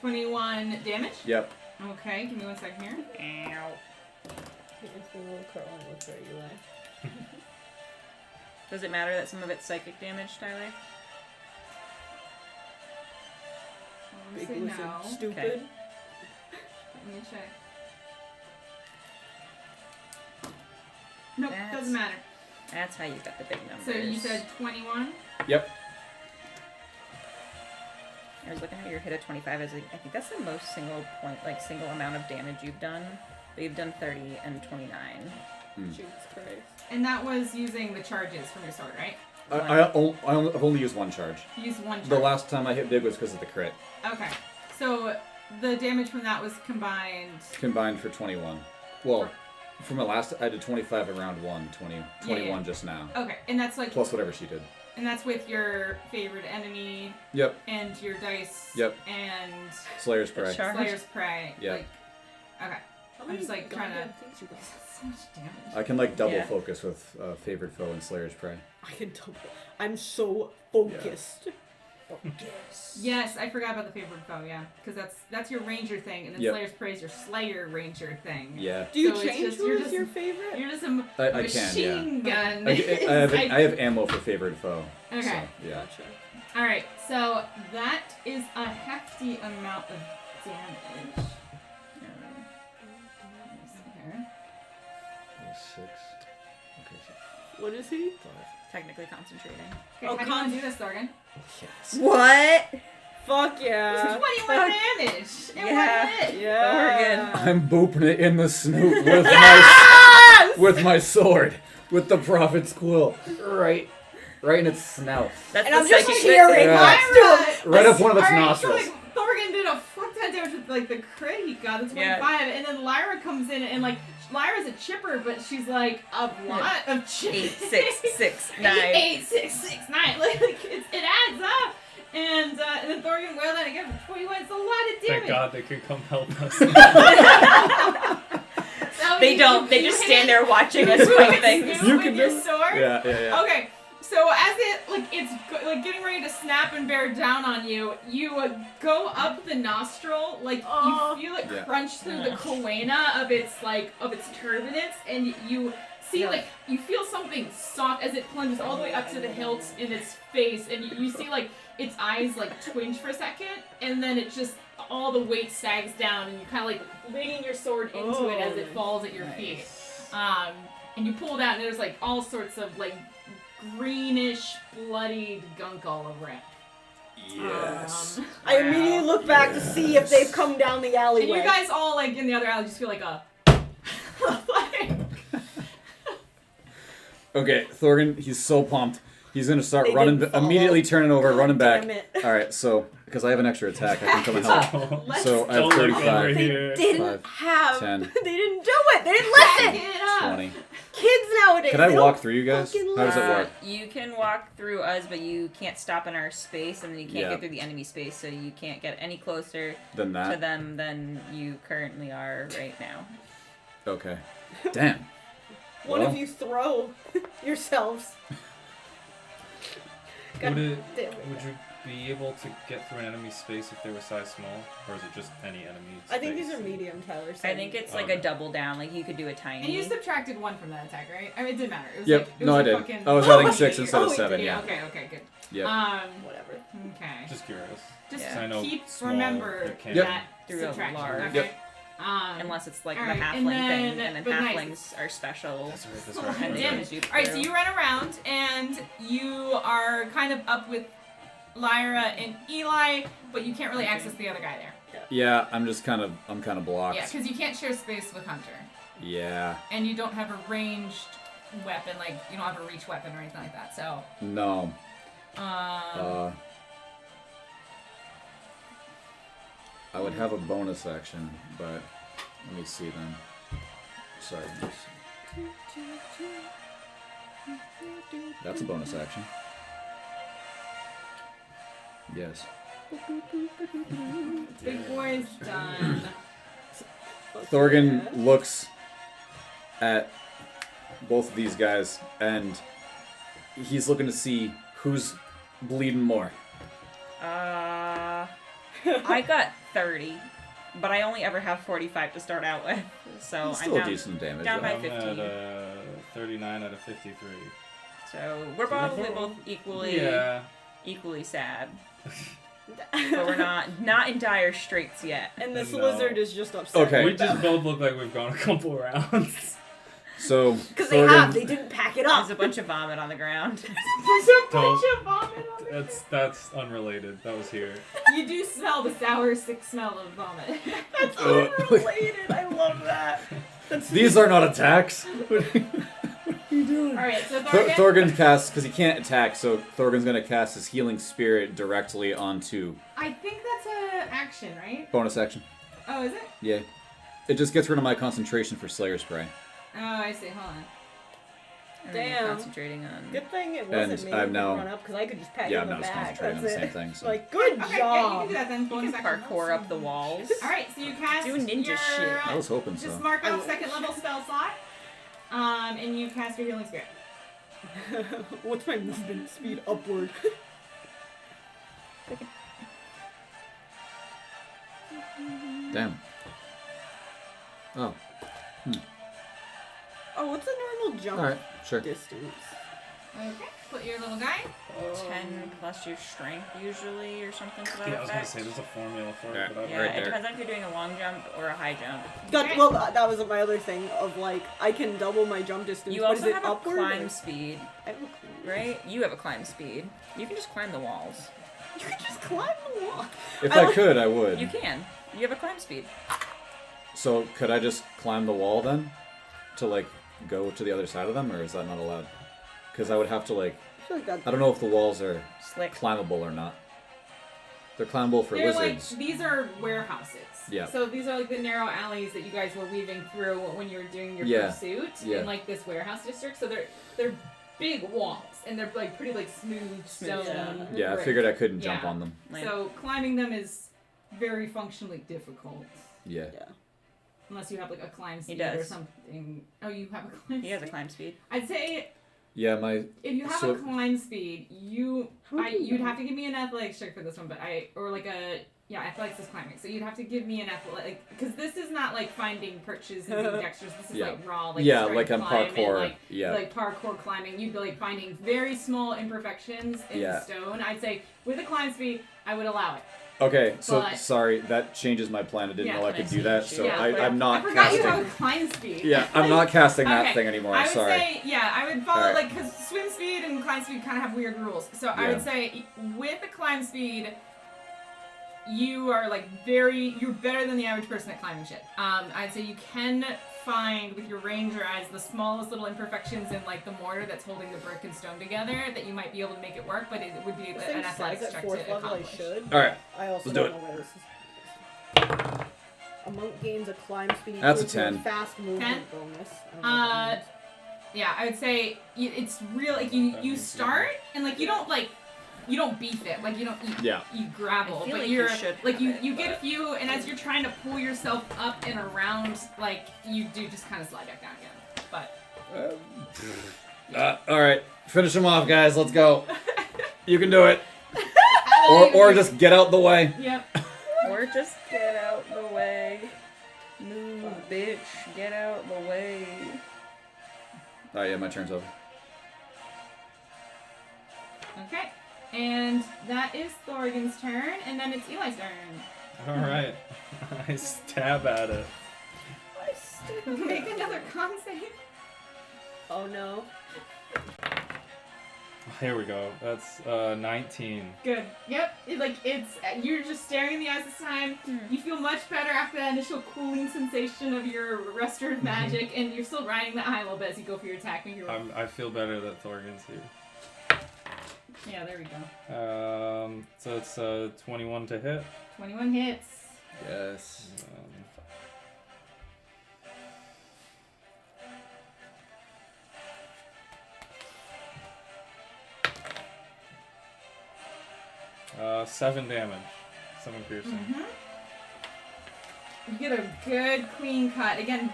21 damage? Yep. Okay, give me 1 second here. Ow. Does it matter that some of it's psychic damage, Tyler? Big Say lizard. no. Stupid. Okay. Let me check. Nope, That's- doesn't matter. That's how you got the big numbers. So you said 21? Yep. I was looking at your hit of 25 as I think that's the most single amount of damage you've done. But you've done 30 and 29. Jesus Christ. And that was using the charges from your sword, right? I've only used 1 charge. You used 1 charge. The last time I hit big was because of the crit. Okay. So the damage from that was combined. Combined for 21. Well, from my last, I did 25 in round 1, 21 yeah. just now. Okay, and that's like Plus whatever she did. and that's with your favorite enemy Yep. and your dice Yep. and Slayer's Prey. Charge. Slayer's Prey. Yeah. Like, okay. How I'm many just, like, trying to- goddamn things you got? So much damage. I can like double Yeah. focus with favorite foe and Slayer's Prey. I can double. I'm so focused. Yes, I forgot about the favorite foe. Yeah, because that's your ranger thing, and then Yep. Slayer's Prey is your Slayer ranger thing. Yeah. Do you So it's change just- who you're is just- your favorite? You're just a I can, yeah. machine gun. I have ammo for favorite foe. Okay. So, yeah. Gotcha. All right, so that is a hefty amount of damage. Let me see here. 6. Okay, What is he? 5. Technically concentrating. Okay, Oh, how do you want to do this, Thorgan? Yes. What? Fuck yeah. 21 damage in Yeah. one hit. Yeah. I'm booping it in the snoot with with my sword, with the prophet's quill, right in its snout, That's And the I'm just psychic cheering Yeah. next to him. right up one of its Alright, nostrils. So, like, Thorgan did a fuck ton of damage with like the crit he got, the 25, Yeah. and then Lyra comes in and like Lyra's a chipper, but she's like a lot of chipping. 8, 6, 6, 9. 8, 6, 6, 9. Like it adds up. And then Thorgan wailed at it again for 21. It's a lot of damage. Thank God they could come help us. So They you- don't. They you just hit stand it there watching us fight things. with You can your do- sword. Yeah. Okay, So as it's getting ready to snap and bear down on you, you go up the nostril, you feel it Yeah. crunch through the coena of its turbinates, and you see you feel something soft as it plunges all the way up to the hilt in its face, and you see its eyes twinge for a second, and then it just all the weight sags down, and you kind of leaning your sword into it as it falls at your feet. And you pull it out, and there's all sorts of greenish, bloodied gunk all over it. Yes. I immediately look back to see if they've come down the alleyway. And you guys all in the other alley just feel Okay, Thorgan, he's so pumped. He's gonna start They running, didn't follow. immediately turning over, running back. Damn it. All right, so because I have an extra attack, I can come and help. Let's So I have Don't look over 35, here. Didn't 5, have. 10, They didn't do it. They didn't listen. get up. 20. Kids nowadays. Can I they walk don't through you guys? fucking How does it listen. work? You can walk through us, but you can't stop in our space, and then you can't Yeah. get through the enemy space, so you can't get any closer Than to that? them than you currently are right now. Okay. Damn. One Well. of you throw yourselves. God Would damn it. you be able to get through an enemy space if they were size small, or is it just any enemy? I think space? these are medium, Tyler. So I think it's Okay. a double down. You could do a tiny. And you subtracted 1 from that attack, right? I mean, it didn't matter. It was Yep. it No, was I a did. Fucking... I was Oh, adding we 6 did. instead Oh, of we 7, did. yeah. Okay, good. Yep. whatever. Okay. Just curious. Just I know keep small, remember it can't- Yep. that Through a subtraction. large. Okay. Yep. Unless it's the Alright, halfling and then- thing, and then but nice. halflings are special. That's right. That's Oh, right. And that's damn right. damage you All right, so through. you run around and you are kind of up with Lyra and Eli, but you can't really access the other guy there. Yeah, I'm kind of blocked. Yeah, because you can't share space with Hunter, Yeah. and you don't have a ranged weapon, you don't have a reach weapon or anything like that. So, No. I would have a bonus action, but let me see then. Sorry. That's a bonus action. Yes. big boy's done. Thorgan looks at both of these guys and he's looking to see who's bleeding more. I got 30, but I only ever have 45 to start out with, so It's I'm still down, decent damage. down though. by I'm 15. at 39 out of 53. So we're probably both equally sad, but we're not in dire straits yet. And this No. lizard is just upset. Okay. We just both look like we've gone a couple rounds. So Because they Thorgan, they didn't pack it up. There's a bunch of vomit on the ground. There's a bunch of vomit on there. That's unrelated. That was here. You do smell the sour, sick smell of vomit. That's unrelated. I love that. That's these are not attacks. Alright, so Thorgan. Thorgan casts, because he can't attack, so Thorgan's going to cast his healing spirit directly onto I think that's a action, right? bonus action. Oh, is it? Yeah. It just gets rid of my concentration for Slayer Spray. Oh, I see. Hold on. And then you're Damn. concentrating on. Good thing it wasn't And me I'm who now- run up because I could just pat you Yeah, on I'm the not just back. concentrating on That's the same it. thing. So. Like, good Okay, yeah, you job. can do that then. You Bonus can action. parkour up the walls. Alright, so you cast Do ninja your, shit. I was hoping so. Just mark off second level spell slot. And you cast your healing spirit. What's my movement speed upward? Damn. Oh. Oh, what's the normal jump Alright, sure. distance? Okay, put your little guy. 10 plus your strength usually, or something to that Yeah, I was gonna effect. say there's a formula for Yeah. it, but I Yeah, Right it there. depends on if you're doing a long jump or a high jump. Okay. Well, that was my other thing of like, I can double my jump distance, You but also is it have a upward? climb or- speed, I have a climb. right? You have a climb speed. You can just climb the walls. You can just climb the wall. If I I like- could, I would. You can. You have a climb speed. So, could I just climb the wall then? To, like, go to the other side of them, or is that not allowed? Because I would have to, like... I feel like that. I don't know if the walls are Slick. climbable or not. They're climbable for They're lizards. like, these are warehouses. Yeah. So these are like the narrow alleys that you guys were weaving through when you were doing your Yeah. pursuit Yeah. in like this warehouse district. So they're big walls and they're like pretty like smooth stone. Yeah, I brick. figured I couldn't jump Yeah. on them. Like- So climbing them is very functionally difficult. Yeah. Unless you have like a climb speed does. or something. Oh, you have a climb He has a speed? climb speed. I'd say Yeah, my If you have So- a climb speed, you'd have to give me an athletics check for this one, but athletics is climbing. So you'd have to give me an athletic, because this is not like finding perches and being dexterous. This is Yeah. like raw, like yeah, strength like I'm climb and, parkour. like, Yeah. like parkour climbing. You'd be like finding very small imperfections in Yeah. the stone. I'd say with a climb speed, I would allow it. Okay, so But- sorry, that changes my plan. I didn't Yeah, know I can I could see do that, the so shoe? I'm I not forgot casting. you have a climb speed. Yeah, I'm not casting that Okay, thing anymore. I would Sorry. say, I would follow, Alright. like, because swim speed and climb speed kind of have weird rules. So I Yeah. would say, with the climb speed, you are, like, you're better than the average person at climbing shit. I'd say you can find, with your ranger eyes, the smallest little imperfections in, like, the mortar that's holding the brick and stone together, that you might be able to make it work, but it would be This an thing athletics says check at 4th to level I accomplish. should. All right, I also let's don't do know it. where this is. A monk gains a climb speed That's a equal to 10. fast movement 10? bonus. I don't know what that means. Yeah, I would say it's real, like, you start, and, like, you don't beef it, like, you don't eat gravel, I feel but like you're you should like have you it, get a but- few, and as you're trying to pull yourself up and around, like, you do just kind of slide back down again. But All right, finish him off, guys. Let's go. You can do it. Or just get out the way. yep. Or just get out the way. Move, bitch. Get out the way. All right, yeah, my turn's over. Okay, and that is Thorgan's turn, and then it's Eli's turn. Alright. I stab at it. Make another con save. Oh no. Here we go. That's 19. Good. Yep. You're just staring in the eyes this time. You feel much better after that initial cooling sensation of your restorative magic, and you're still riding the eye a little bit as you go for your attack. Make your roll. I feel better that Thorgan's here. Yeah, there we go. So it's 21 to hit. 21 hits. Yes. 7 damage. 7 piercing. Mm-hmm. You get a good clean cut. Again,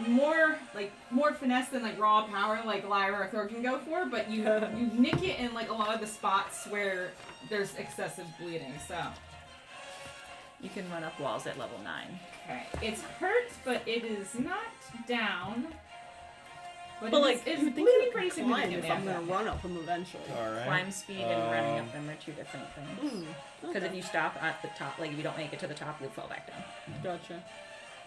more finesse than like raw power like Lyra or Thor can go for, but you nick it in like a lot of the spots where there's excessive bleeding. So You can run up walls at level 9. okay, it's hurt, but it is not down. But But like, it's you think bleeding you pretty can climb significantly. if I'm gonna run up them eventually. Alright. Climb speed and running up them are two different things. Because if you stop at the top, like if you don't make it to the top, you'll fall back down. Gotcha.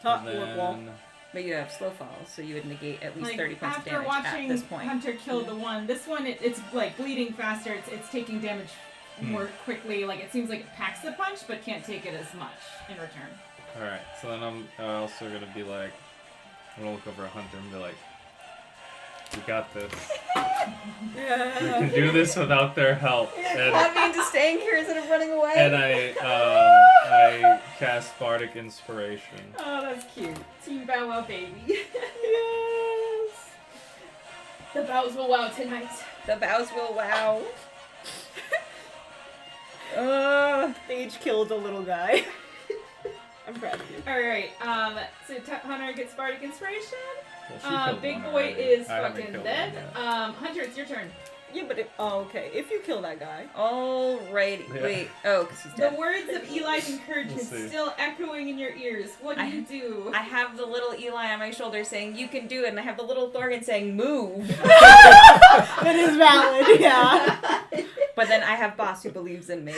Top And warp wall. then But you have slow falls, so you would negate at least Like, 30 points of after damage watching at this point. Hunter kill the one, this one it's like bleeding faster. It's taking damage more quickly. Like it seems like it packs the punch, but can't take it as much in return. Alright, so then I'm also gonna be like, I'm gonna look over at Hunter and be like, we got this. We can do this without their help. That means just staying here instead of running away. And I cast Bardic Inspiration. Oh, that's cute. Team Bow Wow baby. Yes. The bows will wow tonight. The bows will wow. They each killed a little guy. I'm proud of you. Alright, so Hunter gets Bardic Inspiration. Well, she killed Big one boy already. is I haven't fucking killed dead. one yet. Hunter, it's your turn. Yeah, but okay. If you kill that guy, Alrighty. Yeah. Wait. Oh, because he's The dead. words of Eli's encouragement We'll see. still echoing in your ears. What do you do? I have the little Eli on my shoulder saying, "You can do it," and I have the little Thorgan saying, "Move." that is valid. Yeah. But then I have Boss who believes in me.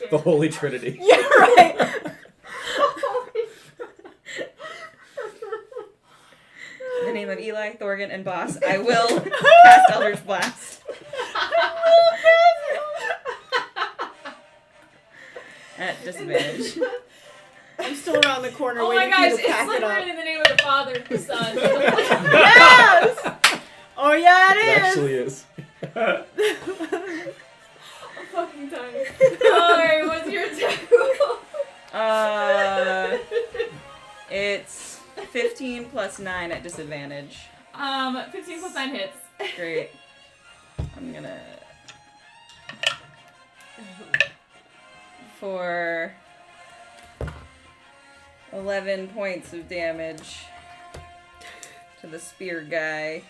The Holy Trinity. Yeah. Right. In the name of Eli, Thorgan, and Boss, I will cast Eldritch Blast. At disadvantage. I'm still around the corner Oh my waiting gosh, for you to it's pack like it up. in the name of the Father, the Son. Yes. Oh yeah, It it is. actually is. I'm fucking tired. Alright, what's your attack? It's 15 plus 9 at disadvantage. 15 plus 9 hits. Great. I'm gonna... For 11 points of damage to the spear guy.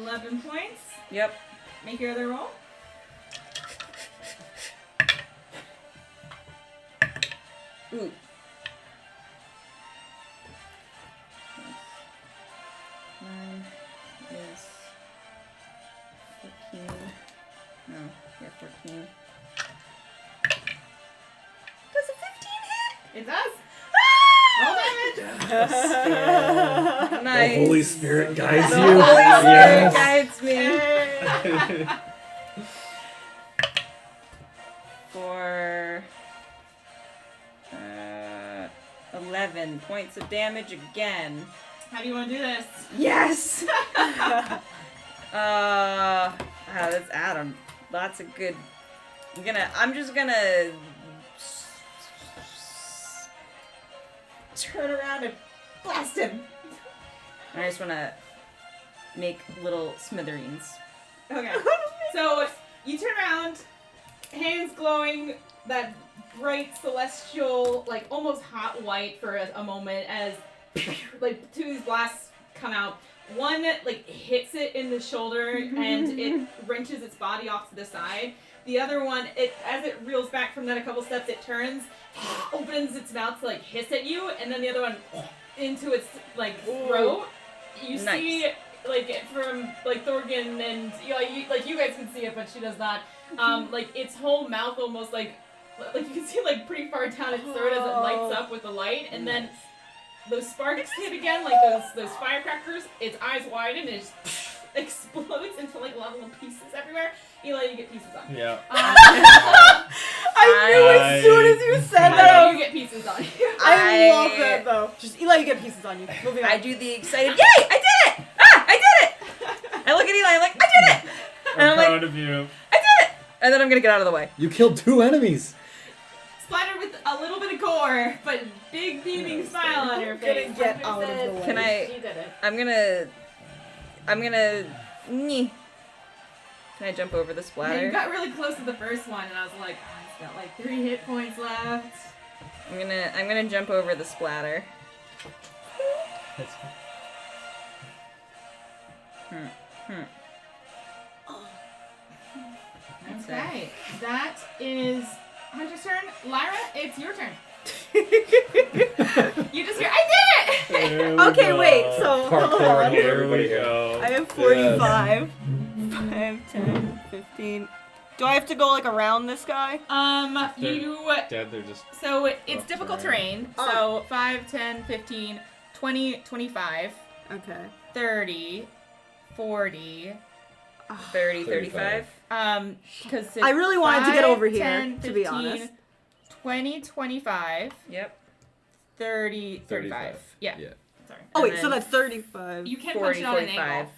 11 points. Yep. Make your other roll. Ooh. Mine is 14. No, yeah, 14. Does a 15 hit? It does. Roll damage. Nice. The Holy Spirit guides The you. Holy Spirit Yes. guides me. For 11 points of damage again. How do you want to do this? Yes. That's Adam. That's a good. I'm just gonna turn around and blast him. I just wanna make little smithereens. Okay. So you turn around, hands glowing, that bright celestial, like almost hot white for a moment as like two of these blasts come out. One like hits it in the shoulder and it wrenches its body off to the side. The other one, as it reels back from that a couple steps, it turns, opens its mouth to like hiss at you, and then the other one into its like throat. You Nice. see like from like Thorgan and you guys can see it, but she does not. Like its whole mouth almost like you can see like pretty far down its throat as it lights up with the light, and then those sparks hit again, like those firecrackers. Its eyes widen and it just explodes into like level of pieces everywhere. Eli, you get pieces on. Yeah. I knew as soon as you said that. You get pieces on. I love that though. Just Eli, you get pieces on you. Moving on. I do the excited, yay! I did it! Ah, I did it! I look at Eli, I'm like, I did it! And I'm I'm like, proud of you. I did it! And then I'm gonna get out of the way. You killed 2 enemies. Splattered with a little bit of gore, but big beaming smile on her face. Gonna get out of the way. Can I? She did it. I'm gonna. Nyeh. Can I jump over the Yeah, you splatter? got really close to the first one, and I was like, oh, he's got like 3 hit points left. I'm gonna jump over the splatter. Okay, that is Hunter's turn. Lyra, it's your turn. You just hear, I did it! There we Okay, go. wait, so hold Parkour on. here. There we Everybody go. I have 45. 5, 10, 15. Do I have to go like around this guy? You, Dead, they're just. so it's Oh, difficult sorry. terrain. Oh. So 5, 10, 15, 20, 25, Okay. 30, 40, 30, 35. 35. because I really wanted to get over here, to be honest. 20, 25, Yep. 30, 35. Yeah. Yeah. Sorry. Oh wait, And so then that's 35. You can 40, punch it on an 45. angle.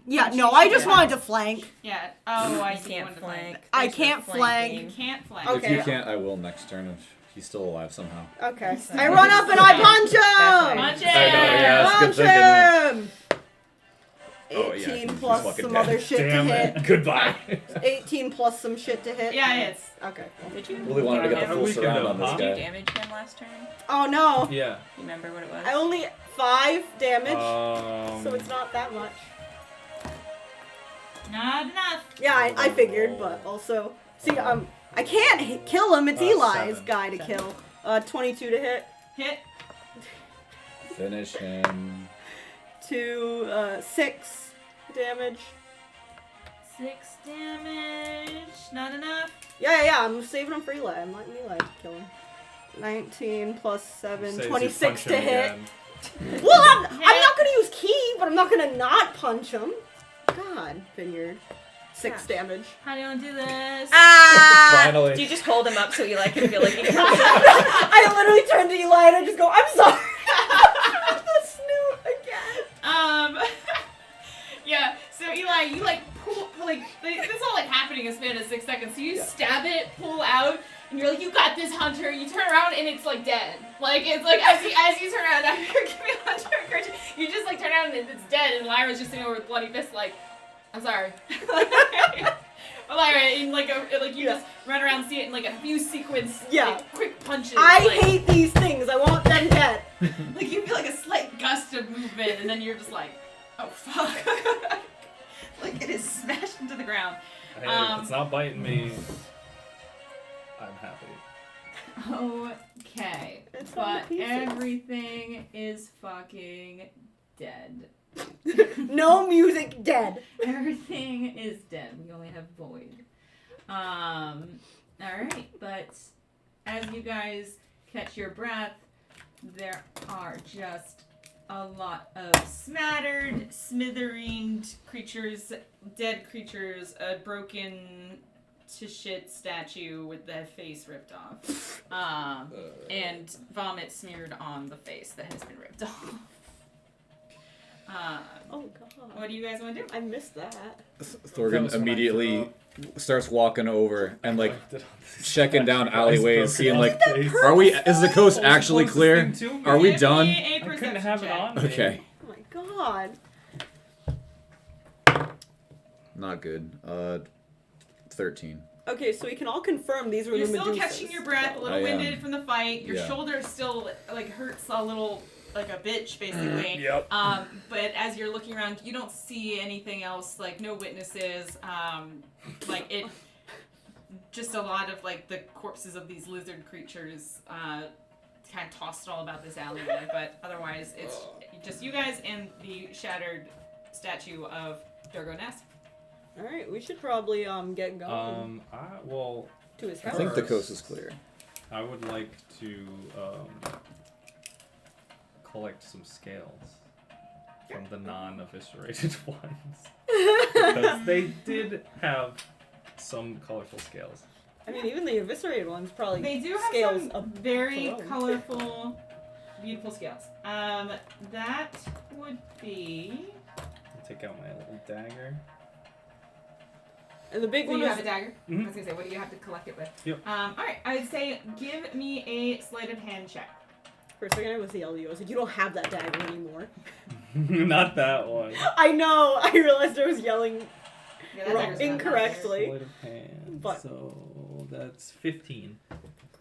Yeah, no, I just Yeah. wanted to flank. Yeah. Oh, I You see. can't One to flank. I Thanks for can't You flank. can't flank. Okay. If you can't, I will next turn if he's still alive somehow. Okay. Sorry. I run up and I punch him! Punch I know, it! yeah. that's Punch good thinking, him! Oh, yeah, 18 he's plus fucking some dead. other shit Damn to it. hit. Goodbye. 18 plus some shit to hit. Yeah, it is. Okay. Did you? Really wanted to get the How full we can surround do, on this huh? Did you guy. damage him last turn? Oh no. Yeah. You remember what it was? I only 5 damage, Um, so it's not that much. Not enough. Yeah, I figured, but also see, I can't kill him. It's Eli's 7. guy to kill. 22 to hit. Hit. Finish him. 6 damage. 6 damage. Not enough. Yeah, I'm saving him for Eli. I'm letting Eli kill him. 19 plus 7, says you 26 punch to him hit. again. Well, I'm not gonna use key, but I'm not gonna not punch him. God, Vineyard. 6 damage. How do you want to do this? Ah! Finally. Do you just hold him up so Eli can feel like he can I literally turn to Eli and I just go, I'm sorry. The snoot again. Yeah. So Eli, you like pull, like this is all like happening in a span of 6 seconds. So you stab it, pull out, and you're like, you got this, Hunter. You turn around and it's like dead. Like it's like as you turn around after giving Hunter encouragement, you just like turn around and it's dead. And Lyra's just sitting over with bloody fists, like, I'm sorry. Lyra, and like you just run around, see it in like a few sequence, like, quick punches. I like, hate these things. I want them dead. Like you feel like a slight gust of movement, and then you're just like, oh fuck. Like it is smashed into the ground. Hey, if it's not biting me, I'm happy. Okay. It's all But pieces. everything is fucking dead. No music, dead. Everything is dead. We only have void. Alright, but as you guys catch your breath, there are just a lot of smattered, smithereened creatures, dead creatures, a broken to shit statue with the face ripped off, and vomit smeared on the face that has been ripped off. Oh god. What do you guys want to do? I missed that. Thorgan was when I immediately starts walking over and like Left it on this checking down statue. alleyways, It's seeing broken like, off the face. are we? Is the coast Oh, actually closest clear? thing to me. Are we Give done? me a I couldn't perception have it check. on me. Okay. Oh my god. Not good. 13. Okay, so we can all confirm these were You're the still Medusas. catching your breath, a little I am. winded from the fight. Your Yeah. shoulder still like hurts a little, like a bitch, basically. Yep. But as you're looking around, you don't see anything else, like no witnesses. Like it, just a lot of like the corpses of these lizard creatures, kind of tossed all about this alleyway. But otherwise, it's just you guys and the shattered statue of Durgo Nest. Alright, we should probably get going Well, to his I house. think the coast is clear. I would like to collect some scales from the non-eviscerated ones because they did have some colorful scales. I mean, even the eviscerated ones probably They do have scales some up very alone. colorful, beautiful scales. That would be. I'll take out my little dagger. And the big Do one you is have a dagger? Mhm. I was gonna say, what do you have to collect it with? Yep. Alright, I would say give me a sleight of hand check. for a second I was yelling. I was like, you don't have that dagger anymore. Not that one. I know. I realized I was yelling Yeah, that wrong, dagger's not incorrectly. Sleight of hand. But- So that's 15.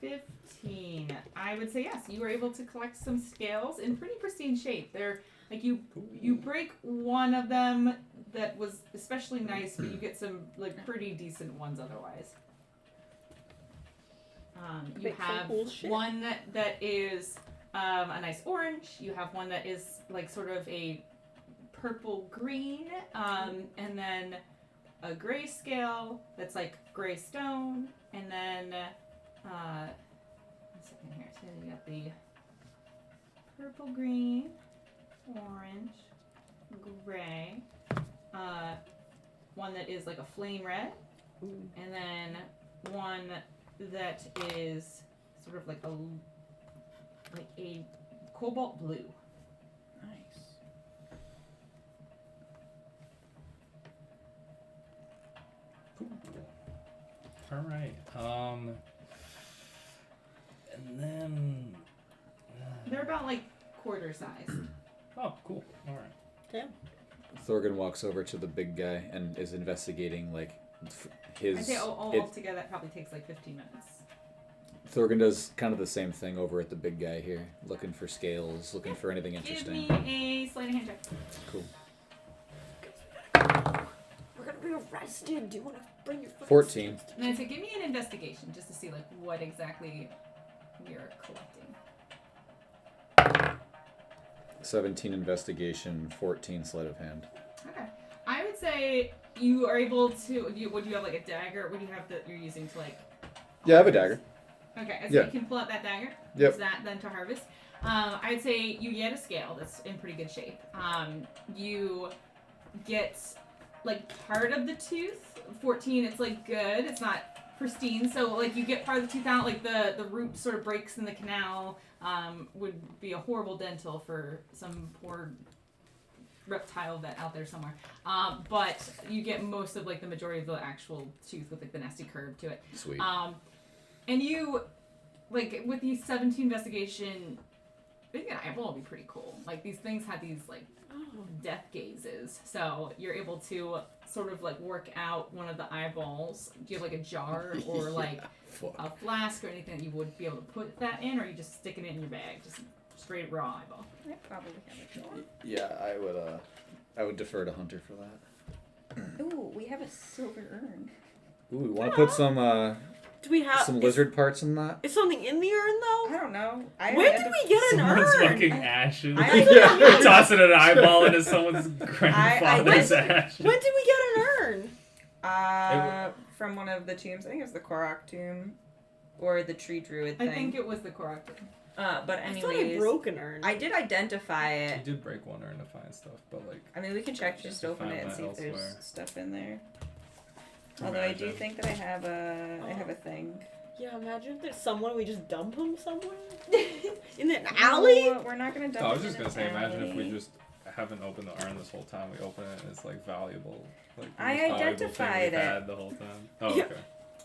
there. 15. I would say yes. You were able to collect some scales in pretty pristine shape. They're like you break one of them that was especially nice, but you get some like pretty decent ones otherwise. You Make some have cool shit. one that is a nice orange. You have one that is like sort of a purple green, and then a gray scale that's like gray stone, and then one second here. So you got the purple green, orange, gray, one that is like a flame red, Ooh. and then one that is sort of like a cobalt blue. Nice. All right. And then. They're about like quarter size. Oh, cool. All right. Thorgan walks over to the big guy and is investigating like his. I'd say all it- together that probably takes like 15 minutes. Thorgan does kind of the same thing over at the big guy here, looking for scales, looking for anything Give interesting. me a sleight of hand check. Cool. We're gonna be arrested. Do you want to bring your fucking 14. scales? And I'd say give me an investigation just to see like what exactly you're collecting. 17 investigation, 14 sleight of hand. Okay. I would say you are able to. Would you have like a dagger? What do you have that you're using to like? Yeah, I have a dagger. Okay, so Yeah. you can pull out that dagger. Yep. Use that then to harvest. I'd say you get a scale that's in pretty good shape. You get like part of the tooth. 14, it's like good. It's not pristine. So like you get part of the tooth out. Like the root sort of breaks in the canal. Would be a horrible dental for some poor reptile vet out there somewhere. But you get most of like the majority of the actual tooth with like the nasty curve to it. Sweet. And you, like, with these 17 investigation, I think an eyeball would be pretty cool. Like, these things had these, like, death gazes. So you're able to sort of, like, work out one of the eyeballs. Do you have, like, a jar or, like, Fuck. a flask or anything that you would be able to put that in? Or are you just sticking it in your bag? Just straight raw eyeball. I probably have a jar. Yeah, I would defer to Hunter for that. Ooh, we have a silver urn. Ooh, you want to put some Do we have lizard parts in that? Is something in the urn I though? don't know. When did we get an Someone's urn? fucking ashes. I- Tossing an eyeball into someone's grandfather's ashes. When did we get an urn? From one of the tombs. I think it was the Korok tomb, or the tree druid I thing. think it was the Korok. But I thought I anyways, broke an urn. I did identify You it. did break one urn to find stuff, but like. I mean, we can check, just open Find it and that see if there's elsewhere. stuff in there. Although I do Imagine. think that I have a thing. Yeah, imagine if there's someone we just dump him somewhere in an alley. No, we're not gonna dump. I was it just in gonna say, an imagine if we alley. just haven't opened the urn this whole time. We open it and it's like valuable. Like the I most valuable thing identified we've it. had the whole time. Oh, Yeah. okay.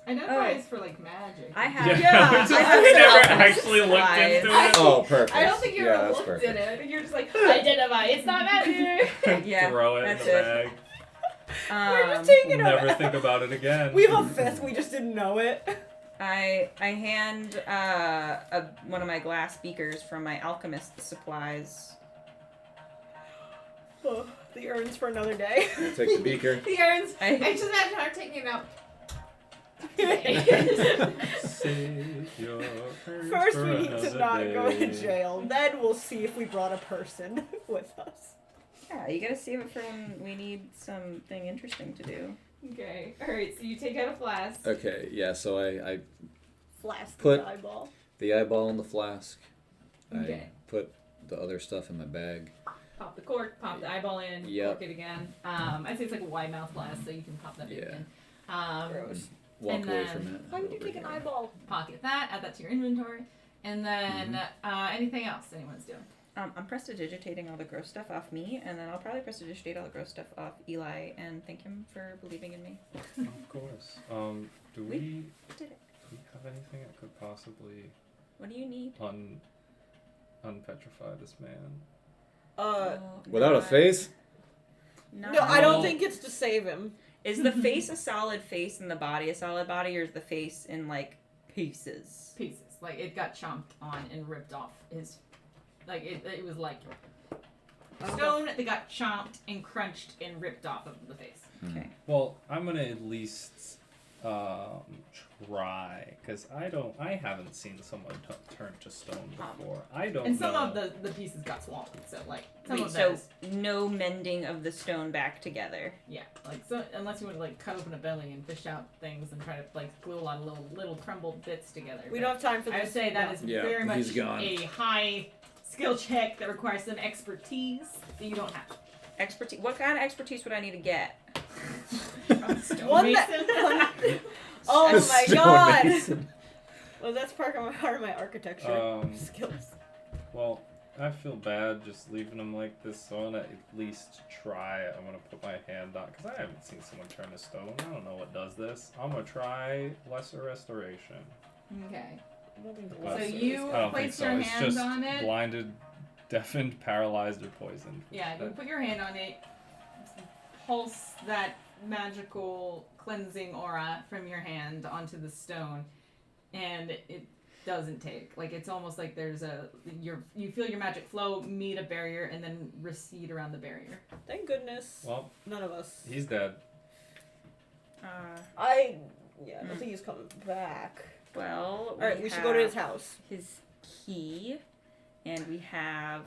Identifies for like magic. I have. Yeah, we just I have never some actually looked supplies. into it. Oh, perfect. I don't think you yeah, ever that's looked perfect. in it. I think you're just like, identify, it's not magic. Yeah, Throw it in that's the it. bag. We're just taking Never it. think about it again. We have a fifth. We just didn't know it. I hand one of my glass beakers from my alchemist supplies. Oh, the urn's for another day. I'll take the beaker. The urns. I- I just imagine her taking it out. Save your urns First, for we need to another not go to day. jail. Then we'll see if we brought a person with us. Yeah, you gotta save it for when we need something interesting to do. Okay. Alright, so you take out a flask. Okay, yeah. So I Flask Put- the eyeball. the eyeball in the flask. Okay. I put the other stuff in my bag. Pop the cork, pop the eyeball in, Yep. cork it again. I'd say it's like a wide mouth flask, so you can pop that in Yeah. again. Gross. Walk And away then- from it. Why would you Over take an here. eyeball? Pocket that, add that to your inventory. And then anything else anyone's doing. I'm prestidigitating all the gross stuff off me, and then I'll probably prestidigitate all the gross stuff off Eli and thank him for believing in me. Of course. Do We we did it. do we have anything that could possibly What do you need? unpetrify this man? Oh, Without a not- face? not- No, I don't No. think it's to save him. Is the face a solid face and the body a solid body, or is the face in like pieces? Pieces. Like it got chomped on and ripped off his. Like it was like stone that got chomped and crunched and ripped off of the face. Okay. Well, I'm gonna at least try, because I haven't seen someone turn to stone before. I don't And some know. of the pieces got swallowed. So like some Wait, of so those. no mending of the stone back together. Yeah, like so unless you want to like cut open a belly and fish out things and try to like glue a lot of little crumbled bits together. We But don't have time for this. I would say that is Yeah, very much he's gone. a high skill check that requires some expertise that you don't have. Expertise. What kind of expertise would I need to get? One that. Oh A my stone god! mason. Well, that's part of my architecture skills. Well, I feel bad just leaving him like this, so I'm gonna at least try. I'm gonna put my hand on, because I haven't seen someone turn to stone. I don't know what does this. I'm gonna try lesser restoration. Okay. But So you I don't think place so. your It's hand just on it. blinded, deafened, paralyzed, or poisoned. Yeah, you put your hand on it, pulse that magical cleansing aura from your hand onto the stone, and it doesn't take. Like it's almost like there's you feel your magic flow meet a barrier and then recede around the barrier. Thank goodness. Well, None of us. he's dead. I don't think he's coming back. Well, Alright, we should go to his house. His key, and we have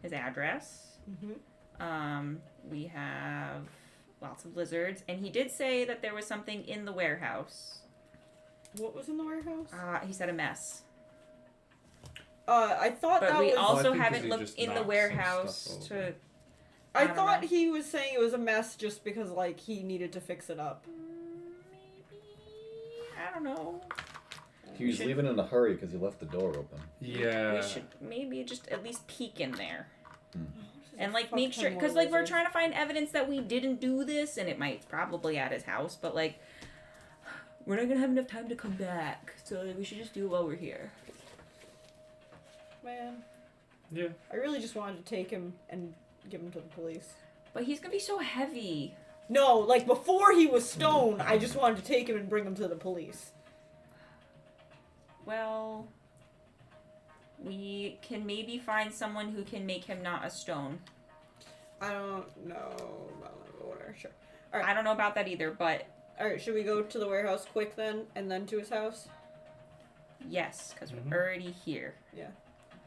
his address. Mm-hmm. We have lots of lizards, and he did say that there was something in the warehouse. What was in the warehouse? He said a mess. I thought But that we was. also I think haven't he looked just in the knocked some warehouse stuff to. I don't thought know. he was saying it was a mess just because, like, he needed to fix it up. Maybe. I don't know. He was leaving in a hurry because he left the door open. Yeah. We should maybe just at least peek in there. This is And a like fuck make ton sure, more because like we're lizards. trying to find evidence that we didn't do this, and it might probably at his house, but like we're not gonna have enough time to come back, so we should just do it while we're here. Man, Yeah. I really just wanted to take him and give him to the police. But he's gonna be so heavy. No, like before he was stoned, I just wanted to take him and bring him to the police. Well, we can maybe find someone who can make him not a stone. I don't know about my order. sure. I don't know about that either, but All right, should we go to the warehouse quick then, and then to his house? yes, because Mhm. we're already here.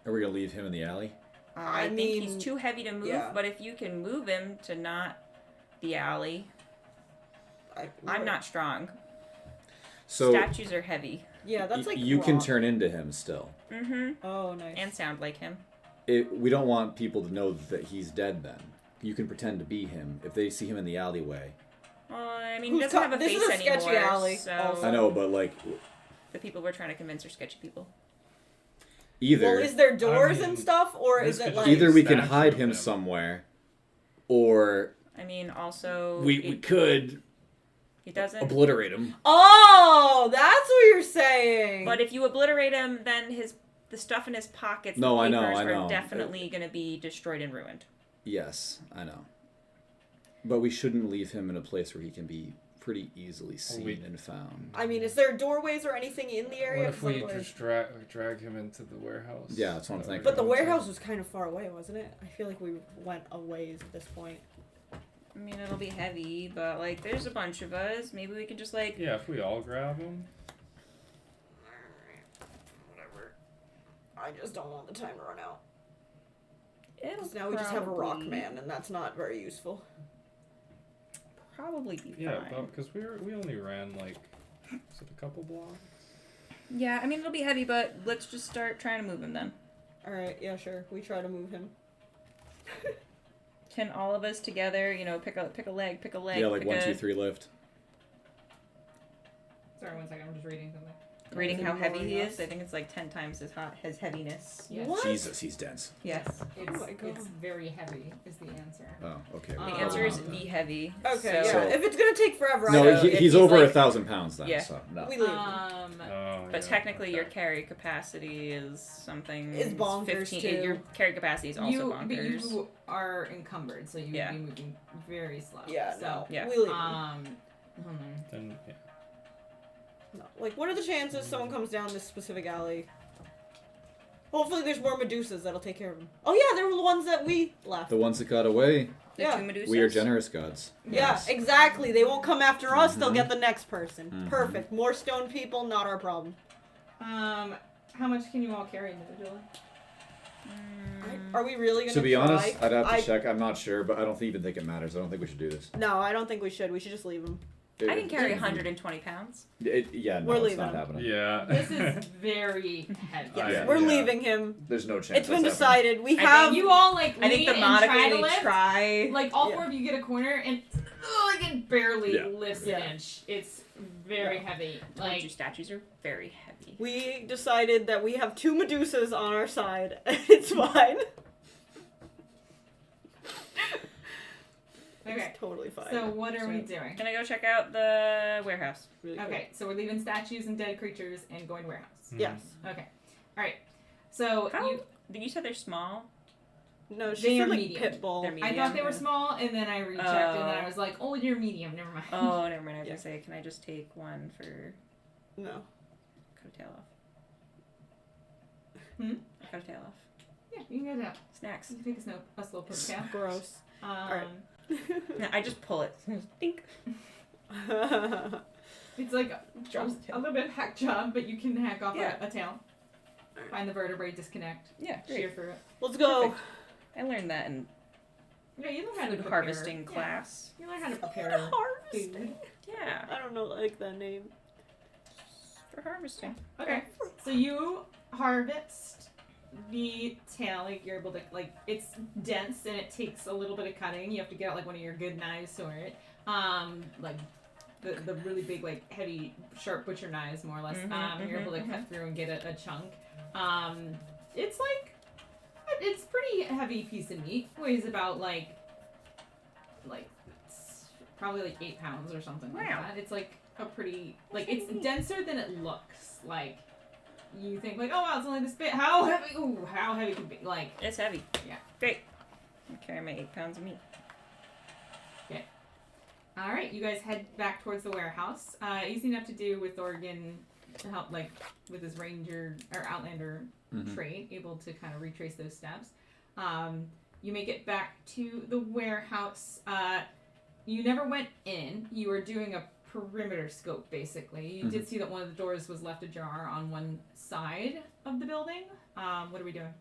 Are we gonna leave him in the alley? I think mean, he's too heavy to move, yeah. but if you can move him to not the alley, I'm not strong. So Statues are heavy. Yeah, that's like you can rock. turn into him still. Mm-hmm. Oh, nice. And sound like him. We don't want people to know that he's dead. Then you can pretend to be him if they see him in the alleyway. Well, I mean, Who's he doesn't have a this face is a sketchy anymore. alley, So also. I know, but like the people we're trying to convince are sketchy people. either Well, is there doors I mean, and stuff, or this is it could like... just either we can statue hide of him him. somewhere, or I mean, also we could he doesn't. obliterate him. Oh, that's what you're saying. But if you obliterate him, then the stuff in his pockets, No, the I know, papers, I know. are definitely going to be destroyed and ruined. Yes, I know. But we shouldn't leave him in a place where he can be pretty easily seen and found. I mean, is there doorways or anything in the area? What if 'Cause we otherwise- just drag him into the warehouse? Yeah, that's what I'm thinking. But the warehouse was kind of far away, wasn't it? I feel like we went a ways at this point. I mean, it'll be heavy, but like, there's a bunch of us. Maybe we can just like. Yeah, if we all grab him. Whatever. I just don't want the time to run out. It'll 'Cause now we just have a rock probably- man, and that's not very useful. Probably be Yeah, fine. but because we only ran like, is it a couple blocks? Yeah, I mean, it'll be heavy, but let's just start trying to move him then. Alright, yeah, sure. We try to move him. Can all of us together, pick a leg, pick a leg. Yeah, like pick 1, a, 2, 3 lift. Sorry, one second. I'm just reading something. Reading Is it how heavy blowing he up? is, I think it's like 10 times his heaviness. Yes. What? Jesus, he's dense. Yes. It's, my God. it's very heavy is the answer. Oh, okay. The The Oh. answer is Probably not the heavy. Okay, so, yeah. If it's gonna take forever, then. No, I if he's he's over like- 1,000 pounds then, Yeah. so no. we leave him. Oh, But yeah, technically, your okay. carry capacity is something. Is bonkers, 15, too. Your carry capacity is also But bonkers. you are encumbered, so you Yeah. would be moving very slow. Yeah, so, no. Yeah. We leave him. Then, yeah. No. Like, what are the chances someone comes down this specific alley? Hopefully there's more Medusas that'll take care of him. Oh yeah, they were the ones that we left. The ones that got away, The yeah. two Medusas? we are generous gods. Yeah, Yes. exactly. They won't come after us, they'll Mhm. get the next person. Mhm. Perfect. More stone people, not our problem. How much can you all carry individually? Are we really gonna To be try? honest, I'd have to I- check. I'm not sure, but I don't even think it matters. I don't think we should do this. No, I don't think we should. We should just leave him. I can carry 120 pounds. Yeah, no, We're it's leaving not him. happening. Yeah. This is very heavy. Yes, Yeah. we're Yeah. leaving him. There's no chance. It's been that's happening. decided. We I have. You all like I think lean and try thematically to we lift. try. Like all Yeah. four of you get a corner and I can barely Yeah. lift Yeah. an inch. It's very heavy. Like, Like your statues are very heavy. We decided that we have two Medusas on our side. It's fine. okay. It's totally fine. So what are we So- doing? Can I go check out the warehouse? Really cool. Okay, so we're leaving statues and dead creatures and going to warehouse. Yes. Okay. All right. So How? you, You said they're small. No, she They said are like medium. pit bull. They're I medium. thought they were small, and then I rechecked, and then I was like, "Oh, you're medium. Never mind." Oh, never mind. I was Yeah. gonna say, can I just take one for No. cut a tail off? Hmm? Cut a tail off. Yeah, you can get it out. Snacks. You can take a slow push down. Gross. Um, No, I just pull it. Dink. It's like Drops the a tail. little bit of hack job, but you can hack off Yeah. a tail. Find the vertebrae, disconnect, Yeah, shear great. through it. Let's go. Perfect. I learned that in Yeah, you learn how to food prepare. harvesting Yeah, class. you learn how to prepare Harvesting. food. Yeah, I don't know, like that name. for harvesting. Okay, so you harvest the tail. Like you're able to it's dense and it takes a little bit of cutting. You have to get out like one of your good knives for it. Like the really big heavy sharp butcher knives more or less. You're able to cut through and get a chunk. It's pretty heavy piece of meat. Weighs about it's probably 8 pounds or something like Wow. that. It's like a pretty it's denser than it looks. Like you think oh wow, it's only this bit. How heavy? Ooh, how heavy could it be? Like It's heavy. Yeah. Great. I carry my 8 pounds of meat. all right, you guys head back towards the warehouse. Easy enough to do with Oregon to help with his ranger or outlander Mhm. trait, able to kind of retrace those steps. You make it back to the warehouse. you never went in. You were doing a perimeter scope, basically. You did see that one of the doors was left ajar on one side of the building. What are we doing?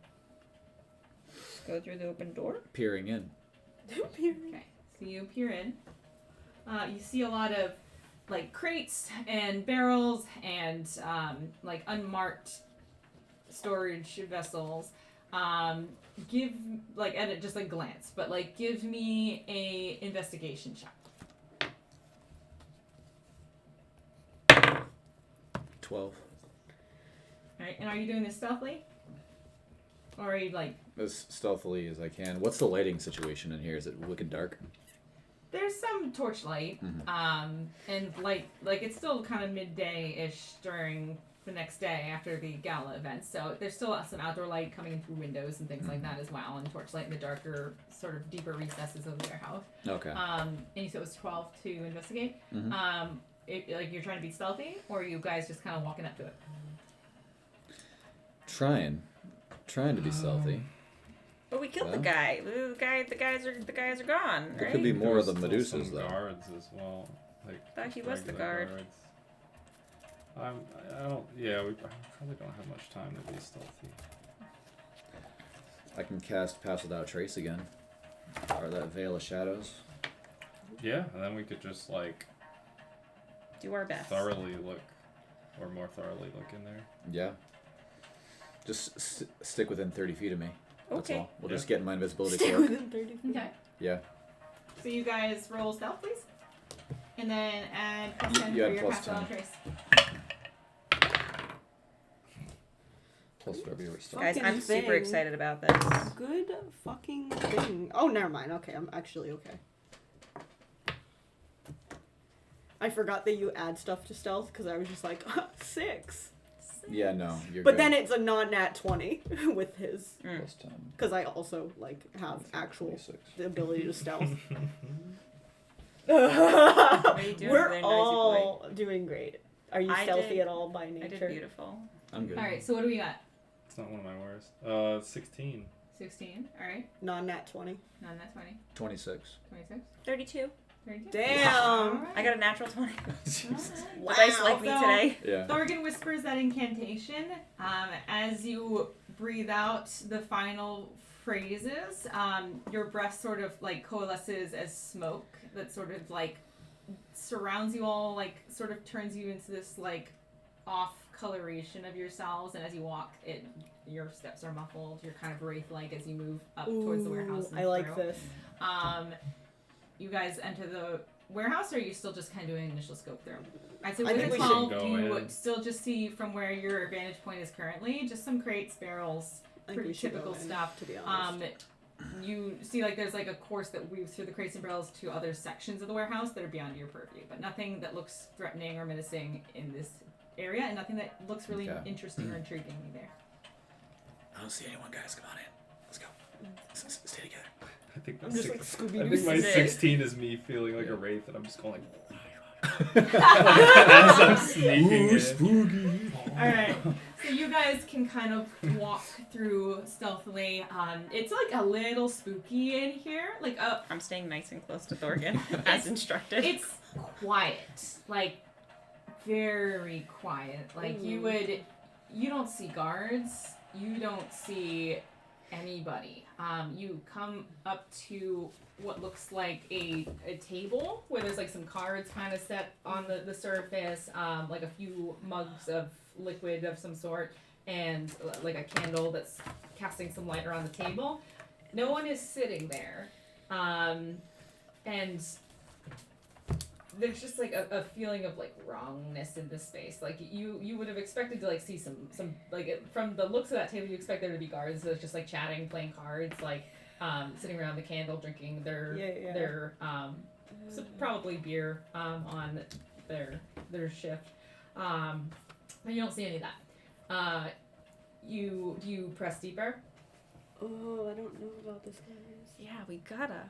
Just go through the open door. Peering in. Okay, so you peer in. You see a lot of like crates and barrels and like unmarked storage vessels. Give like at it just like glance, but like give me a investigation check. 12. All right, and are you doing this stealthily, or are you like? As stealthily as I can. What's the lighting situation in here? Is it wicked dark? There's some torchlight, and like it's still kind of midday-ish during the next day after the gala event. So there's still some outdoor light coming in through windows and things like that as well, and torchlight in the darker, sort of deeper recesses of the warehouse. Okay. And you said it was 12 to investigate. Like you're trying to be stealthy, or are you guys just kind of walking up to it? Trying to be stealthy. But we killed Well. the guy. The guys are gone, There right? could be more of the There's still Medusas, some though. guards as well. Like, Thought he just was the regular guard. guards. I don't. Yeah, we probably don't have much time to be stealthy. I can cast Pass Without Trace again. Or that Veil of Shadows. Yeah, and then we could just like Do our best. thoroughly look, or more thoroughly look in there. Yeah. Just stick within 30 feet of me. That's Okay. all. We'll Yeah. just get in my invisibility Stay cloak. within 30 feet. Okay. Yeah. So you guys roll stealth, please, and then add +10 You for add your plus pass without 10. trace. Plus whatever you were stealth. Guys, I'm Fucking super thing. excited about this. Good fucking thing. Oh, never mind. Okay, I'm actually okay. I forgot that you add stuff to stealth because I was just like 6. Yeah, no. You're But good. then it's a non-nat 20 with his, Plus 10. because I also like have actual 26. the ability to stealth. are you doing, We're there, noisy all doing great. Are you I stealthy did- at all by I did nature? beautiful. I'm good. All right. So what do we got? It's not one of my worst. 16. 16. All right. Non-nat 20. None. That's 20. 26. 26. 32. 32. Damn. I got a natural 20. Jesus. Wow. The dice like me So- today. Yeah. Thorgan whispers that incantation. As you breathe out the final phrases, your breath sort of like coalesces as smoke that sort of like surrounds you all, like sort of turns you into this like off coloration of yourselves. And as you walk, your steps are muffled. You're kind of wraith-like as you move up towards the warehouse. And I like through. this. You guys enter the warehouse, or are you still just kind of doing initial scope through? I'd say I with think a we should 12, go you in. still just see from where your vantage point is currently, just some crates, barrels, I think pretty we should typical go in, stuff. to be honest. You see like there's like a course that weaves through the crates and barrels to other sections of the warehouse that are beyond your purview, but nothing that looks threatening or menacing in this area, and nothing that looks really Okay. interesting or intriguing either. I don't see anyone, guys. Come on in. Let's go. Stay together. I think I'm that's just like I Scooby-Doo. think my This is it. 16 is me feeling like a wraith, and I'm just going like as I'm sneaking in. spooky. Alright, so you guys can kind of walk through stealthily. It's like a little spooky in here. Like I'm staying nice and close to Thorgan, as instructed. it's quiet. Like very quiet. Like you don't see guards. You don't see anybody. You come up to what looks like a table where there's like some cards kind of set on the surface, like a few mugs of liquid of some sort, and like a candle that's casting some light around the table. No one is sitting there, and there's just like a feeling of like wrongness in this space. Like you would have expected to like see some like from the looks of that table, you expect there to be guards that's just like chatting, playing cards, like sitting around the candle, drinking their so probably beer on their shift. But you don't see any of that. Do you press deeper? Oh, I don't know about this, guys. Yeah, we gotta.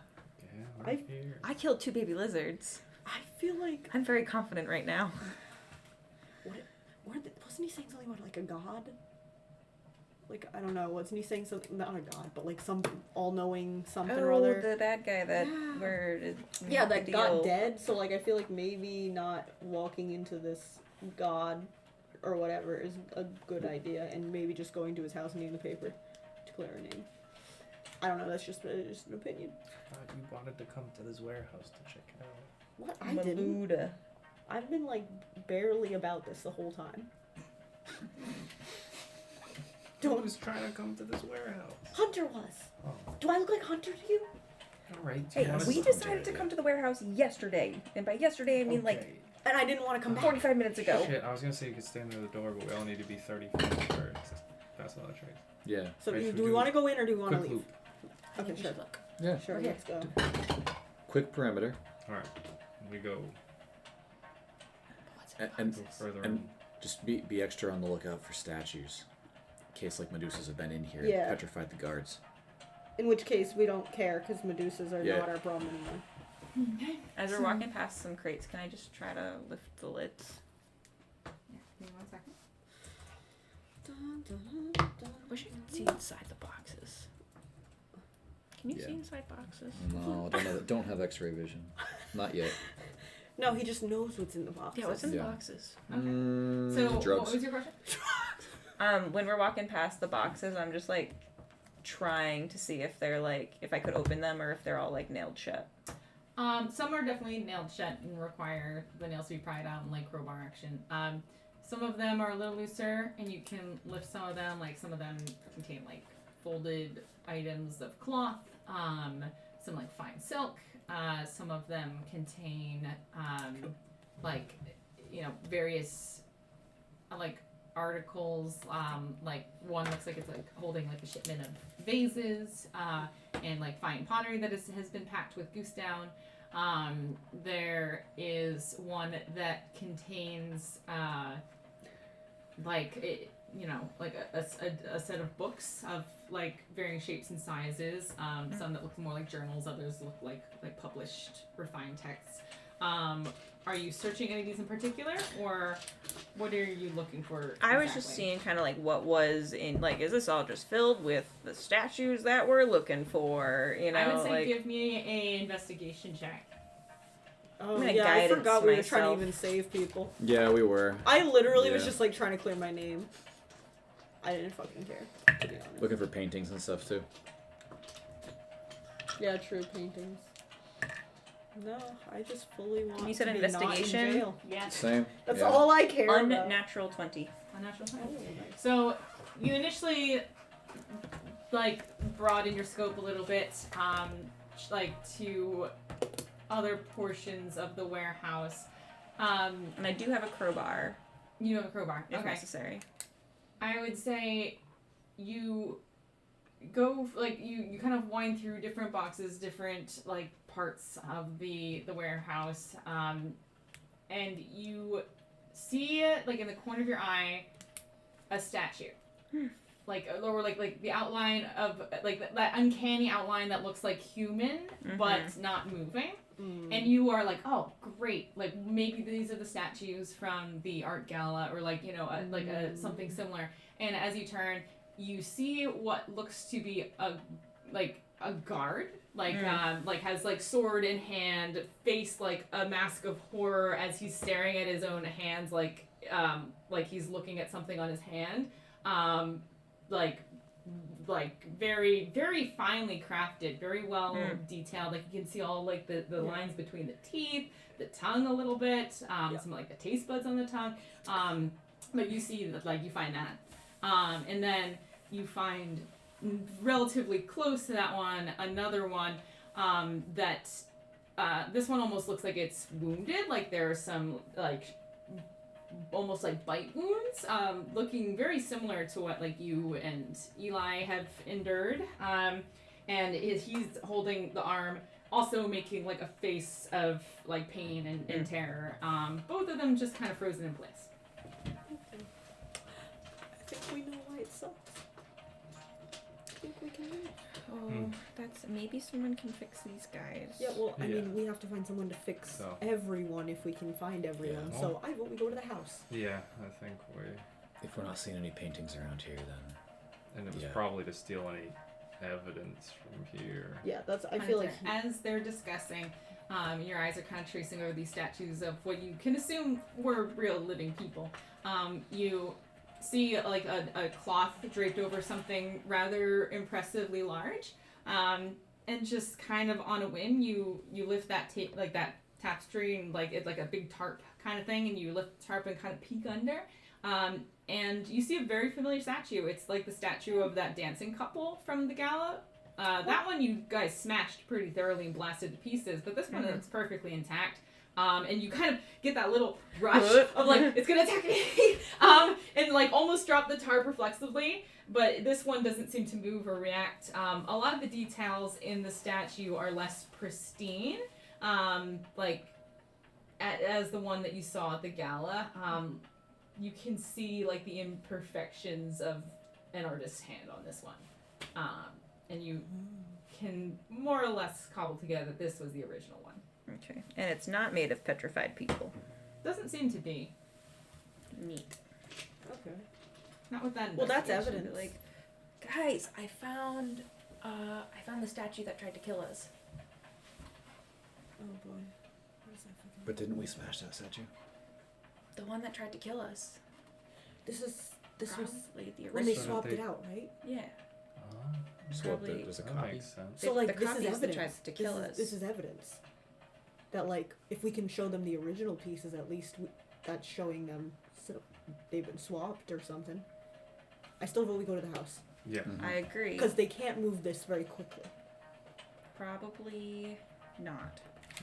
Yeah, we're here. I killed 2 baby lizards. I feel like I'm very confident right now. wasn't he saying something about like a god? like, I don't know, wasn't he saying something, not a god, but like some all-knowing something or other? the bad guy that Yeah. where Yeah, the that deal. got dead, so like I feel like maybe not walking into this god or whatever is a good idea, and maybe just going to his house and getting the paper to clear a name. I don't know, that's just an opinion. You wanted to come to this warehouse to check it out. What? I didn't. Maluda. I've been like barely about this the whole time. Who was trying to come to this warehouse? Hunter was. Oh, Do I look like Hunter to you? all right. Hey, we decided to come to the warehouse yesterday, and by yesterday I mean like And I didn't want to come back. 45 minutes ago. Shit, I was gonna say you could stand near the door, but we all need to be 30 feet for that's another trade. Yeah. So Right, do we want to go in or do we want to Quick leave? loop. Okay, sure. Yeah. Sure, Okay. let's go. Quick perimeter. All right, we go. And Go further and- in. just be extra on the lookout for statues. In case like Medusas have been in here Yeah. and petrified the guards. In which case, we don't care because Medusas are Yeah. not our problem anymore. As we're walking past some crates, can I just try to lift the lids? Yeah, give me 1 second. Wish I could see inside the boxes. Can you Yeah. see inside boxes? No, don't have X-ray vision. Not yet. No, he just knows what's in the box. Yeah, what's in Yeah. the boxes? Okay. Mm, So, drugs. what was your question? When we're walking past the boxes, I'm just like trying to see if they're like if I could open them or if they're all like nailed shut. Some are definitely nailed shut and require the nails to be pried out and like crowbar action. Some of them are a little looser and you can lift some of them. Like some of them contain like folded items of cloth, some like fine silk. Some of them contain like various like articles. Like one looks like it's like holding like a shipment of vases and like fine pottery that has been packed with goose down. There is one that contains like a set of books of like varying shapes and sizes. Some that look more like journals, others look like published refined texts. Are you searching any of these in particular, or what are you looking for? I was just seeing kind of like what was in like is this all just filled with the statues that we're looking for? You know, I would say like give me a investigation check. Oh I'm gonna yeah, I guidance forgot we were trying to myself. even save people. Yeah, we were. I literally was Yeah. just like trying to clear my name. I didn't fucking care, to be honest. Looking for paintings and stuff too. Yeah, true paintings. No, I just fully want You said to be investigation? not in jail. Yes. Same. That's yeah. all I care about. unnatural 20. Unnatural Oh, time. nice. So you initially like broaden your scope a little bit, like to other portions of the warehouse. And I do have a crowbar You have a crowbar. if Okay. necessary. I would say you go like you kind of wind through different boxes, different like parts of the warehouse, and you see like in the corner of your eye a statue, like the outline of like that uncanny outline that looks like human but not moving. And you are like, oh, great! Like maybe these are the statues from the art gala, or like something similar. And as you turn, you see what looks to be a guard, like has like sword in hand, face like a mask of horror as he's staring at his own hands, like he's looking at something on his hand, like very very finely crafted, very well detailed. Like you can see all like the lines between the teeth, the tongue a little bit, some like the taste buds on the tongue. But you see that like you find that, and then you find relatively close to that one another one that this one almost looks like it's wounded. Like there are some like almost like bite wounds, looking very similar to what like you and Eli have endured. And he's holding the arm, also making like a face of like pain and terror. Both of them just kind of frozen in place. I think we know why it sucks. I think we can do it. Oh, that's maybe someone can fix these guys. Yeah, well, I Yeah. mean, we have to find someone to fix So. everyone if we can find everyone. Yeah. So I vote we go to the house. Yeah, I think we. If we're not seeing any paintings around here, then And it was Yeah. probably to steal any evidence from here. Yeah, that's. I feel like. as they're discussing, your eyes are kind of tracing over these statues of what you can assume were real living people. You see like a cloth draped over something rather impressively large, and just kind of on a whim, you lift that that tapestry and like it's like a big tarp kind of thing, and you lift the tarp and kind of peek under. And you see a very familiar statue. It's like the statue of that dancing couple from the gala. That one you guys smashed pretty thoroughly and blasted to pieces, but this one looks perfectly intact. And you kind of get that little rush of like, it's gonna attack me! And like almost drop the tarp reflexively, but this one doesn't seem to move or react. A lot of the details in the statue are less pristine, as the one that you saw at the gala. You can see like the imperfections of an artist's hand on this one. And you can more or less cobble together that this was the original one. Okay. And it's not made of petrified people. Doesn't seem to be. Neat. Okay. Not with that Well, that's investigation, evidence. but, like, Guys, I found the statue that tried to kill us. Oh boy. Where's that fucking? But didn't we smash that statue? The one that tried to kill us. This was Probably the when they original. swapped they- it out, right? Yeah. Swapped Probably- it as a That copy. makes sense. So like the this is copy is that evidence. tries to kill us. This is evidence that like if we can show them the original pieces, at least that's showing them they've been swapped or something. I still vote we go to the house Yeah. Mhm. I agree. because they can't move this very quickly. Probably not.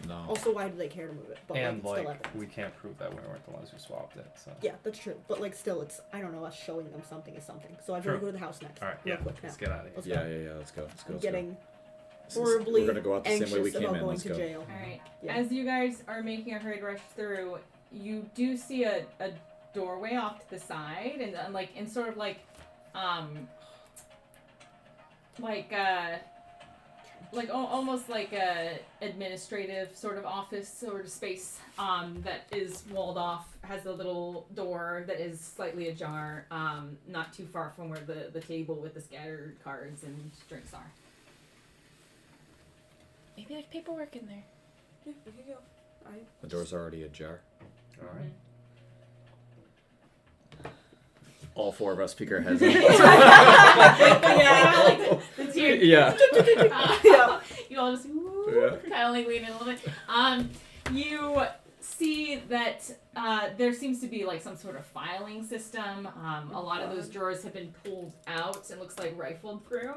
No. Also, why do they care to move it? But And like, it's still like, evidence. we can't prove that we weren't the ones who swapped it. So. Yeah, that's true. But like, still, it's I don't know. Us showing them something is something. So I vote we True. go to the house next. All right. real Yeah. quick now. Let's get out of here. Let's Yeah, go. yeah, yeah. Let's go. Let's go. I'm Let's go. getting This is- horribly We're gonna go out the same anxious way we came about in. going Let's to go. jail. Alright. Yeah. As you guys are making a hurried rush through, you do see a doorway off to the side, and like in sort of like almost like a administrative sort of office sort of space that is walled off, has a little door that is slightly ajar, not too far from where the table with the scattered cards and drinks are. Maybe there's paperwork in there. Yeah, we can go. The door's already ajar. All right. All four of us peek our heads in. Yeah, like the tear. Yeah. Yeah. You all just kind of like lean in a little bit. You see that there seems to be like some sort of filing system. A lot of those drawers have been pulled out and looks like rifled through.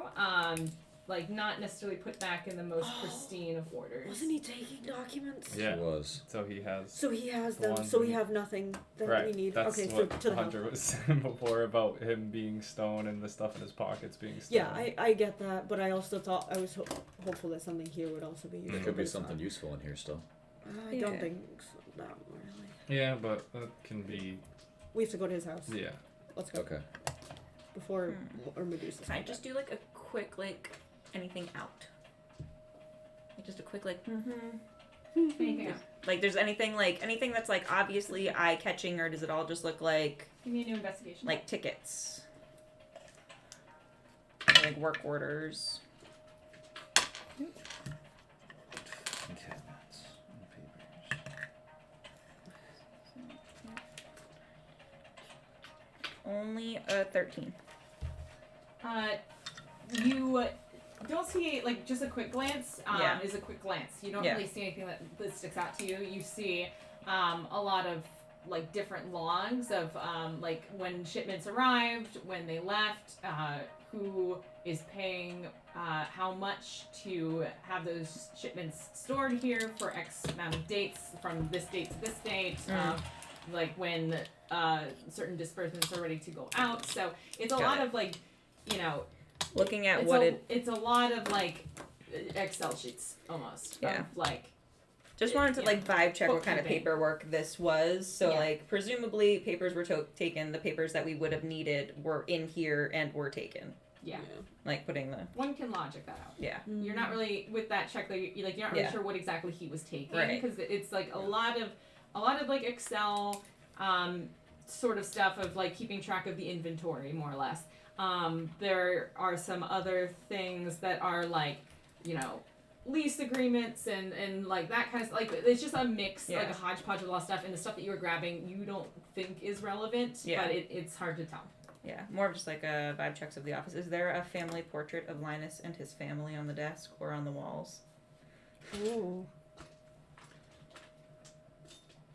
Like not necessarily put back in the most pristine of orders. Wasn't he taking documents? Yeah. It was. So he has. So he has The them. ones So we we- have nothing that Right. we need. That's Okay, so what to the house. Hunter was saying before about him being stoned and the stuff in his pockets being stoned. Yeah, I get that, but I also thought I was hopeful that something here would also be useful. There could but be it's something not. useful in here still. I don't Yeah. think so, that really. Yeah, but that can be. We have to go to his house. Yeah. Let's go Okay. before or Medusa. Can I just do like a quick anything out? Like just a quick Anything else? Like, there's anything that's like obviously eye catching, or does it all just look like Give me a new investigation. tickets, or, like work orders? Cabinets and papers. Only a 13. You don't see like just a quick glance. Yeah. Is a quick glance. You don't Yeah. really see anything that sticks out to you. You see a lot of like different logs of like when shipments arrived, when they left, who is paying how much to have those shipments stored here for X amount of dates from this date to this date. Like when certain disbursements are ready to go out. So it's a Got lot it. of like, you know, Looking at it's what it's a lot of like Excel sheets almost. Yeah. Of, like just wanted to like vibe check what kind of Bookkeeping. paperwork this was. So Yeah. like presumably papers were taken. The papers that we would have needed were in here and were taken. yeah. Like putting the One can logic that out. yeah. You're not really with that check. Like you're not really Yeah. sure what exactly he was taking Right. because it's like a lot of like Excel sort of stuff of like keeping track of the inventory, more or less. There are some other things that are like, you know, lease agreements and like that kind of stuff. Like it's just a mix, like a hodgepodge of a lot of stuff, and the stuff that you were grabbing you don't think is relevant, but it's hard to tell. Yeah, more of just like a vibe checks of the office. Is there a family portrait of Linus and his family on the desk or on the walls? Ooh.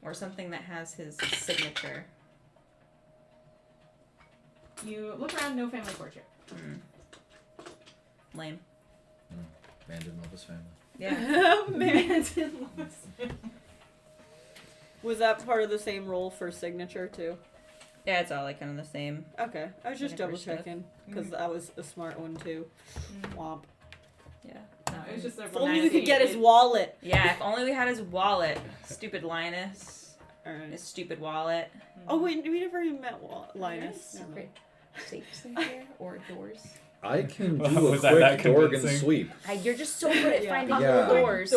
Or something that has his signature? You look around, no family portrait. Lame. Man didn't love his family. Yeah. Man. Was that part of the same role for signature too? Yeah, it's all like kind of the same. Okay, I was just Signature double stuff. checking because that was a smart one too. Womp. Yeah. No, it was just a If only we could get his wallet. Yeah, if only we had his wallet. Stupid Linus. Alright. His stupid wallet. Oh wait, we never even met Linus. Secret safes in here or doors. I can do a Was that quick Dorgan convincing? sweep. You're just so good at finding Yeah. doors.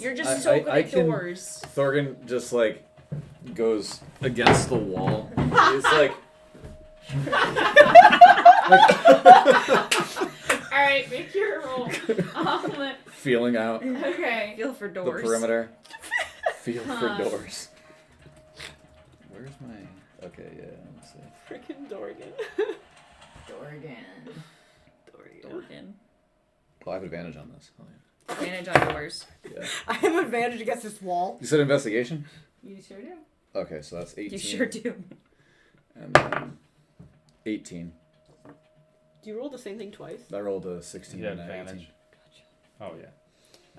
You're just so good at can- doors. Thorgan just like goes against the wall. He's like, Alright, make your roll. feeling out Okay. Feel for the doors. perimeter. Feel for Huh. doors. Where's my? Okay, yeah. Let me see. Freaking Dorgan. Dorgan. Dorgan. Well, I have advantage on this. Oh, yeah. Advantage on doors. Yeah. I have advantage against this wall. You said investigation? You sure do. Okay, so that's 18. You sure do. And then 18. Do you roll the same thing twice? I rolled a 16 You had and an advantage. 18. Oh yeah.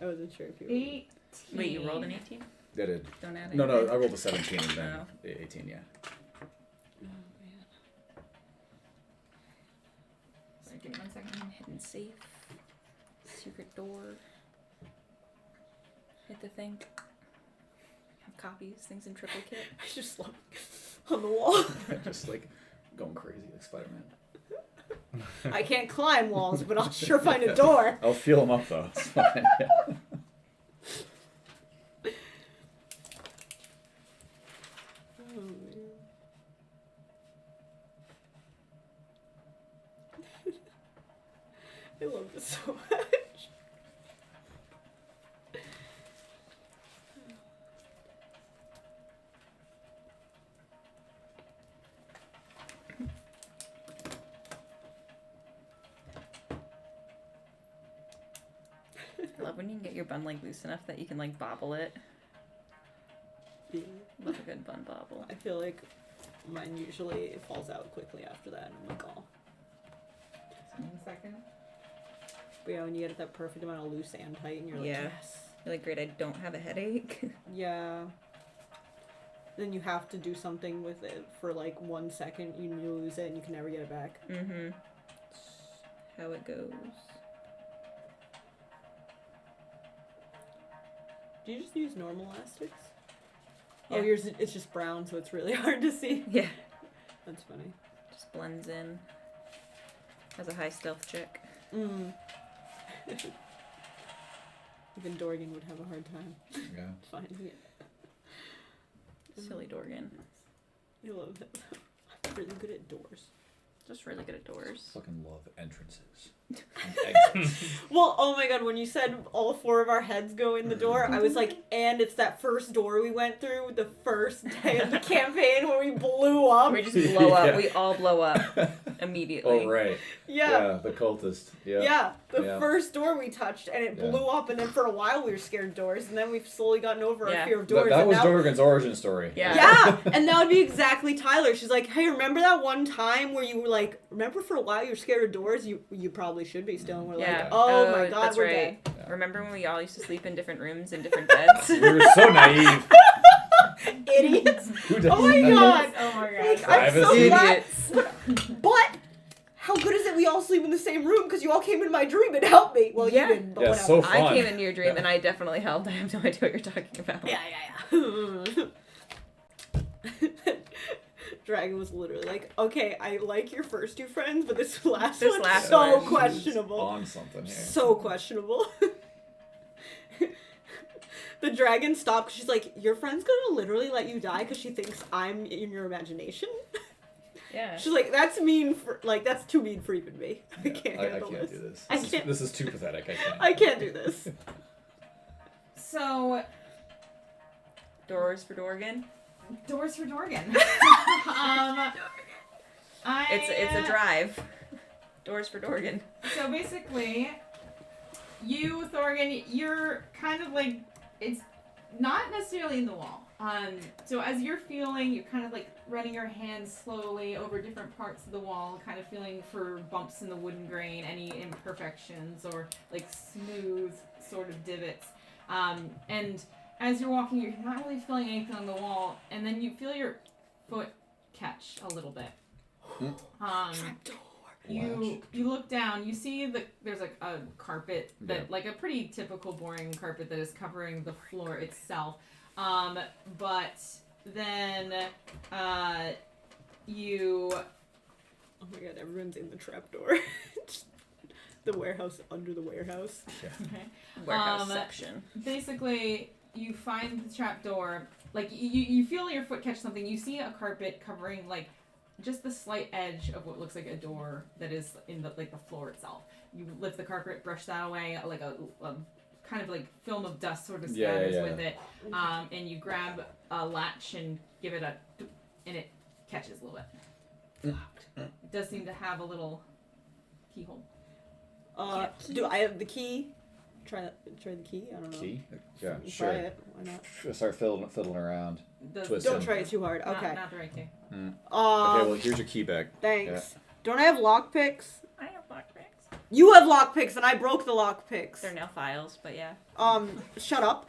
I wasn't sure if you. 18. Wait, you rolled an 18? I did. Don't add No, anything? I rolled a 17 and then Oh. 18, yeah. Oh man. Sorry, give me 1 second. Hidden safe. Secret door. Hit the thing. Have copies, things in triplicate. I just love on the wall. Just like going crazy like Spider-Man. I can't climb walls, but I'll sure find a door. I'll feel them up though. It's fine. Oh, man. I love this so much. I love when you can get your bun like loose enough that you can like bobble it. Yeah. Love a good bun bobble. I feel like mine usually falls out quickly after that, and I'm like, oh. 1 second. But yeah, when you get that perfect amount of loose and tight, and you're like, Yeah. yes. You're like, great, I don't have a headache. Yeah. Then you have to do something with it for like 1 second, you lose it, and you can never get it back. Mm-hmm. How it goes. Do you just use normal elastics? Yeah. Oh, yours, it's just brown, so it's really hard to see. Yeah. That's funny. Just blends in. Has a high stealth check. Mm. Even Dorgan would have a hard time Yeah. finding it. Silly Dorgan. I love that. I'm really good at doors. Just really good at doors. Fucking love entrances. Well, oh my god, when you said all 4 of our heads go in the door, I was like, and it's that first door we went through the first day of the campaign where we blew up. We just blow up. Yeah. We all blow up immediately. Oh, right. Yeah. The cultist. Yeah. Yeah, the Yeah. first door we touched, and it Yeah. blew up, and then for a while we were scared of doors, and then we've slowly gotten over Yeah. our fear of doors. That and was now... Dorgan's origin story. Yeah. Yeah, and that would be exactly Tyler. She's like, hey, remember that one time where you were like, remember for a while you were scared of doors? You probably should be still. And we're Yeah. like, oh my god, that's we're right. dead. Yeah. Remember when we all used to sleep in different rooms in different beds? We were so naive. Idiots. Who does Oh my that? god. Oh my god. Like, I'm so Privacy. glad. Idiots. But how good is it we all sleep in the same room because you all came into my dream and helped me? Well, Yeah. you didn't, but Yeah, whatever. so fun. I came into your dream Yeah. and I definitely helped. I have no idea what you're talking about. Yeah. Dragon was literally like, okay, I like your first 2 friends, but this last one's so questionable. On something here. So questionable. The dragon stopped. She's like, your friend's gonna literally let you die because she thinks I'm in your imagination. Yeah. She's like, that's mean for that's too mean for even me. I Yeah, can't I handle can't this. do this. I can't. This is too pathetic. I can't. I can't do this. So, Doors for Dorgan. doors for Dorgan. It's a drive. Doors for Dorgan. So basically, you, Thorgan, you're kind of like, it's not necessarily in the wall. So as you're feeling, you're kind of like running your hands slowly over different parts of the wall, kind of feeling for bumps in the wooden grain, any imperfections, or like smooth sort of divots. And as you're walking, you're not really feeling anything on the wall, and then you feel your foot catch a little bit. You look down, you see that there's like a carpet that like a pretty typical boring carpet that is covering the floor itself. But then you Oh my god, everyone's in the trapdoor. The warehouse under the warehouse. okay. Warehouse section. Basically you find the trapdoor, like you feel your foot catch something, you see a carpet covering like just the slight edge of what looks like a door that is in the like the floor itself. You lift the carpet, brush that away, like a kind of like film of dust sort of scatters with it, and you grab a latch and give it and it catches a little bit. It does seem to have a little keyhole. Do I have the key? Try the key? I don't know. Key? Yeah, Try sure. it. Why not? Start fiddling around. Twist Don't him. try it too hard. Okay. Not the right key. Okay, well, here's your key back. Thanks. Don't I have lockpicks? I have lockpicks. You have lockpicks, and I broke the lockpicks. They're now files, but yeah. Shut up.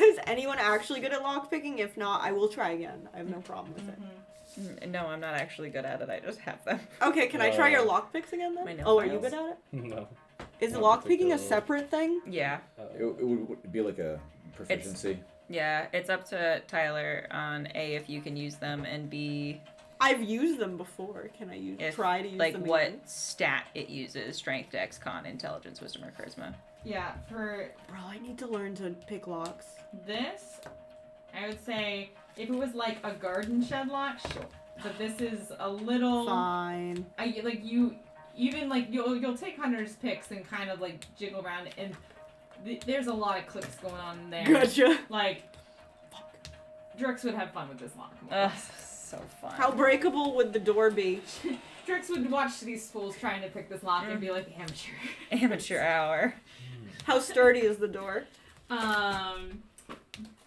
Is anyone actually good at lockpicking? If not, I will try again. I have no problem with it. No, I'm not actually good at it. I just have them. Okay, can I try your lockpicks again then? My nail Oh, are you files. good at it? No. Is Not lockpicking a particularly. separate thing? Yeah. It would be like a proficiency. Yeah, it's up to Tyler on A, if you can use them, and B, I've used them before. Can I if, try to use like, them what again? stat it uses: strength, dex, con, intelligence, wisdom, or charisma. Yeah, for Bro, I need to learn to pick locks. this, I would say if it was like a garden shed lock, sure. But this is a little. Fine. You'll take Hunter's picks and kind of like jiggle around, and there's a lot of clicks going on in there. Gotcha. Like, Drix would have fun with this lock. Ugh, so fun. How breakable would the door be? Drix would watch these fools trying to pick this lock and be like, amateur. Amateur hour. How sturdy is the door?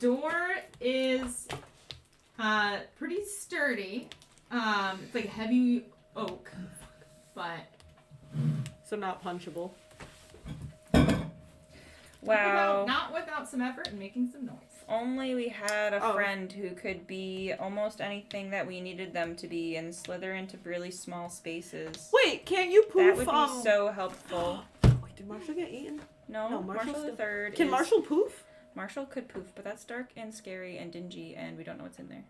Door is pretty sturdy. It's like heavy oak, but So not punchable. Wow. not without some effort and making some noise. If only we had a Oh. friend who could be almost anything that we needed them to be and slither into really small spaces. Wait, can't you poof? That would be so helpful. Wait, did Marshall get eaten? No, No, Marshall's Marshall the still- Third. Can Marshall poof? Marshall could poof, but that's dark and scary and dingy, and we don't know what's in there.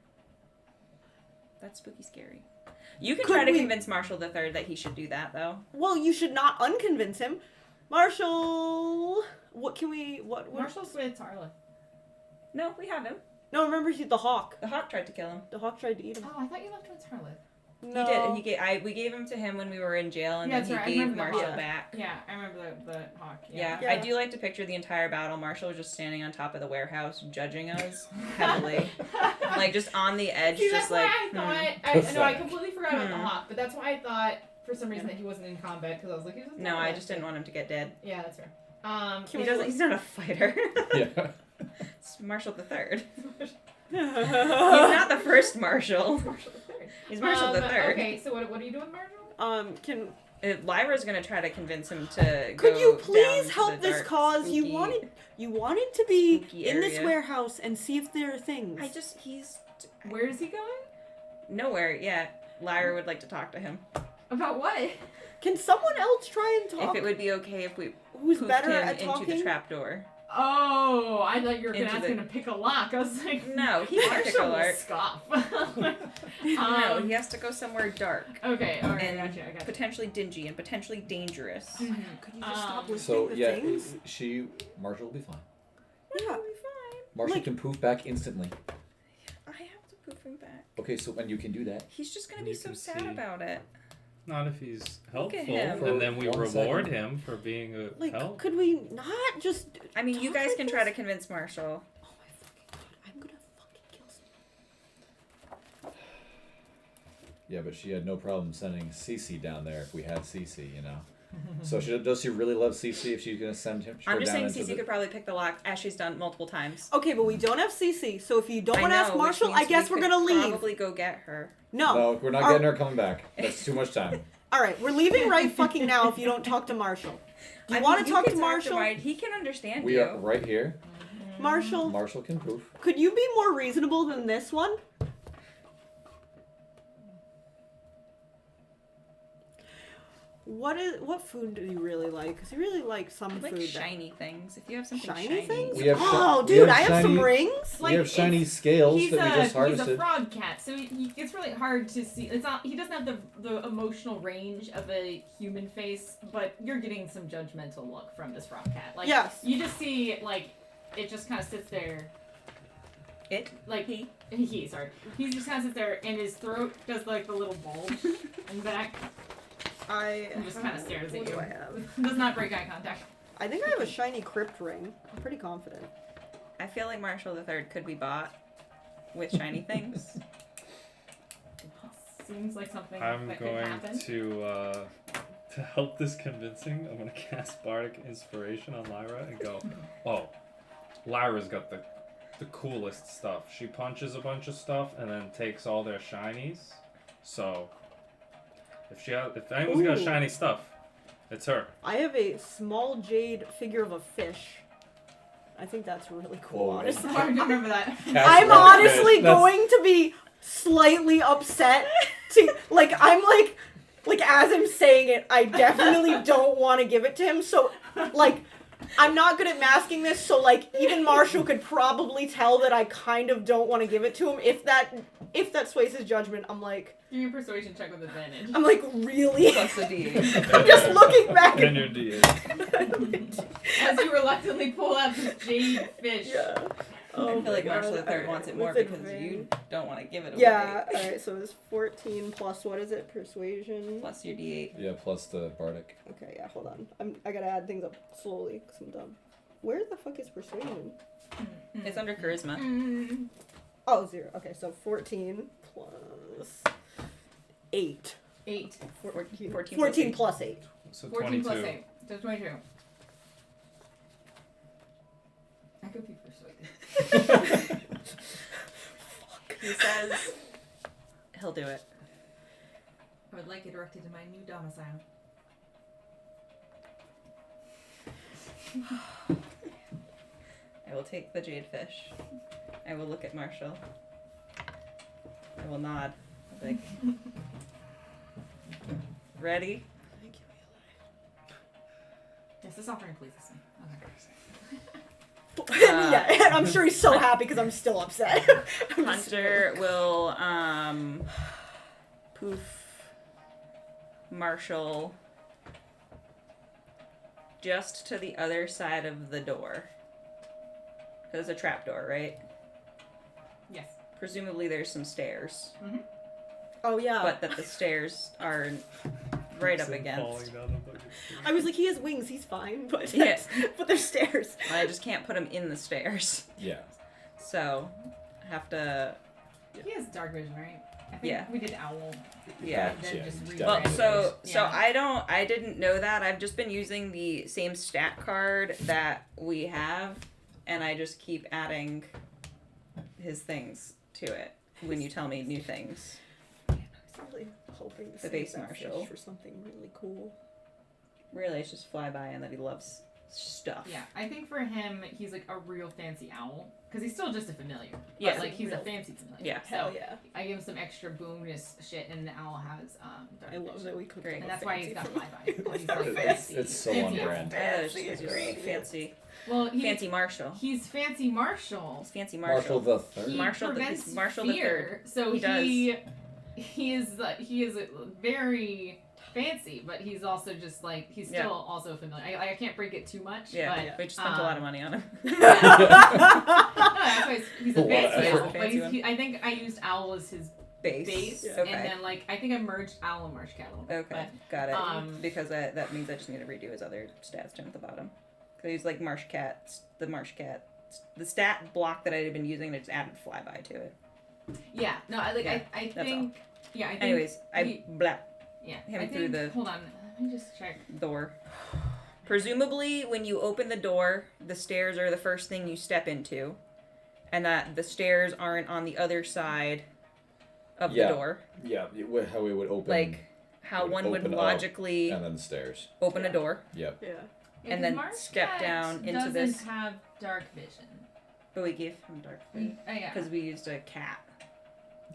That's spooky scary. You can Could try to we- convince Marshall the Third that he should do that, though. Well, you should not unconvince him. Marshall, what can we? What? Marshall's with Tarla. No, we have him. No, remember the hawk. The hawk tried to kill him. The hawk tried to eat him. Oh, I thought you left with Tarla. No. He did. We gave him to him when we were in jail, and Yeah, then that's right, I he gave remember that. Marshall Yeah. back. Yeah, I remember the hawk. Yeah. Yeah. I do like to picture the entire battle. Marshall was just standing on top of the warehouse, judging us heavily, like just on the edge, See, just that's like. why I thought. I completely forgot about the hawk, but that's why I thought for some reason that he wasn't in combat because I was like, he's No, I just didn't want him to get dead. Yeah, that's fair. He doesn't. He's not a fighter. Yeah. It's Marshall the Third. He's He's not the first Marshall. Marshall the Third. He's Marshall the Third. Okay, so what are you doing, Marshall? Can Lyra's gonna try to convince him to. could go you down please to help the this dark, cause? You spooky- wanted to be spooky in this area. warehouse and see if there are things. He's Where is he going? nowhere. Yeah, Lyra would like to talk to him. About what? Can someone else try and talk? If it would be okay if we Who's poofed better him at into talking? the trapdoor. Oh, I thought you were gonna Into ask the- him to pick a lock. I was like, No, he can pick a Marshall will lock. scoff. No, he has to go somewhere dark Okay, alright, and I gotcha. potentially dingy and potentially dangerous. Could you just stop listening So to yeah, things? Marshall will be fine. Yeah. Marshall Like- can poof back instantly. I have to poof him back. Okay, so and you can do that. He's just gonna And be you so can sad see- about it. Not if he's Look helpful, at him. and then we For 1 reward second. him for being a Like, help. could we not just? I mean, you talk guys like can try this? to convince Marshall. Oh my fucking god! I'm gonna fucking kill someone. Yeah, but she had no problem sending Cece down there if we had Cece, you know. So does she really love Cece if she's gonna send him? I'm her just down saying into Cece could probably pick the lock as she's done multiple times. Okay, but we don't have CC, so if you don't I want to ask know, which Marshall, means I guess we we're could gonna leave. Probably go get her. No, we're not Are- getting her coming back. That's too much time. All right, we're leaving right fucking now if you don't talk to Marshall. Do you I want mean, to talk can to Marshall? He can understand We you. are right here. Marshall, Marshall can poof. could you be more reasonable than this one? What food do you really like? Because you really like some I like food. shiny things. If you have something Shiny shiny, things? We have Oh, we dude, have I have some shiny- rings. Like, we have shiny it's- scales He's that we just he's a harvested. frog cat, so it's really hard to see. It's not. He doesn't have the emotional range of a human face, but you're getting some judgmental look from this frog cat. Like, Yes. you just see like it just kind of sits there. It? Like he sorry. He just kind of sits there, and his throat does like the little bulge in the back. I And just kind of stares at what you. do I have? Does not break eye contact. I think I have a shiny crypt ring. I'm pretty confident. I feel like Marshall III could be bought with shiny things. Seems like something I'm that could going happen. to help this convincing. I'm gonna cast Bardic Inspiration on Lyra and go, oh, Lyra's got the coolest stuff. She punches a bunch of stuff and then takes all their shinies. So if anyone's got Ooh. shiny stuff, it's her. I have a small jade figure of a fish. I think that's really cool, Whoa. honestly. It's hard to remember that. I'm honestly going to be slightly upset to I'm like as I'm saying it, I definitely don't want to give it to him. So I'm not good at masking this, so even Marshall could probably tell that I kind of don't want to give it to him. If that sways his judgment, I'm like Do your persuasion check with advantage. really? Plus a D8. I'm just looking back And at your D8. As you reluctantly pull out this jade fish. yeah. Oh I feel like my Marshall God. III wants it more With because you advantage. don't want to give it away. Yeah, alright, so it's 14 plus what is it? Persuasion. Plus your D8. Yeah, plus the Bardic. Okay, yeah, hold on. I gotta add things up slowly because I'm dumb. Where the fuck is persuasion? It's under charisma. Mm. Oh, 0. Okay, so 14 plus 8. 8. 14, 14 14 plus 8. So 14 22. plus 8. So 22. I could be persuaded. He says he'll do it. I would like it erected in my new domicile. I will take the jade fish. I will look at Marshall. I will nod. I'll be like, ready? Yes, this offering pleases me. Okay. Yeah, and I'm sure he's so happy because I'm still upset. I'm just- Hunter will poof Marshall just to the other side of the door. There's a trap door, right? Yes. Presumably there's some stairs, Oh yeah. but that the stairs are right up Him against. falling down the fucking stairs. I was like, he has wings, he's fine, but Yeah. but there's stairs. I just can't put him in the stairs. Yeah. So, I have to, He has dark vision, right? I think Yeah. we did owl. yeah. And then Yeah, just he's read Well, definitely- so Yeah. I didn't know that. I've just been using the same stat card that we have, and I just keep adding his things to it when you tell me new things. Man, I was really hoping to The save base that marshal. fish for something really cool. Really, it's just flyby and that he loves stuff. Yeah, I think for him, he's like a real fancy owl. Because he's still just a familiar. Yeah. But, like, he's a Real- fancy familiar. Yeah. So, Hell yeah. I give him some extra bonus shit, and the owl has dark I love vision. that we could Great. And that's why he's got fancy flyby. 'Cause he's like It's, fancy. it's so Fancy on owl. brand. It's Fancy just is great. fancy. Well, Fancy Marshall. He's fancy Marshall. He's fancy Marshall Marshall. the Third. He Marshall the- prevents he's Marshall the fear, so He he is a very fancy, but he's also just like he's still also familiar. I can't break it too much. Yeah, but, we just spent a lot of money on him. No, that's why he's a A lot of fancy effort. owl. But I think I used owl as his base, Okay. and then like I think I merged owl and marsh cat a little bit. Okay, got it. Because that means I just need to redo his other stats down at the bottom. Because he's like marsh cat, the stat block that I had been using, I just added flyby to it. Yeah, no, I think yeah. I think Anyways, yeah. him I through think, the hold on, let me just check. door. Presumably, when you open the door, the stairs are the first thing you step into, and that the stairs aren't on the other side of the door. Yeah, how we would open. Like how one would open up logically and then stairs. open a door. Yep. Yeah. Yeah, And 'cause then Marsh step Cat down into doesn't this- have dark vision. But we gave him dark vision Oh yeah. because we used a cat,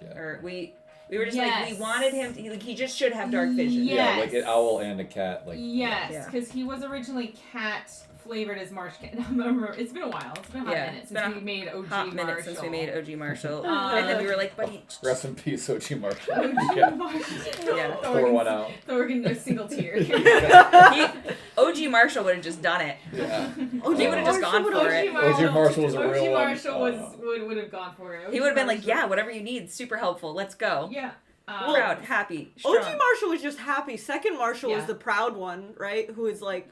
Yeah. or we were just like we Yes. wanted him to, he just should have dark vision. Yeah. Yeah, like an owl and a cat. Like. Yes, Yeah. because he was originally cat flavored as marsh cat. Remember, it's been a while. It's been a hot minute It's since been we made OG hot Marshall. minute since we made OG Marshall, Uh, and then we were like, but he, Rest in peace, OG Marshall. OG Yeah. Marshall. Yeah. Pour one out. Thorgan, a single tear. OG Marshall would have just done it. Yeah. Oh, He would've just gone for it. OG Marshall was a OG real one. Marshall Oh. would have gone for it. He would have been like, yeah, whatever you need, super helpful. Let's go. Yeah. Proud, happy, strong. OG Marshall was just happy. Second Marshall was Yeah. the proud one, right? Who is like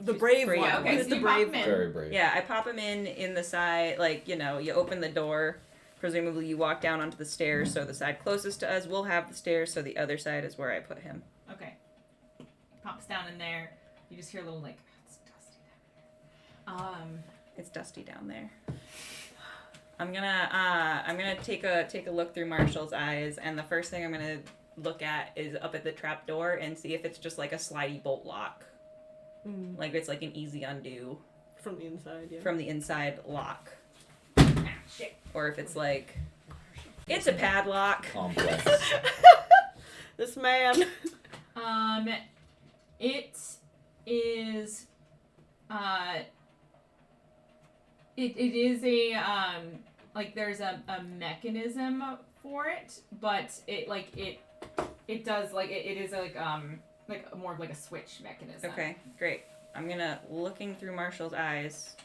the brave brave. one. Yeah, okay, Who's so the you brave pop him one. in. Very brave. Yeah, I pop him in the side, like, you know, you open the door. Presumably you walk down onto the stairs, so the side closest to us will have the stairs, so the other side is where I put him. Okay. Pops down in there. You just hear a little like, it's dusty down. It's dusty down there. I'm gonna take a look through Marshall's eyes, and the first thing I'm gonna look at is up at the trap door and see if it's just like a slidey bolt lock. Like it's like an easy undo From the inside, yeah. from the inside lock. Ah, shit. Or if it's like it's a padlock. Complex. This man. It is it is a like there's a mechanism for it, but it does like it is like more of like a switch mechanism. Okay, great. I'm gonna, looking through Marshall's eyes,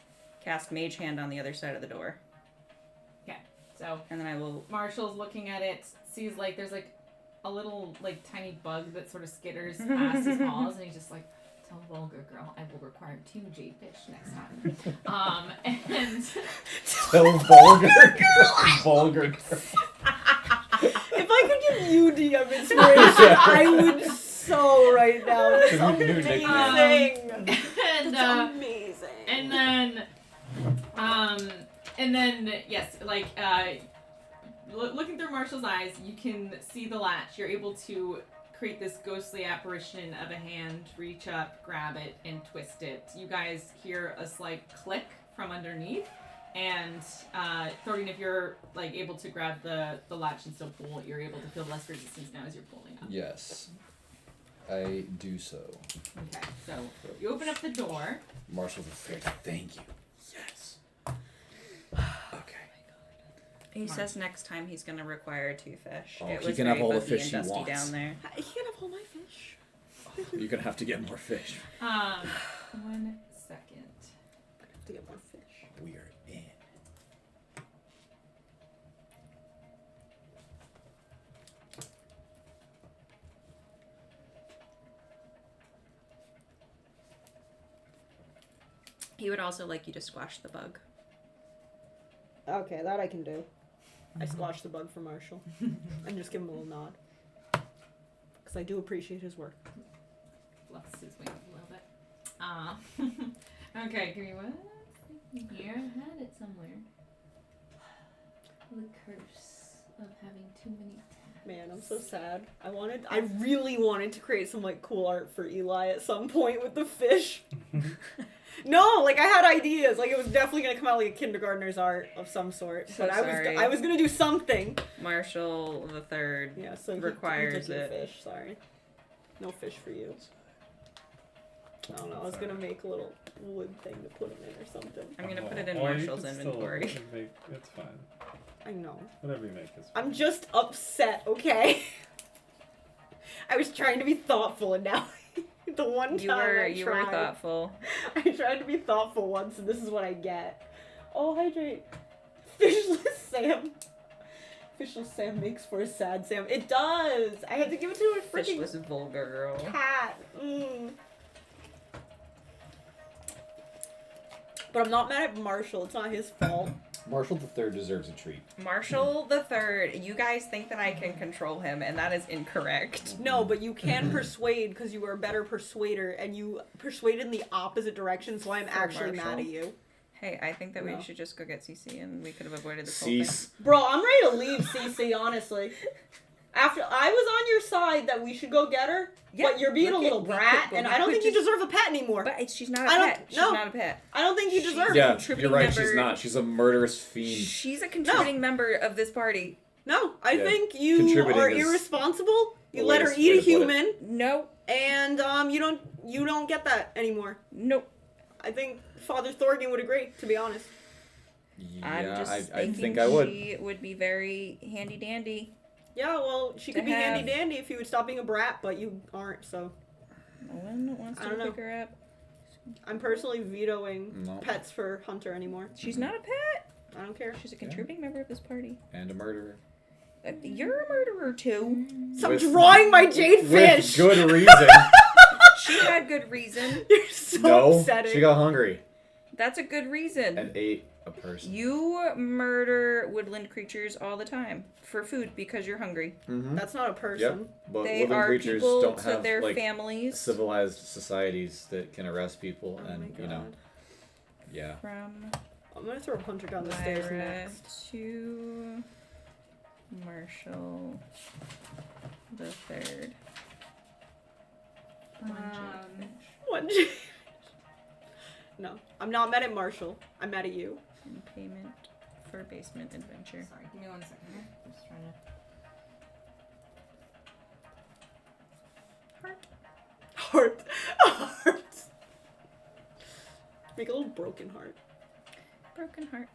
cast Mage Hand on the other side of the door. So And then I will... Marshall's looking at it, sees like there's like a little like tiny bug that sort of skitters past his paws, and he's just like, "Tell vulgar girl I will require 2 jadefish next time." And Tell vulgar girl. Vulgar girl. If I could give you DM inspiration, I would so right now. That's New amazing. nickname. That's amazing. and then yes, like looking through Marshall's eyes, you can see the latch. You're able to create this ghostly apparition of a hand, reach up, grab it, and twist it. You guys hear a slight click from underneath, and Thorgan, if you're like able to grab the latch and still pull, you're able to feel less resistance now as you're pulling up. Yes. I do so. Okay, so you open up the door. Marshall's afraid. Thank you. Yes. Okay. He says next time he's gonna require 2 fish. Oh, It he was can have very all the buggy fish and he dusty wants. down there. He can have all my fish. You're gonna have to get more fish. 1 second. I have to get more fish. We are in. He would also like you to squash the bug. Okay, that I can do. I squashed the bug for Marshall. And just give him a little nod. Because I do appreciate his work. Fluffs his wings a little bit. Okay, give me one. Here, I had it somewhere. The curse of having too many tabs. Man, I'm so sad. I really wanted to create some like cool art for Eli at some point with the fish. No, like I had ideas. Like it was definitely gonna come out like a kindergartner's art of some sort. So But sorry. I was gonna do something. Marshall the Third. Yeah, so Requires he took your it. fish. Sorry, no fish for you. I don't know. I was gonna make a little wood thing to put him in or something. I'm gonna put it in you Marshall's can still inventory. make- it's fine. I know. Whatever you make is fine. I'm just upset. Okay. I was trying to be thoughtful, and now the one time You were thoughtful. I tried to be thoughtful once, and this is what I get. Oh, hydrate. Fishless Sam. Fishless Sam makes for a sad Sam. It does. I had to give it to a freaking Fishless vulgar girl. cat. But I'm not mad at Marshall. It's not his fault. Marshall III deserves a treat. Marshall the Third. You guys think that I can control him, and that is incorrect. No, but you can persuade because you are a better persuader, and you persuade in the opposite direction, so I'm For actually mad Marshall? at you. Hey, I think that we No. should just go get CC, and we could have avoided this whole thing. Cease. Bro, I'm ready to leave CC, honestly. After I was on your side that we should go get her, Yeah, but you're being a look little at- brat, but and we I don't could think you just- deserve a pet anymore. But she's not I a don't- pet. She's no. not a pet. I don't think you She's- deserve it. Yeah, contributing you're right. She's member- not. She's a murderous fiend. She's a contributing member of this party. No, I Yeah. think you Contributing are is irresponsible. You the let her latest eat way a to put it. human, No. and you don't get that anymore. Nope. I think Father Thorgan would agree, to be honest. I'm Yeah, just I thinking think I would. she would be very handy dandy. Yeah, well, she To could be have- handy dandy if you would stop being a brat, but you aren't, so No one wants I to don't know. pick her up. I'm personally vetoing No. pets for Hunter anymore. She's not a pet. I don't care. She's a contributing member of this party. And a murderer. You're a murderer too. Stop With- drawing my jade fish! With good reason. She had good reason. You're so No, upsetting. she got hungry That's a good reason. and ate a person. You murder woodland creatures all the time for food because you're hungry. Mm-hmm. That's not a Yep. person. But They woodland are creatures people don't to have their like families civilized societies that can arrest people, Oh my and god. you know, yeah. from I'm gonna throw Hunter down the stairs Lyra next. to Marshall the Third. One jade. No, I'm not mad at Marshall. I'm mad at you. In payment for basement adventure. Sorry, give me 1 second here. I'm just trying to. Heart. Heart. Make a little broken heart. Broken heart.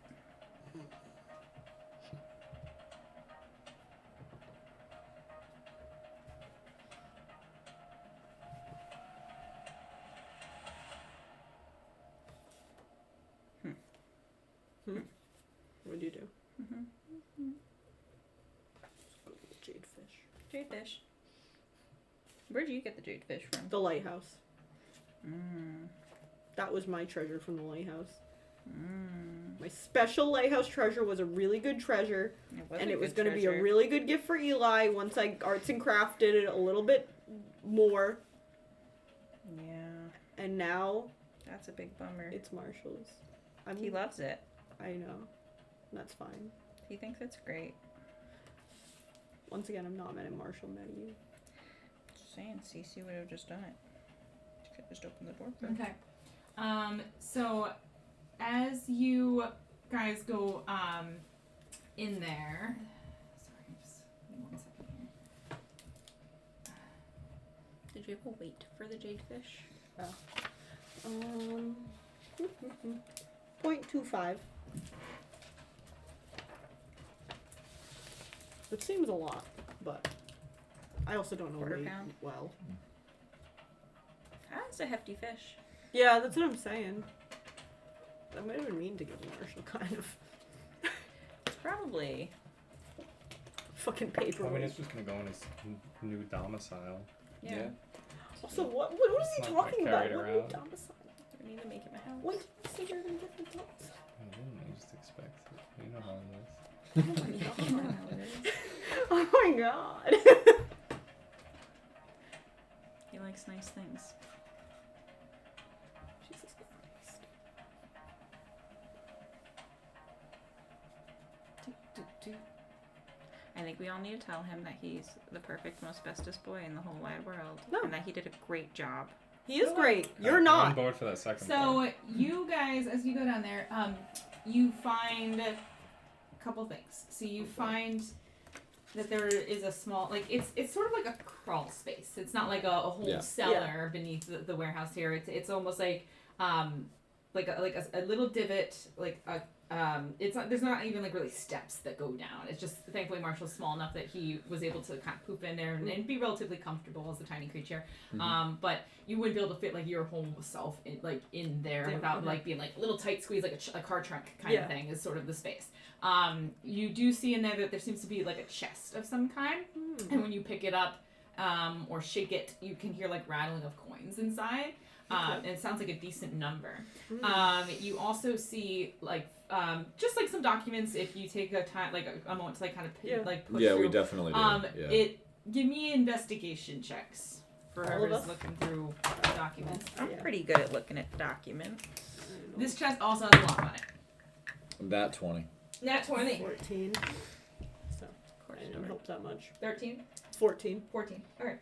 What'd you do? Mm-hmm. Jade fish. Jadefish. Where'd you get the jadefish from? The lighthouse. Mm. That was my treasure from the lighthouse. Mm. My special lighthouse treasure was a really good treasure, and it was going to be a really good gift for Eli once I arts and crafted it a little bit more. Yeah, And now that's a big bummer. it's Marshall's. He loves it. I know. That's fine. He thinks it's great. Once again, I'm not mad at Marshall, I'm mad at you. Just saying, Cece would have just done it. She could just open the door for him. Okay. So as you guys go in there, sorry, just give me 1 second here. Did you have a weight for the jade fish? 0.25. Which seems a lot, but I also don't know Quarter weight pound? well. That's a hefty fish. Yeah, that's what I'm saying. I might have been mean to give Marshall, kind of. It's probably. Fucking I mean, paperweight. it's just gonna go in his new domicile. Yeah. Also, what is It's he not talking gonna about? carry it What new around. domicile? We need to make him a house. When did you say you were gonna get the domicile? I didn't just expect it. You know how it is. Oh my god. He likes nice things. Jesus Christ. I think we all need to tell him that he's the perfect, most bestest boy in the whole wide world. No. And that he did a great job. He is great. You're I'm on not. board for that second part. So you guys, as you go down there, you find a couple things. So you find that there is a small, like it's sort of like a crawl space. It's not like a whole Yeah. cellar beneath the warehouse here. It's almost like a little divot, like a it's not, there's not even like really steps that go down. It's just thankfully Marshall's small enough that he was able to kind of poop in there and be relatively comfortable as a tiny creature. But you wouldn't be able to fit like your whole self in there without like being like a little tight squeeze, like a car trunk kind of thing is sort of the space. You do see in there that there seems to be like a chest of some kind, and when you pick it up or shake it, you can hear like rattling of coins inside. And it sounds like a decent number. You also see like just like some documents. If you take a time, like a moment to like kind of like push Yeah, through. we definitely do. Give me investigation checks for All of whoever's us? looking through documents. I'm pretty good at looking at documents. This chest also has a lock on it. That 20. Nat 20. 14. So, I didn't help that much. 13. 14. 14. Alright.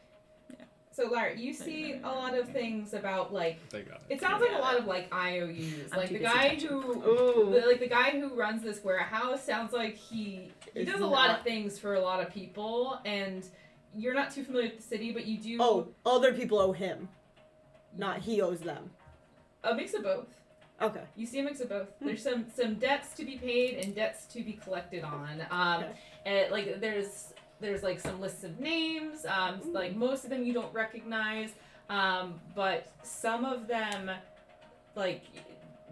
So, Larry, you see a lot of things about, like, They got it. it sounds like a lot of, like, IOUs. I'm Like, too the busy guy touching. Ooh. the guy who runs this warehouse sounds like he Is does a lot not- of things for a lot of people, and you're not too familiar with the city, but you do... Oh, other people owe him. Not he owes them. A mix of both. Okay. You see a mix of both. There's some debts to be paid and debts to be collected on. And, like, there's like some lists of names. Like most of them you don't recognize, but some of them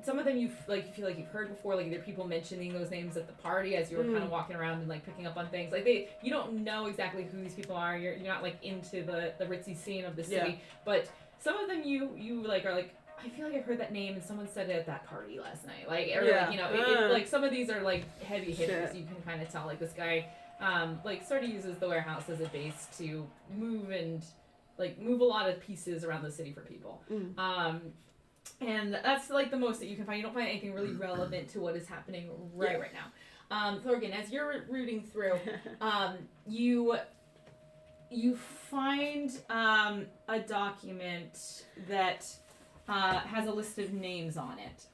you feel like you've heard before. Like there are people mentioning those names at the party as you were kind of walking around and like picking up on things. Like you don't know exactly who these people are. You're not like into the ritzy scene of the city, but some of them you like are like, I feel like I've heard that name and someone said it at that party last night. Like, or like, you know, like some of these are like heavy hitters. You can kind of tell like this guy, like sort of uses the warehouse as a base to move a lot of pieces around the city for people. And that's like the most that you can find. You don't find anything really relevant to what is happening right now. Thorgan, as you're rooting through, you find a document that has a list of names on it.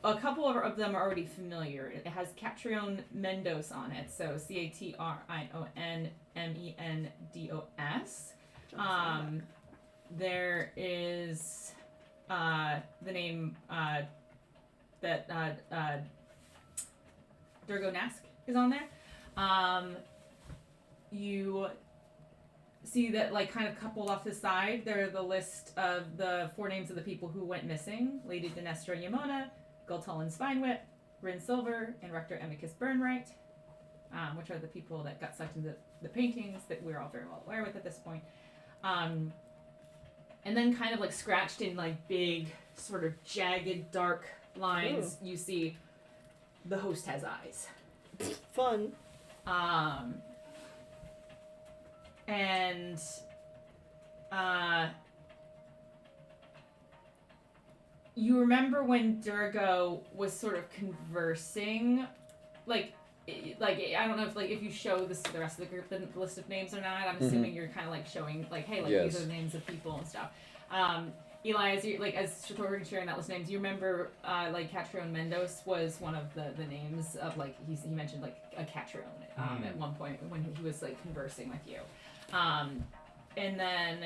A couple of them are already familiar. It has Catrion Mendos on it, so CatrionMendos. There is the name that Durgo Nask is on there. You see that, like, kind of coupled off to the side, they're the list of the 4 names of the people who went missing: Lady Denestra Yamona, Gultulin Spinewit, Rin Silver, and Rector Amicus Burnright, which are the people that got sucked into the paintings that we're all very well aware with at this point. And then kind of like scratched in like big, sort of jagged, dark lines, you see the host has eyes. Fun. And you remember when Durgo was sort of conversing, like I don't know if you show this to the rest of the group the list of names or not. I'm assuming you're kind of like showing like, hey, like these are the names of people and stuff. Eli, as Thorgan sharing that list of names, you remember like Catrion Mendos was one of the names of, like, he mentioned like a Catrion at one point when he was like conversing with you. And then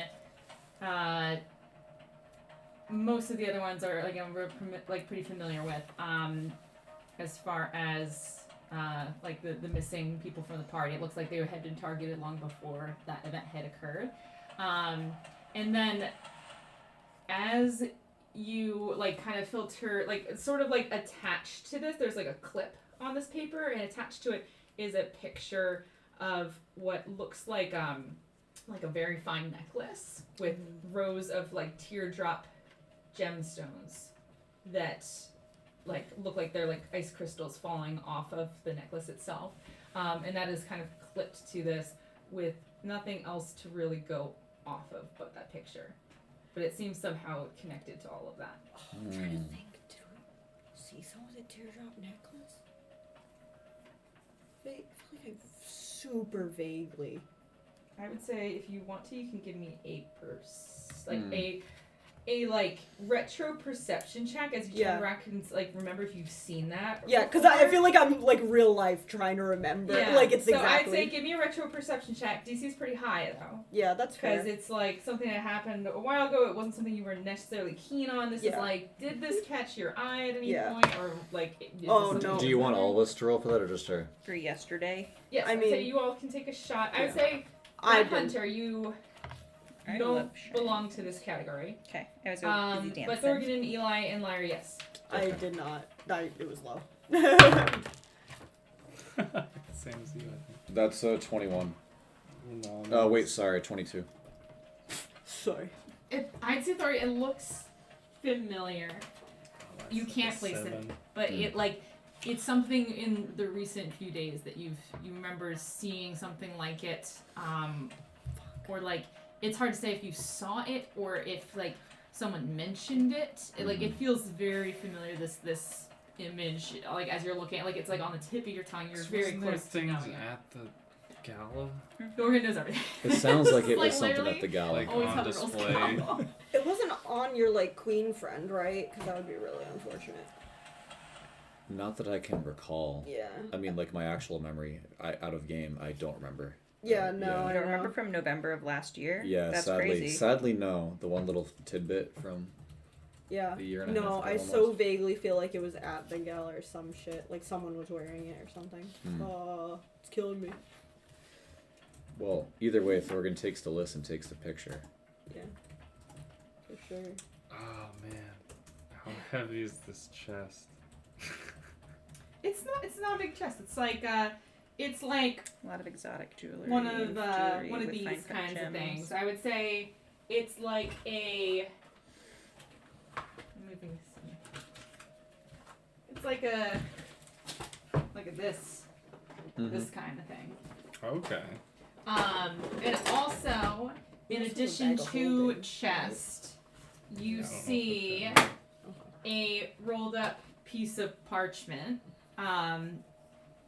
most of the other ones are we're pretty familiar with, as far as like the missing people from the party. It looks like they had been targeted long before that event had occurred. And then as you like kind of filter, like sort of like attached to this, there's like a clip on this paper, and attached to it is a picture of what looks like a very fine necklace with rows of like teardrop gemstones that like look like they're like ice crystals falling off of the necklace itself. And that is kind of clipped to this with nothing else to really go off of but that picture. But it seems somehow connected to all of that. I'm trying to think. Did we see some of the teardrop necklace? I feel like I super vaguely. I would say if you want to, you can give me a a like retro perception check as you turn around and like remember if you've seen that. Yeah, because I feel like I'm like real life trying to remember. Yeah. Like it's so exactly. I'd say give me a retro perception check. DC's pretty high though. Yeah, that's fair. Because it's like something that happened a while ago. It wasn't something you were necessarily keen on. This is like, did this catch your eye at any point, or like? Oh no. Do you want all of us to roll for that, or just her? For yesterday. Yes, I I'd mean, say you all can take a shot. I would say, I Hunter, you don't belong to this category. Okay, I was busy dancing. But Thorgan and Eli and Lyra, yes. I did not. It was low. Same as you, I think. That's 21. No, Oh wait, sorry, 22. Sorry. I'd say Thorgan, it looks familiar. You can't place it, but it like it's something in the recent few days that you remember seeing something like it, or like it's hard to say if you saw it or if like someone mentioned it. Like it feels very familiar. This image, like as you're looking at, like it's like on the tip of your tongue. You're very close to things knowing it. at the gala. Thorgan knows everything. It sounds like it was Like, something literally, at the gala. Like always on how the girls display. go. It wasn't on your like queen friend, right? Because that would be really unfortunate. Not that I can recall. Yeah. I mean, like my actual memory, out of game, I don't remember. Yeah, no, Yeah. I I don't don't remember from November of last year. Yeah, That's sadly, crazy. sadly, no. The one little tidbit from Yeah. the year and a half No, ago I almost. so vaguely feel like it was at the gala or some shit. Like someone was wearing it or something. It's killing me. Well, either way, Thorgan takes the list and takes the picture. Yeah. For sure. Oh man, how heavy is this chest? It's not a big chest. It's like a lot of exotic jewelry. one of jewelry one of with these fine cut kinds of gems. things. I would say it's like a. I'm moving this. It's like a this this kind of thing. Okay. And also, in This is a addition bag of to holding. chest, you Yeah, I don't know if see it's a rolled up piece of parchment.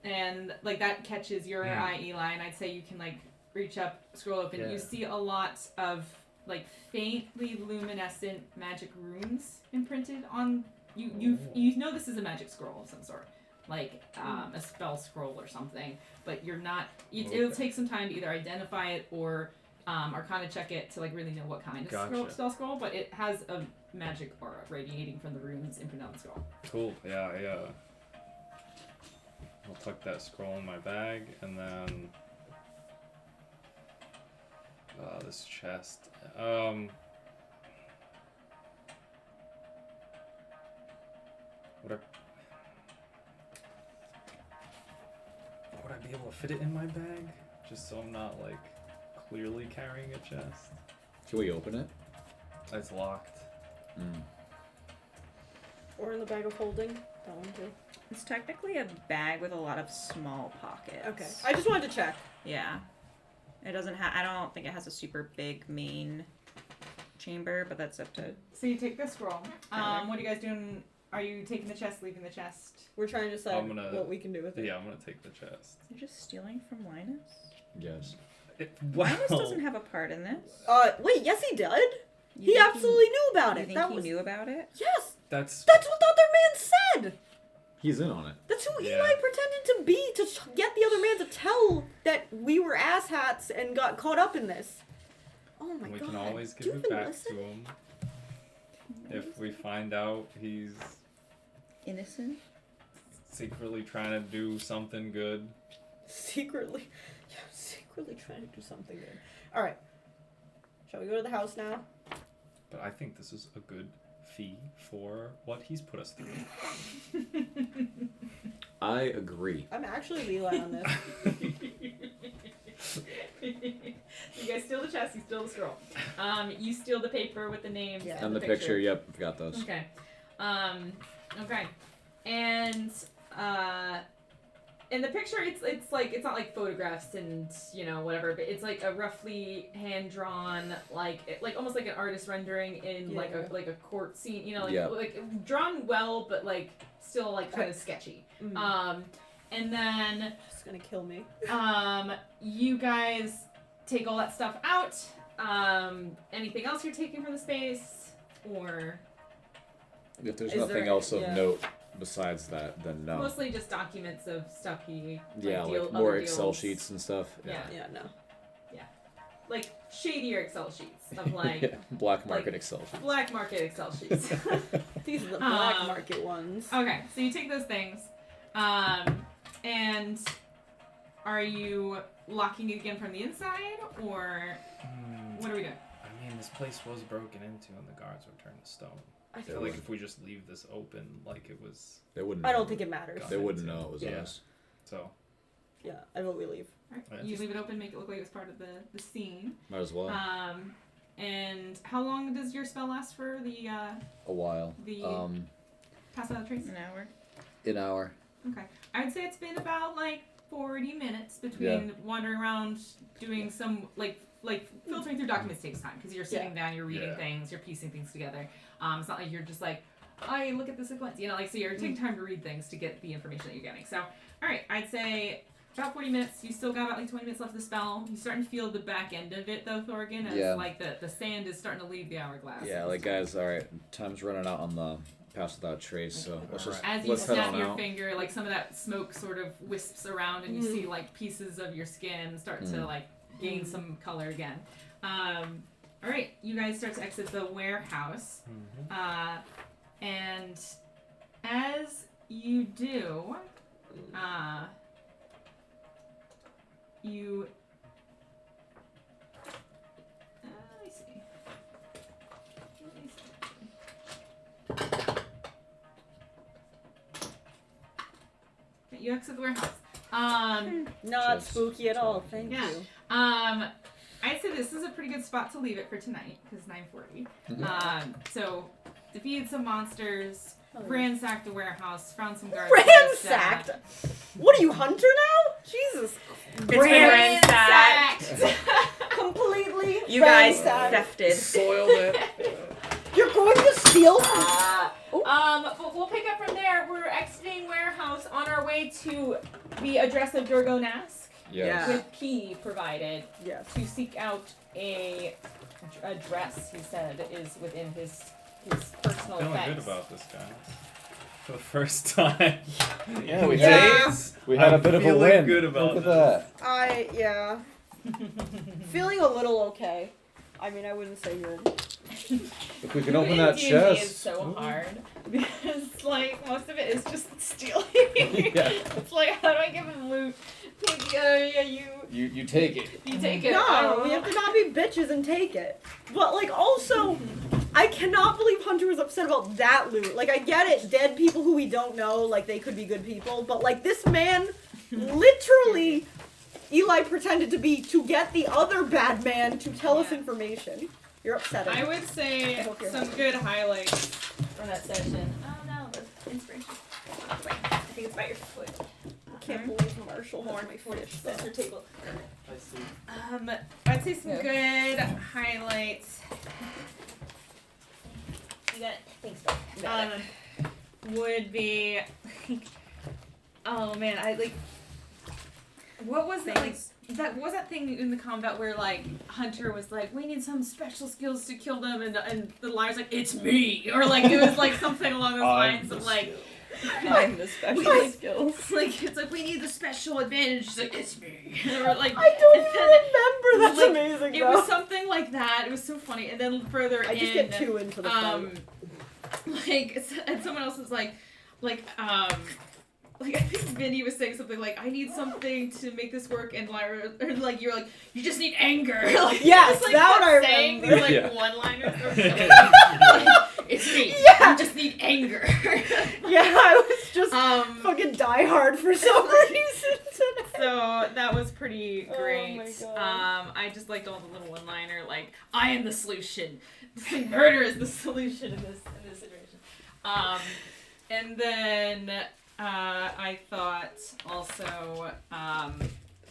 And like that catches your eye, Eli, and I'd say you can like reach up, scroll up, and Yeah. you see a lot of like faintly luminescent magic runes imprinted on you. You know this is a magic scroll of some sort, like a spell scroll or something, but you're not. It'll Okay. take some time to either identify it or Arcana check it to like really know what kind of Gotcha. spell scroll, but it has a magic aura radiating from the runes imprinted on the scroll. Cool. Yeah. I'll tuck that scroll in my bag and then this chest. Would I be able to fit it in my bag? Just so I'm not like clearly carrying a chest. Can we open it? It's locked. Or in the bag of holding. That one too. It's technically a bag with a lot of small pockets. Okay. I just wanted to check. Yeah. It doesn't have. I don't think it has a super big main chamber, but that's up to. So you take the scroll. Okay. What are you guys doing? Are you taking the chest, leaving the chest? We're trying to decide I'm gonna- what we can do with it. Yeah, I'm gonna take the chest. You're just stealing from Linus? Yes. Linus doesn't have a part in this. Wait, yes he did. You He think absolutely knew about You it. think That he was knew about it? yes. That's That's what the other man said. He's in on it. That's who Yeah. Eli pretended to be to get the other man to tell that we were asshats and got caught up in this. Oh my we god. can always Do give you it even back listen? to him if we find out he's Innocent? secretly trying to do something good. Secretly trying to do something good. All right. Shall we go to the house now? But I think this is a good fee for what he's put us through. I agree. I'm actually Eli on this. You guys steal the chest, you steal the scroll. You steal the paper with the names Yeah. And the picture, yep, forgot those. Okay. Okay. And in the picture it's like it's not like photographs and whatever, but it's like a roughly hand drawn like almost like an artist rendering in like a court scene, Yeah. like drawn well but like still like kind of sketchy. And then It's gonna kill me. you guys take all that stuff out. Anything else you're taking from the space? or If there's Is nothing there- else of yeah. note besides that, then no. mostly just documents of stuff he Yeah, deal, like more other Excel deals. sheets and stuff. Yeah. Yeah, no. Like shadier Excel sheets of like Yeah, black market like- Excel sheets. black market Excel sheets. These are the black Um, market ones. Okay, so you take those things, and are you locking it again from the inside, or what are we doing? I mean, this place was broken into and the guards were turned to stone. I I feel like if we just leave this open, like it was. They wouldn't. I know. don't think it matters. They wouldn't know it was Yeah. us. So. Yeah, I vote we leave. Alright, Yeah, you just- leave it open, make it look like it was part of the scene. Might as well. And how long does your spell last for? The A while. the Um, pass without trace. An hour. an hour. Okay, I'd say it's been about like 40 minutes between wandering around, doing some like filtering through documents takes time because you're sitting down, you're reading Yeah. things, you're piecing things together. It's not like you're just like, oh, look at the sequence, you know, like so you're taking time to read things to get the information that you're getting. So, all right, I'd say about 40 minutes. You still got about like 20 minutes left of the spell. You're starting to feel the back end of it though, Thorgan, as Yeah. like the sand is starting to leave the hourglass. Yeah, like guys, alright, time's running out on the pass without trace, so let's just As you let's head snap on your out. finger, like some of that smoke sort of wisps around, and you see like pieces of your skin start to like gain some color again. All right, you guys start to exit the warehouse, and as you do, you. Let me see. Okay, you exit the warehouse. Not Just- spooky at all, thank Yeah. you. I'd say this is a pretty good spot to leave it for tonight because 9:40. So defeated some monsters, ransacked the warehouse, found some guards. Ransacked? What are you, Hunter now? Jesus. Ransacked. Completely You guys ransacked. thefted. Soiled it. You're going to steal from... But we'll pick up from there. We're exiting warehouse on our way to the address of Durgo Nask Yes. with key provided Yes. to seek out a address. He said is within his personal Feeling effects. good about this, guys. For the first time. Yeah, we Yeah. had we had a I'm bit of a feeling win. good about Look at this. that. Yeah. Feeling a little okay. I mean, I wouldn't say good. If we can Doing open that D&D chest. is so hard because like most of it is just stealing. Yeah. It's like how do I give him loot? Like, yeah, You take it. you take it. I No, don't we know. have to not be bitches and take it. But, like, also, I cannot believe Hunter was upset about that loot. Like, I get it, dead people who we don't know, like, they could be good people, but, like, this man literally, Eli pretended to get the other bad man to tell us Yeah. information. You're upsetting. I would say I hope you're some happy. good highlights from that session. Oh no, the inspiration. Wait, I think it's by your foot. I can't believe Marshall has my fish. Center table. I'd say some good highlights. You got it. Thanks, would be. Oh man, I like. What was it like? That was that thing in the combat where like Hunter was like, "We need some special skills to kill them," and the liar's like, "It's me," or like it was like something along those lines of like. I'm the special skills. Like it's like we need the special advantage. She's like it's me. Or like I don't and even then remember. That's like, amazing, it though. was something like that. It was so funny. And then further I just get two into the fight. like and someone else was like I think Vinny was saying something like, I need something to make this work, and Lyra, or like, you're like, you just need anger. Like, Yes, just, like, that kept one I saying remember. these, like, Yeah. one-liners. Or something. Like, it's me. Yeah. You just need anger. Yeah, I was just um, fucking die hard for some reason today. so that was pretty Oh great. my God. I just liked all the little one-liner, like, I am the solution. Murder is the solution in this situation. And then I thought also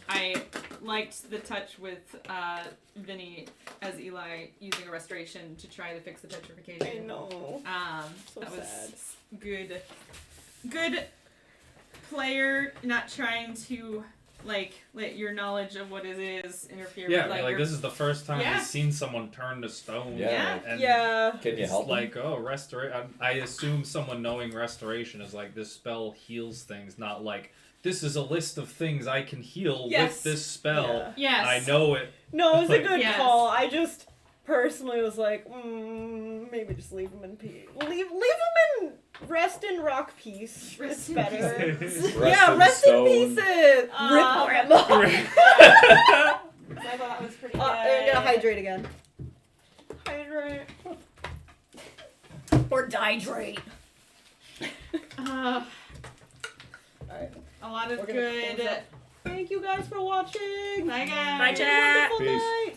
I liked the touch with Vinny as Eli using a restoration to try to fix the petrification. I know. So that was sad. good. Good player, not trying to like let your knowledge of what it is interfere Yeah, with like your... this is the first time Yeah. I've seen someone turn to stone. Yeah. And Yeah. Can you it's help? like, oh, restoration. I assume someone knowing restoration is like, this spell heals things, not like, this is a list of things I can heal Yes. with this spell. Yes. I know it. No, it was a good Yes. call. I just personally was like, maybe just leave him in peace. Leave him in rest in rock peace. Rest It's in better. pieces. Yeah, in rest stone. in pieces. Rip Alright. him up. I thought that was pretty good. I'm gonna hydrate again. Hydrate. Or dihydrate. Alright. A lot of We're gonna close good... up. Thank you guys for watching. Bye, guys. Bye, chat. Wonderful Peace. night.